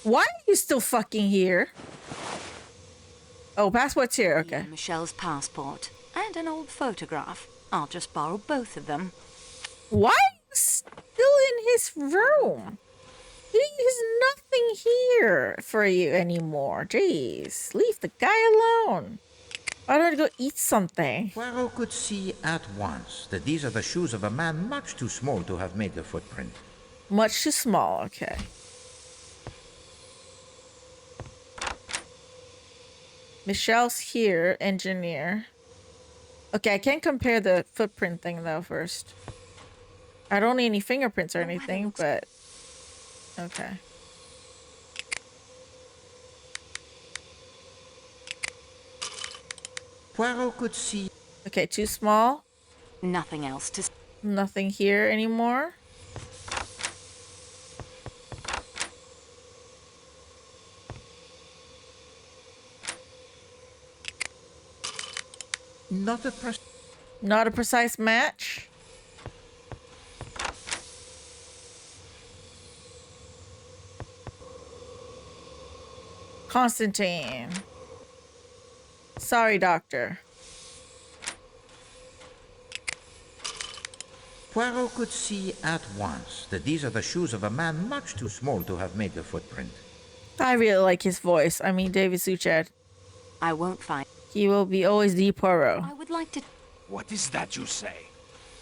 Why are you still fucking here? Oh, passport's here, okay. Michelle's passport and an old photograph. I'll just borrow both of them. Why are you still in his room? There's nothing here for you anymore. Jeez, leave the guy alone. I don't go eat something. Poirot could see at once that these are the shoes of a man much too small to have made the footprint. Much too small, okay. Michelle's here, engineer. Okay, I can't compare the footprint thing though first. I don't need any fingerprints or anything, but... Okay. Poirot could see... Okay, too small. Nothing else to... Nothing here anymore. Not a precise match. Constantine. Sorry, doctor. Poirot could see at once that these are the shoes of a man much too small to have made the footprint. I really like his voice. I mean, David Suchet. I won't find... He will be always the Poirot. I would like to... What is that you say?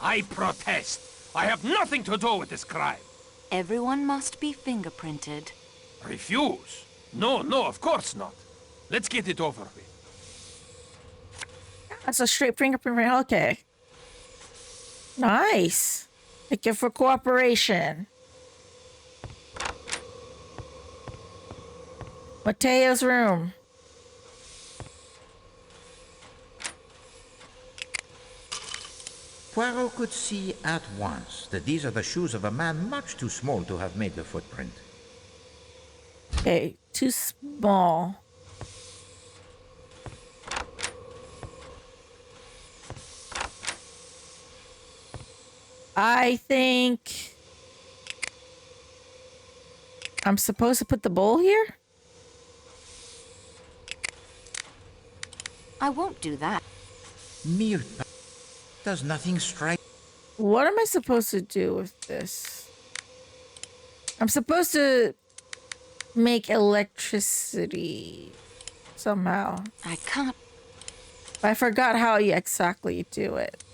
I protest. I have nothing to do with this crime. Everyone must be fingerprinted. Refuse? No, of course not. Let's get it over with. That's a straight fingerprint. Okay. Nice. Thank you for cooperation. Mateo's room. Poirot could see at once that these are the shoes of a man much too small to have made the footprint. Okay, too small. I think I'm supposed to put the bowl here? I won't do that. Mere... Does nothing strike... What am I supposed to do with this? I'm supposed to make electricity somehow. I can't... But I forgot how you exactly do it.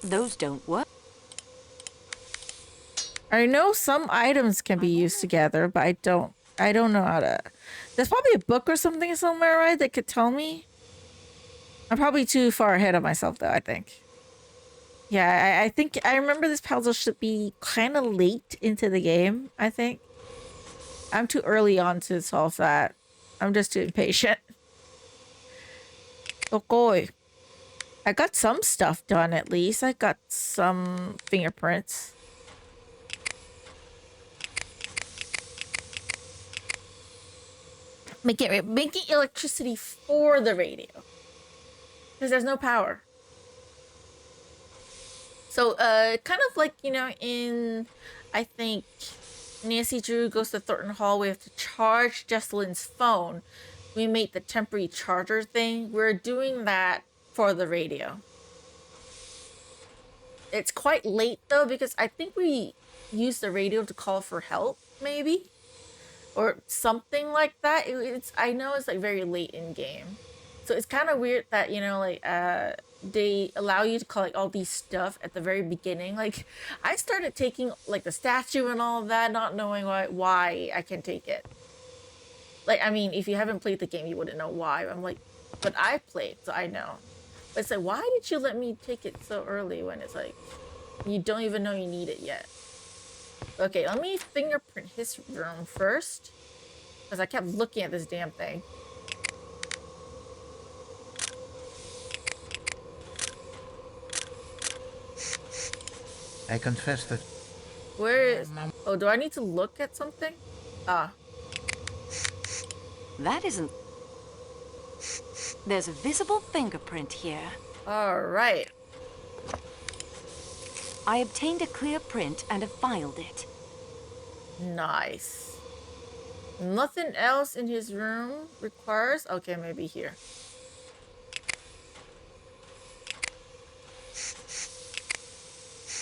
Those don't work. I know some items can be used together, but I don't know how to. There's probably a book or something somewhere, right, that could tell me. I'm probably too far ahead of myself, though, I think. Yeah, I think I remember this puzzle should be kind of late into the game, I think. I'm too early on to solve that. I'm just too impatient. Okay. I got some stuff done at least. I got some fingerprints. Making electricity for the radio. Because there's no power. So, kind of like, you know, in, I think, Nancy Drew Goes to Thornton Hall, we have to charge Jesselyn's phone. We made the temporary charger thing. We're doing that for the radio. It's quite late, though, because I think we used the radio to call for help, maybe? Or something like that. I know it's, like, very late in game. So it's kind of weird that, you know, like, they allow you to collect all these stuff at the very beginning. Like, I started taking, like, the statue and all of that, not knowing why I can take it. Like, I mean, if you haven't played the game, you wouldn't know why. I'm like, but I played, so I know. But it's like, why did you let me take it so early when it's like, you don't even know you need it yet? Okay, let me fingerprint his room first. Because I kept looking at this damn thing. I confess that... Where is... Oh, do I need to look at something? Ah. That isn't... There's a visible fingerprint here. Alright. I obtained a clear print and have filed it. Nice. Nothing else in his room requires... Okay, maybe here.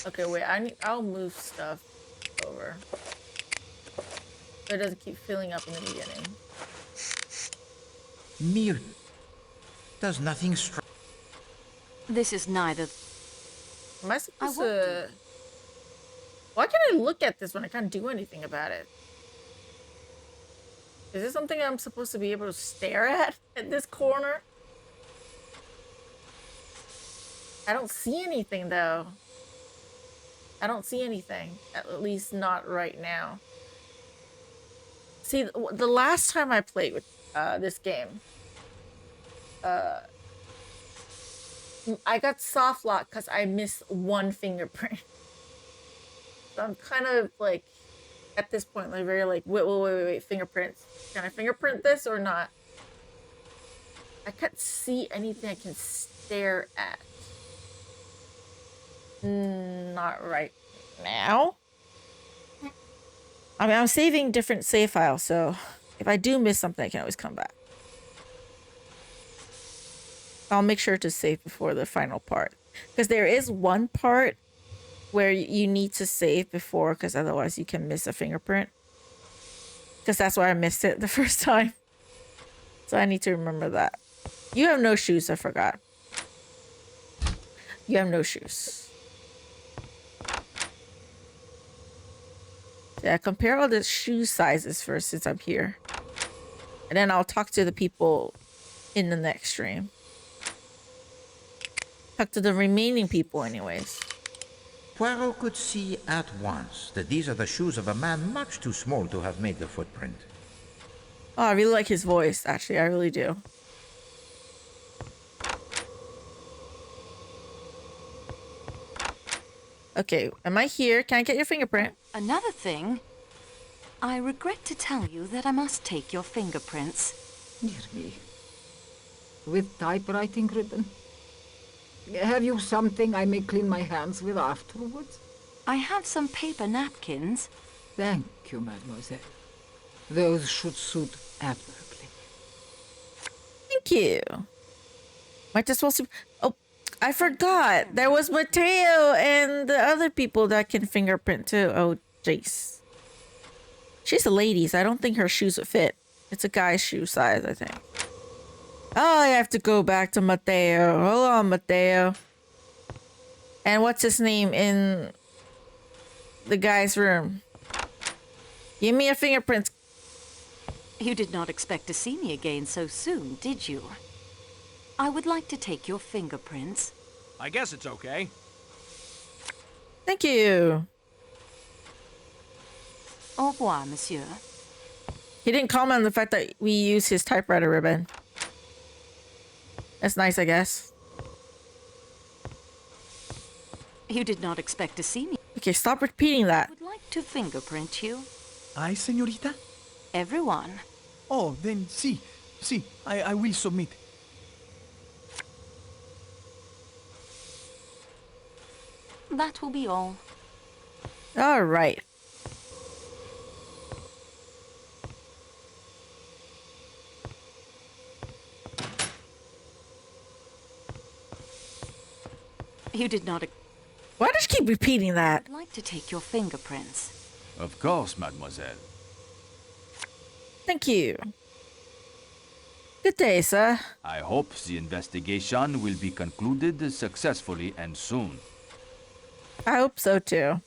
Okay, wait, I'll move stuff over. So it doesn't keep filling up in the beginning. Mir... Does nothing strike... This is neither... Am I supposed to... Why can't I look at this when I can't do anything about it? Is this something I'm supposed to be able to stare at this corner? I don't see anything, though. I don't see anything. At least not right now. See, the last time I played with this game, I got soft lock because I missed one fingerprint. So I'm kind of like, at this point, like very like, wait, fingerprints. Can I fingerprint this or not? I can't see anything I can stare at. Not right now. I mean, I'm saving different save files, so if I do miss something, I can always come back. I'll make sure to save before the final part. Because there is one part where you need to save before, because otherwise you can miss a fingerprint. Because that's why I missed it the first time. So I need to remember that. You have no shoes, I forgot. You have no shoes. Yeah, compare all the shoe sizes first since I'm here. And then I'll talk to the people in the next stream. Talk to the remaining people anyways. Poirot could see at once that these are the shoes of a man much too small to have made the footprint. Oh, I really like his voice, actually. I really do. Okay, am I here? Can I get your fingerprint? Another thing, I regret to tell you that I must take your fingerprints. Dear me. With typewriting ribbon? Have you something I may clean my hands with afterwards? I have some paper napkins. Thank you, mademoiselle. Those should suit admirably. Thank you. Might as well... Oh, I forgot. There was Mateo and the other people that can fingerprint too. Oh, jeez. She's a lady, so I don't think her shoes would fit. It's a guy's shoe size, I think. Oh, I have to go back to Mateo. Hold on, Mateo. And what's his name in the guy's room? Give me a fingerprint. You did not expect to see me again so soon, did you? I would like to take your fingerprints. I guess it's okay. Thank you. Au revoir, monsieur. He didn't comment on the fact that we use his typewriter ribbon. That's nice, I guess. You did not expect to see me. Okay, stop repeating that. I would like to fingerprint you. Aye, señorita? Everyone. Oh, then sí. Sí, I will submit. That will be all. All right. You did not. Why does she keep repeating that? I'd like to take your fingerprints. Of course, mademoiselle. Thank you. Good day, sir. I hope the investigation will be concluded successfully and soon. I hope so, too.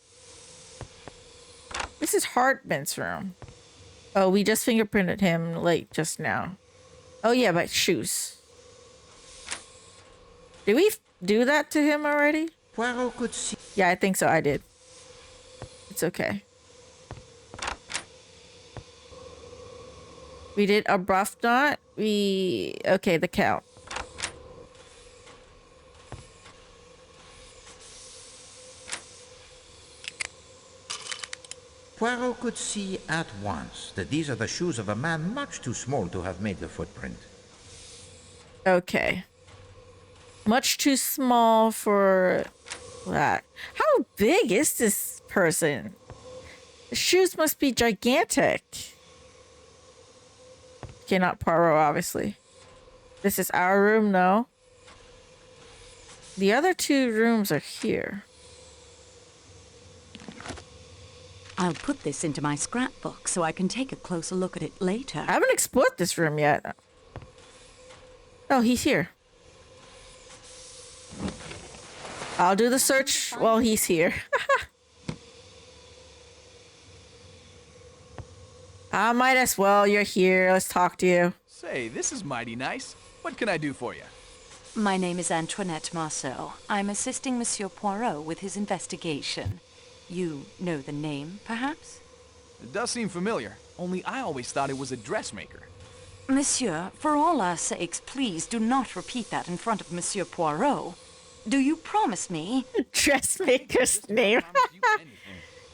This is Hartman's room. Oh, we just fingerprinted him, like, just now. Oh, yeah, but shoes. Did we do that to him already? Poirot could see. Yeah, I think so. I did. It's okay. We did a rough knot. Okay, the count. Poirot could see at once that these are the shoes of a man much too small to have made the footprint. Okay. Much too small for that. How big is this person? The shoes must be gigantic. Okay, not Poirot, obviously. This is our room, no? The other two rooms are here. I'll put this into my scrapbook so I can take a closer look at it later. I haven't explored this room yet. Oh, he's here. I'll do the search while he's here. I might as well. You're here. Let's talk to you. Say, this is mighty nice. What can I do for you? My name is Antoinette Marceau. I'm assisting Monsieur Poirot with his investigation. You know the name, perhaps? It does seem familiar, only I always thought it was a dressmaker. Monsieur, for all our sakes, please do not repeat that in front of Monsieur Poirot. Do you promise me? Dressmaker's name.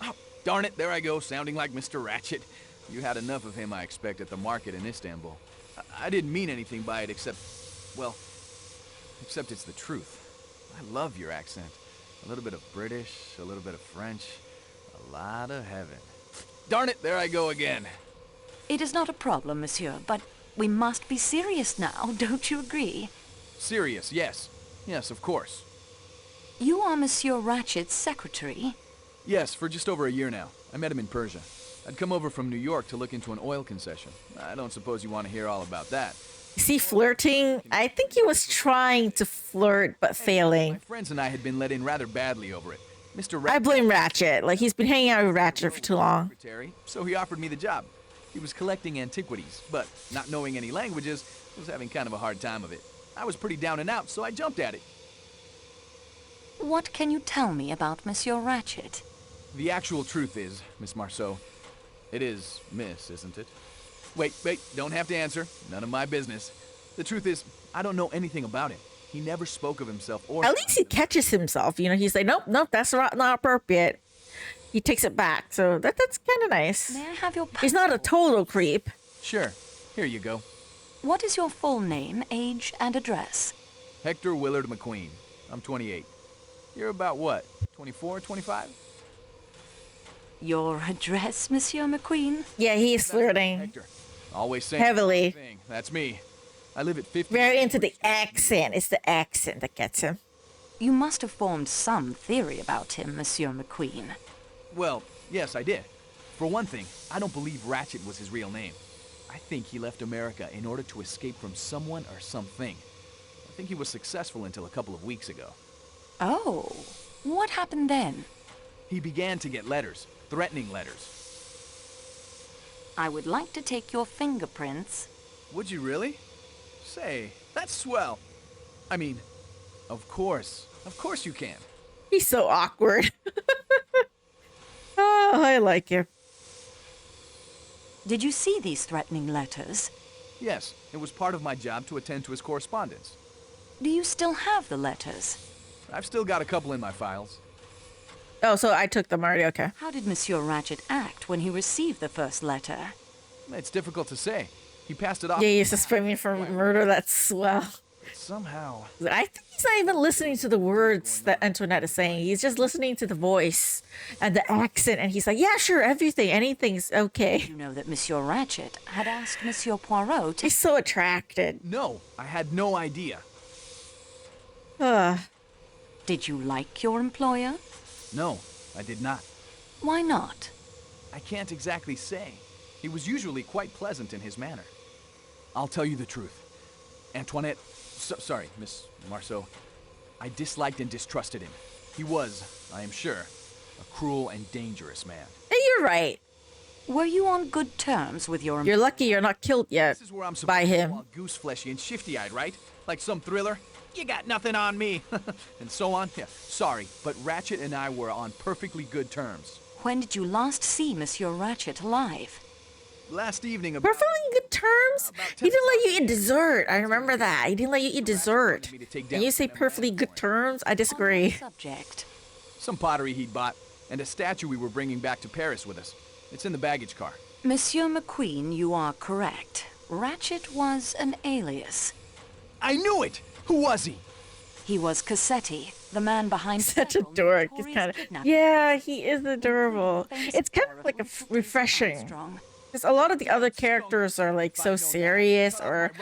Oh, darn it, there I go, sounding like Mr. Ratchet. You had enough of him, I expect, at the market in Istanbul. I didn't mean anything by it except, well, except it's the truth. I love your accent. A little bit of British, a little bit of French, a lot of heaven. Darn it, there I go again. It is not a problem, monsieur, but we must be serious now, don't you agree? Serious, yes. Yes, of course. You are Monsieur Ratchet's secretary? Yes, for just over a year now. I met him in Persia. I'd come over from New York to look into an oil concession. I don't suppose you want to hear all about that. Is he flirting? I think he was trying to flirt, but failing. My friends and I had been let in rather badly over it. Mr. Ratchet, I blame Ratchet. Like, he's been hanging out with Ratchet for too long. So he offered me the job. He was collecting antiquities, but not knowing any languages, was having kind of a hard time of it. I was pretty down and out, so I jumped at it. What can you tell me about Monsieur Ratchet? The actual truth is, Miss Marceau, it is Miss, isn't it? Wait, don't have to answer. None of my business. The truth is, I don't know anything about him. He never spoke of himself or... At least he catches himself. You know, he's like, nope, that's not appropriate. He takes it back, so that's kind of nice. May I have your passport? He's not a total creep. Sure. Here you go. What is your full name, age, and address? Hector Willard McQueen. I'm 28. You're about what? 24, 25? Your address, Monsieur McQueen? Yeah, he's flirting. Hector. Always saying heavily. the same thing. That's me. I live at 50. Very into the accent. It's the accent that gets him. You must have formed some theory about him, Monsieur McQueen. Well, yes, I did. For one thing, I don't believe Ratchet was his real name. I think he left America in order to escape from someone or something. I think he was successful until a couple of weeks ago. Oh, what happened then? He began to get letters, threatening letters. I would like to take your fingerprints. Would you really? Say, that's swell. I mean, of course you can. He's so awkward. I like him. Did you see these threatening letters? Yes, it was part of my job to attend to his correspondence. Do you still have the letters? I've still got a couple in my files. Oh, so I took them already, okay. How did Monsieur Ratchet act when he received the first letter? It's difficult to say. He passed it off. Yeah, you suspect me for murder, that's swell. Somehow. I think he's not even listening to the words that Antoinette is saying. He's just listening to the voice and the accent, and he's like, yeah, sure, anything's okay. You know that Monsieur Ratchet had asked Monsieur Poirot to... He's so attracted. No, I had no idea. Did you like your employer? No, I did not. Why not? I can't exactly say. He was usually quite pleasant in his manner. I'll tell you the truth. Antoinette, sorry, Miss Marceau, I disliked and distrusted him. He was, I am sure, a cruel and dangerous man. Hey, you're right. Were you on good terms with your... You're lucky you're not killed yet This is where I'm supposed by to him. go all goose-fleshy and shifty-eyed, right? Like some thriller. You got nothing on me. And so on. Yeah, sorry, but Ratchet and I were on perfectly good terms. When did you last see Monsieur Ratchet alive? Last evening about... Perfectly good terms? He didn't let you eat dessert. I remember that. He didn't let you eat dessert. And you say perfectly good terms? I disagree. Subject. Some pottery he'd bought, and a statue we were bringing back to Paris with us. It's in the baggage car. Monsieur McQueen, you are correct. Ratchet was an alias. I knew it! Who was he? He was Cassetti, the man behind... Such a dork. He's kind of... Yeah, he is adorable. It's kind of like refreshing. Because a lot of the other characters are like so serious or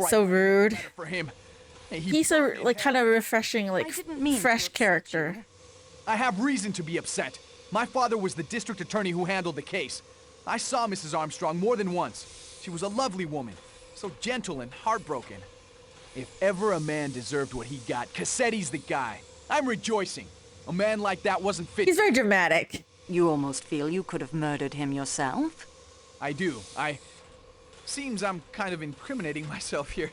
so rude. For him. He's a like kind of refreshing, like fresh character. I have reason to be upset. My father was the district attorney who handled the case. I saw Mrs. Armstrong more than once. She was a lovely woman, so gentle and heartbroken. If ever a man deserved what he got, Cassetti's the guy. I'm rejoicing. A man like that wasn't fit. He's very dramatic. You almost feel you could have murdered him yourself? I do. Seems I'm kind of incriminating myself here.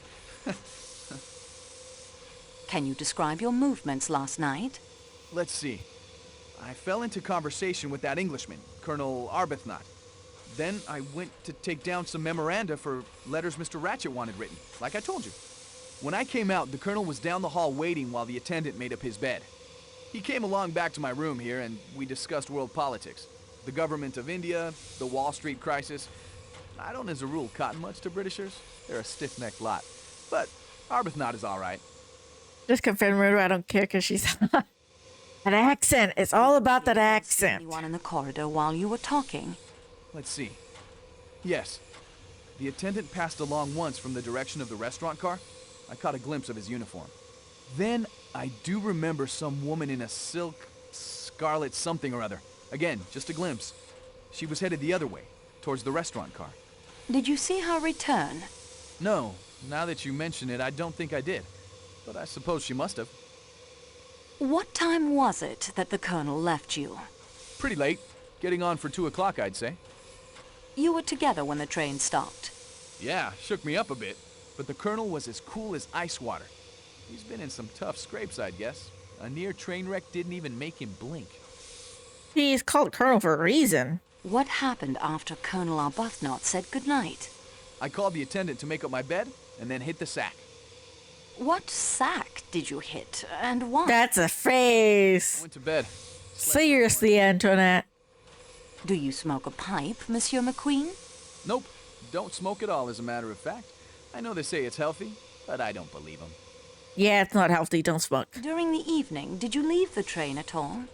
Can you describe your movements last night? Let's see. I fell into conversation with that Englishman, Colonel Arbuthnot. Then I went to take down some memoranda for letters Mr. Ratchet wanted written, like I told you. When I came out, the Colonel was down the hall waiting while the attendant made up his bed. He came along back to my room here, and we discussed world politics. The government of India, the Wall Street crisis. I don't, as a rule, cotton much to Britishers. They're a stiff-necked lot. But Arbuthnot is all right. Just confirm murder, I don't care because she's... That accent. It's all about that accent. Anyone in the corridor while you were talking? Let's see. Yes. The attendant passed along once from the direction of the restaurant car. I caught a glimpse of his uniform. Then I do remember some woman in a silk, scarlet something or other. Again, just a glimpse. She was headed the other way, towards the restaurant car. Did you see her return? No. Now that you mention it, I don't think I did. But I suppose she must have. What time was it that the Colonel left you? Pretty late. Getting on for 2 o'clock, I'd say. You were together when the train stopped. Yeah, shook me up a bit. But the Colonel was as cool as ice water. He's been in some tough scrapes, I'd guess. A near train wreck didn't even make him blink. He's called Colonel for a reason. What happened after Colonel Arbuthnot said goodnight? I called the attendant to make up my bed, and then hit the sack. What sack did you hit, and why? That's a phrase. I went to bed. Seriously, Antoinette. Do you smoke a pipe, Monsieur McQueen? Nope. Don't smoke at all, as a matter of fact. I know they say it's healthy, but I don't believe them. Yeah, it's not healthy. Don't smoke. During the evening, did you leave the train at all?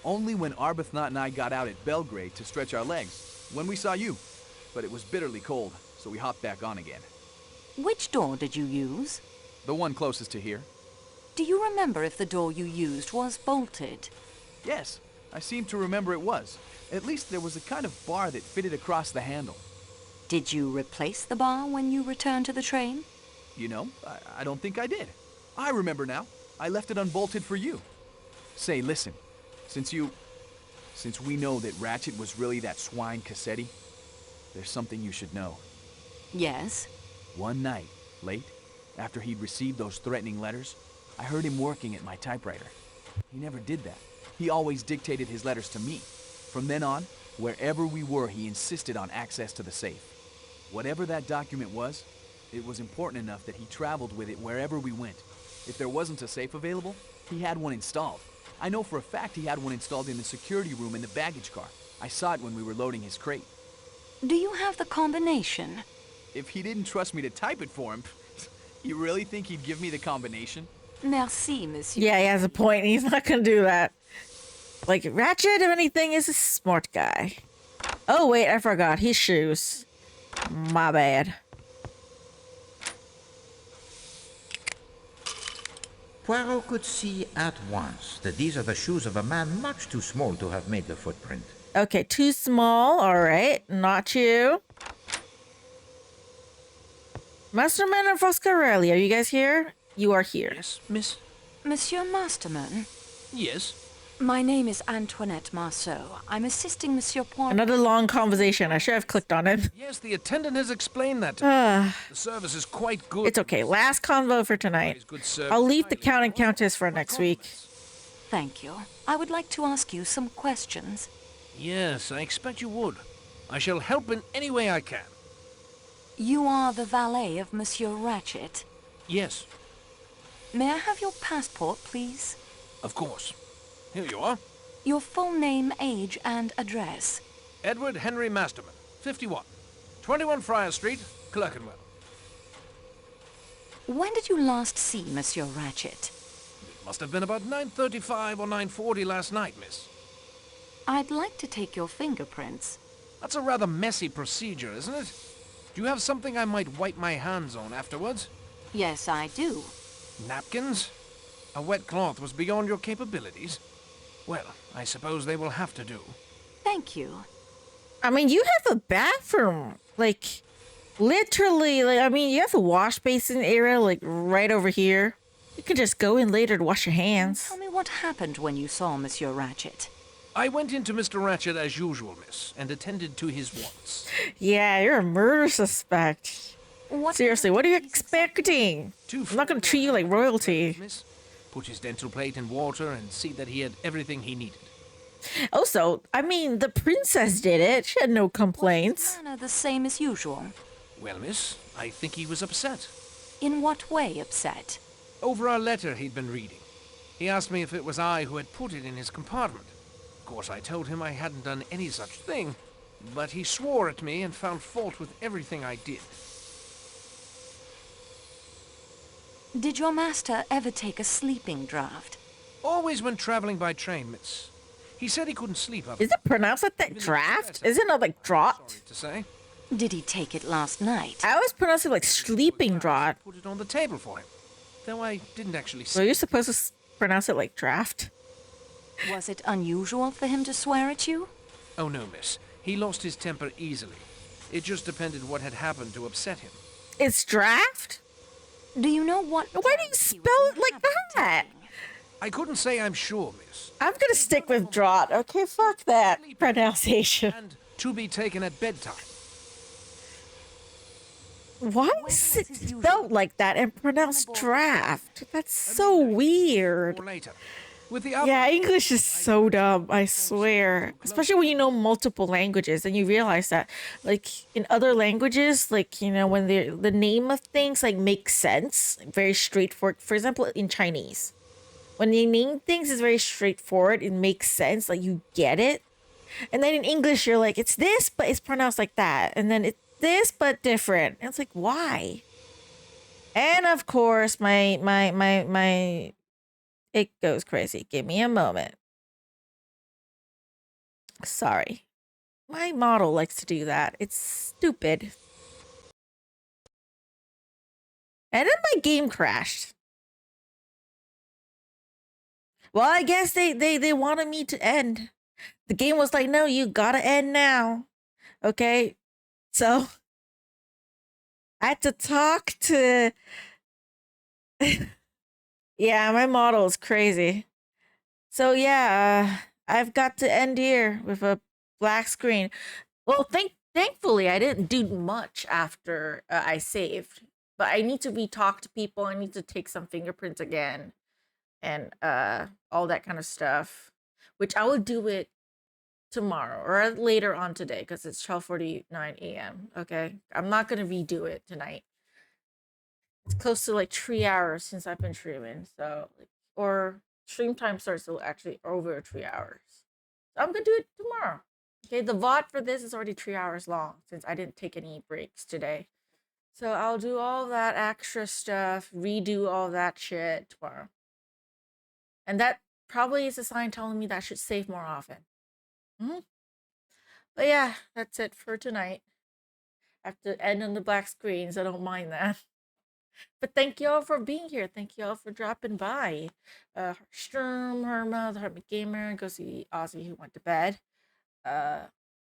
Only when Arbuthnot and I got out at Belgrade to stretch our legs. When we saw you. But it was bitterly cold, so we hopped back on again. Which door did you use? The one closest to here. Do you remember if the door you used was bolted? Yes, I seem to remember it was. At least there was a kind of bar that fitted across the handle. Did you replace the bar when you returned to the train? You know, I don't think I did. I remember now. I left it unbolted for you. Say, listen, since we know that Ratchet was really that swine Cassetti, there's something you should know. Yes? One night, late, after he'd received those threatening letters, I heard him working at my typewriter. He never did that. He always dictated his letters to me. From then on, Wherever we were, he insisted on access to the safe. Whatever that document was, it was important enough that he traveled with it wherever we went. If there wasn't a safe available, he had one installed. I know for a fact he had one installed in the security room in the baggage car. I saw it when we were loading his crate. Do you have the combination? If he didn't trust me to type it for him, you really think he'd give me the combination? Merci, monsieur. Yeah, he has a point. He's not gonna do that. Like, Ratchet, if anything, is a smart guy. Oh, wait, I forgot. His shoes. My bad. Poirot could see at once that these are the shoes of a man much too small to have made the footprint. Okay, too small. All right, not you. Masterman and Foscarelli, are you guys here? You are here. Yes, miss? Monsieur Masterman? Yes. My name is Antoinette Marceau. I'm assisting Monsieur Poirot. Another long conversation. I should have clicked on it. Yes, the attendant has explained that to me. The service is quite good. It's okay. Last convo for tonight. Good service. I'll leave the Count and Countess for next week. Thank you. I would like to ask you some questions. Yes, I expect you would. I shall help in any way I can. You are the valet of Monsieur Ratchet. Yes, May I have your passport, please? of course. Here you are. Your full name, age, and address. Edward Henry Masterman, 51. 21 Friar Street, Clerkenwell. When did you last see Monsieur Ratchet? It must have been about 9:35 or 9:40 last night, miss. I'd like to take your fingerprints. That's a rather messy procedure, isn't it? Do you have something I might wipe my hands on afterwards? Yes, I do. Napkins? A wet cloth was beyond your capabilities? Well, I suppose they will have to do. Thank you. I mean, you have a bathroom. Like, literally, like, I mean, you have a wash basin area, like, right over here. You can just go in later to wash your hands. Tell me what happened when you saw Monsieur Ratchet. I went into Mr. Ratchet as usual, miss, and attended to his wants. Yeah, you're a murder suspect. What Seriously, what are you expecting? I'm not gonna treat you like royalty. Miss, put his dental plate in water and see that he had everything he needed. Also, I mean, the princess did it. She had no complaints. Manner the same as usual. Well, miss, I think he was upset. In what way upset? Over our letter he'd been reading. He asked me if it was I who had put it in his compartment. Of course, I told him I hadn't done any such thing, but he swore at me and found fault with everything I did. Did your master ever take a sleeping draught? Always when traveling by train, miss. He said he couldn't sleep up. Is it pronounced like that? Draft? Is it not like draught? Sorry to say. Did he take it last night? I always pronounce it like sleeping draught. Put it on the table for him. Though I didn't actually see. So you're supposed to pronounce it like draft? Was it unusual for him to swear at you? Oh no, miss. He lost his temper easily. It just depended what had happened to upset him. It's draft? Do you know what? Why do you spell it like that? I couldn't say I'm sure, miss. I'm gonna stick with draught. Okay, fuck that pronunciation. And to be taken at bedtime. Why is it spelled like that and pronounced draft? That's so weird. Or later. With the Yeah, English is so dumb, I swear. Especially when you know multiple languages and you realize that, like, in other languages, like, you know, when the name of things, like, makes sense, very straightforward. For example, in Chinese, when they name things, it's very straightforward. It makes sense, like, you get it. And then in English, you're like, it's this, but it's pronounced like that. And then it's this, but different. And it's like, why? And of course, my it goes crazy. Give me a moment. Sorry. My model likes to do that. It's stupid. And then my game crashed. Well, I guess they wanted me to end. The game was like, no, you gotta end now. Okay? So I had to talk to yeah, my model is crazy. So yeah, I've got to end here with a black screen. Well, thankfully I didn't do much after I saved, but I need to talk to people. I need to take some fingerprints again, and all that kind of stuff, which I will do it tomorrow or later on today because it's 12:49 a.m. Okay, I'm not gonna redo it tonight. It's close to like 3 hours since I've been streaming, so or stream time starts to actually over 3 hours. So I'm gonna do it tomorrow. Okay, the VOD for this is already 3 hours long since I didn't take any breaks today. So I'll do all that extra stuff, redo all that shit tomorrow. And that probably is a sign telling me that I should save more often. But yeah, that's it for tonight. I have to end on the black screen, so I don't mind that. But thank you all for being here. Thank you all for dropping by. Sturm, Herma, the Hermit Gamer, go see Ozzy who went to bed.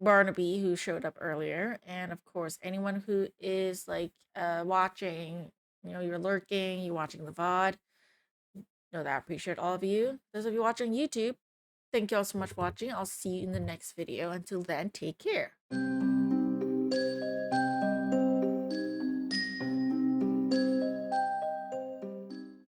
Barnaby who showed up earlier, and of course anyone who is like watching, you're lurking, you're watching the VOD. Know that I appreciate all of you. Those of you watching YouTube, thank you all so much for watching. I'll see you in the next video. Until then, take care.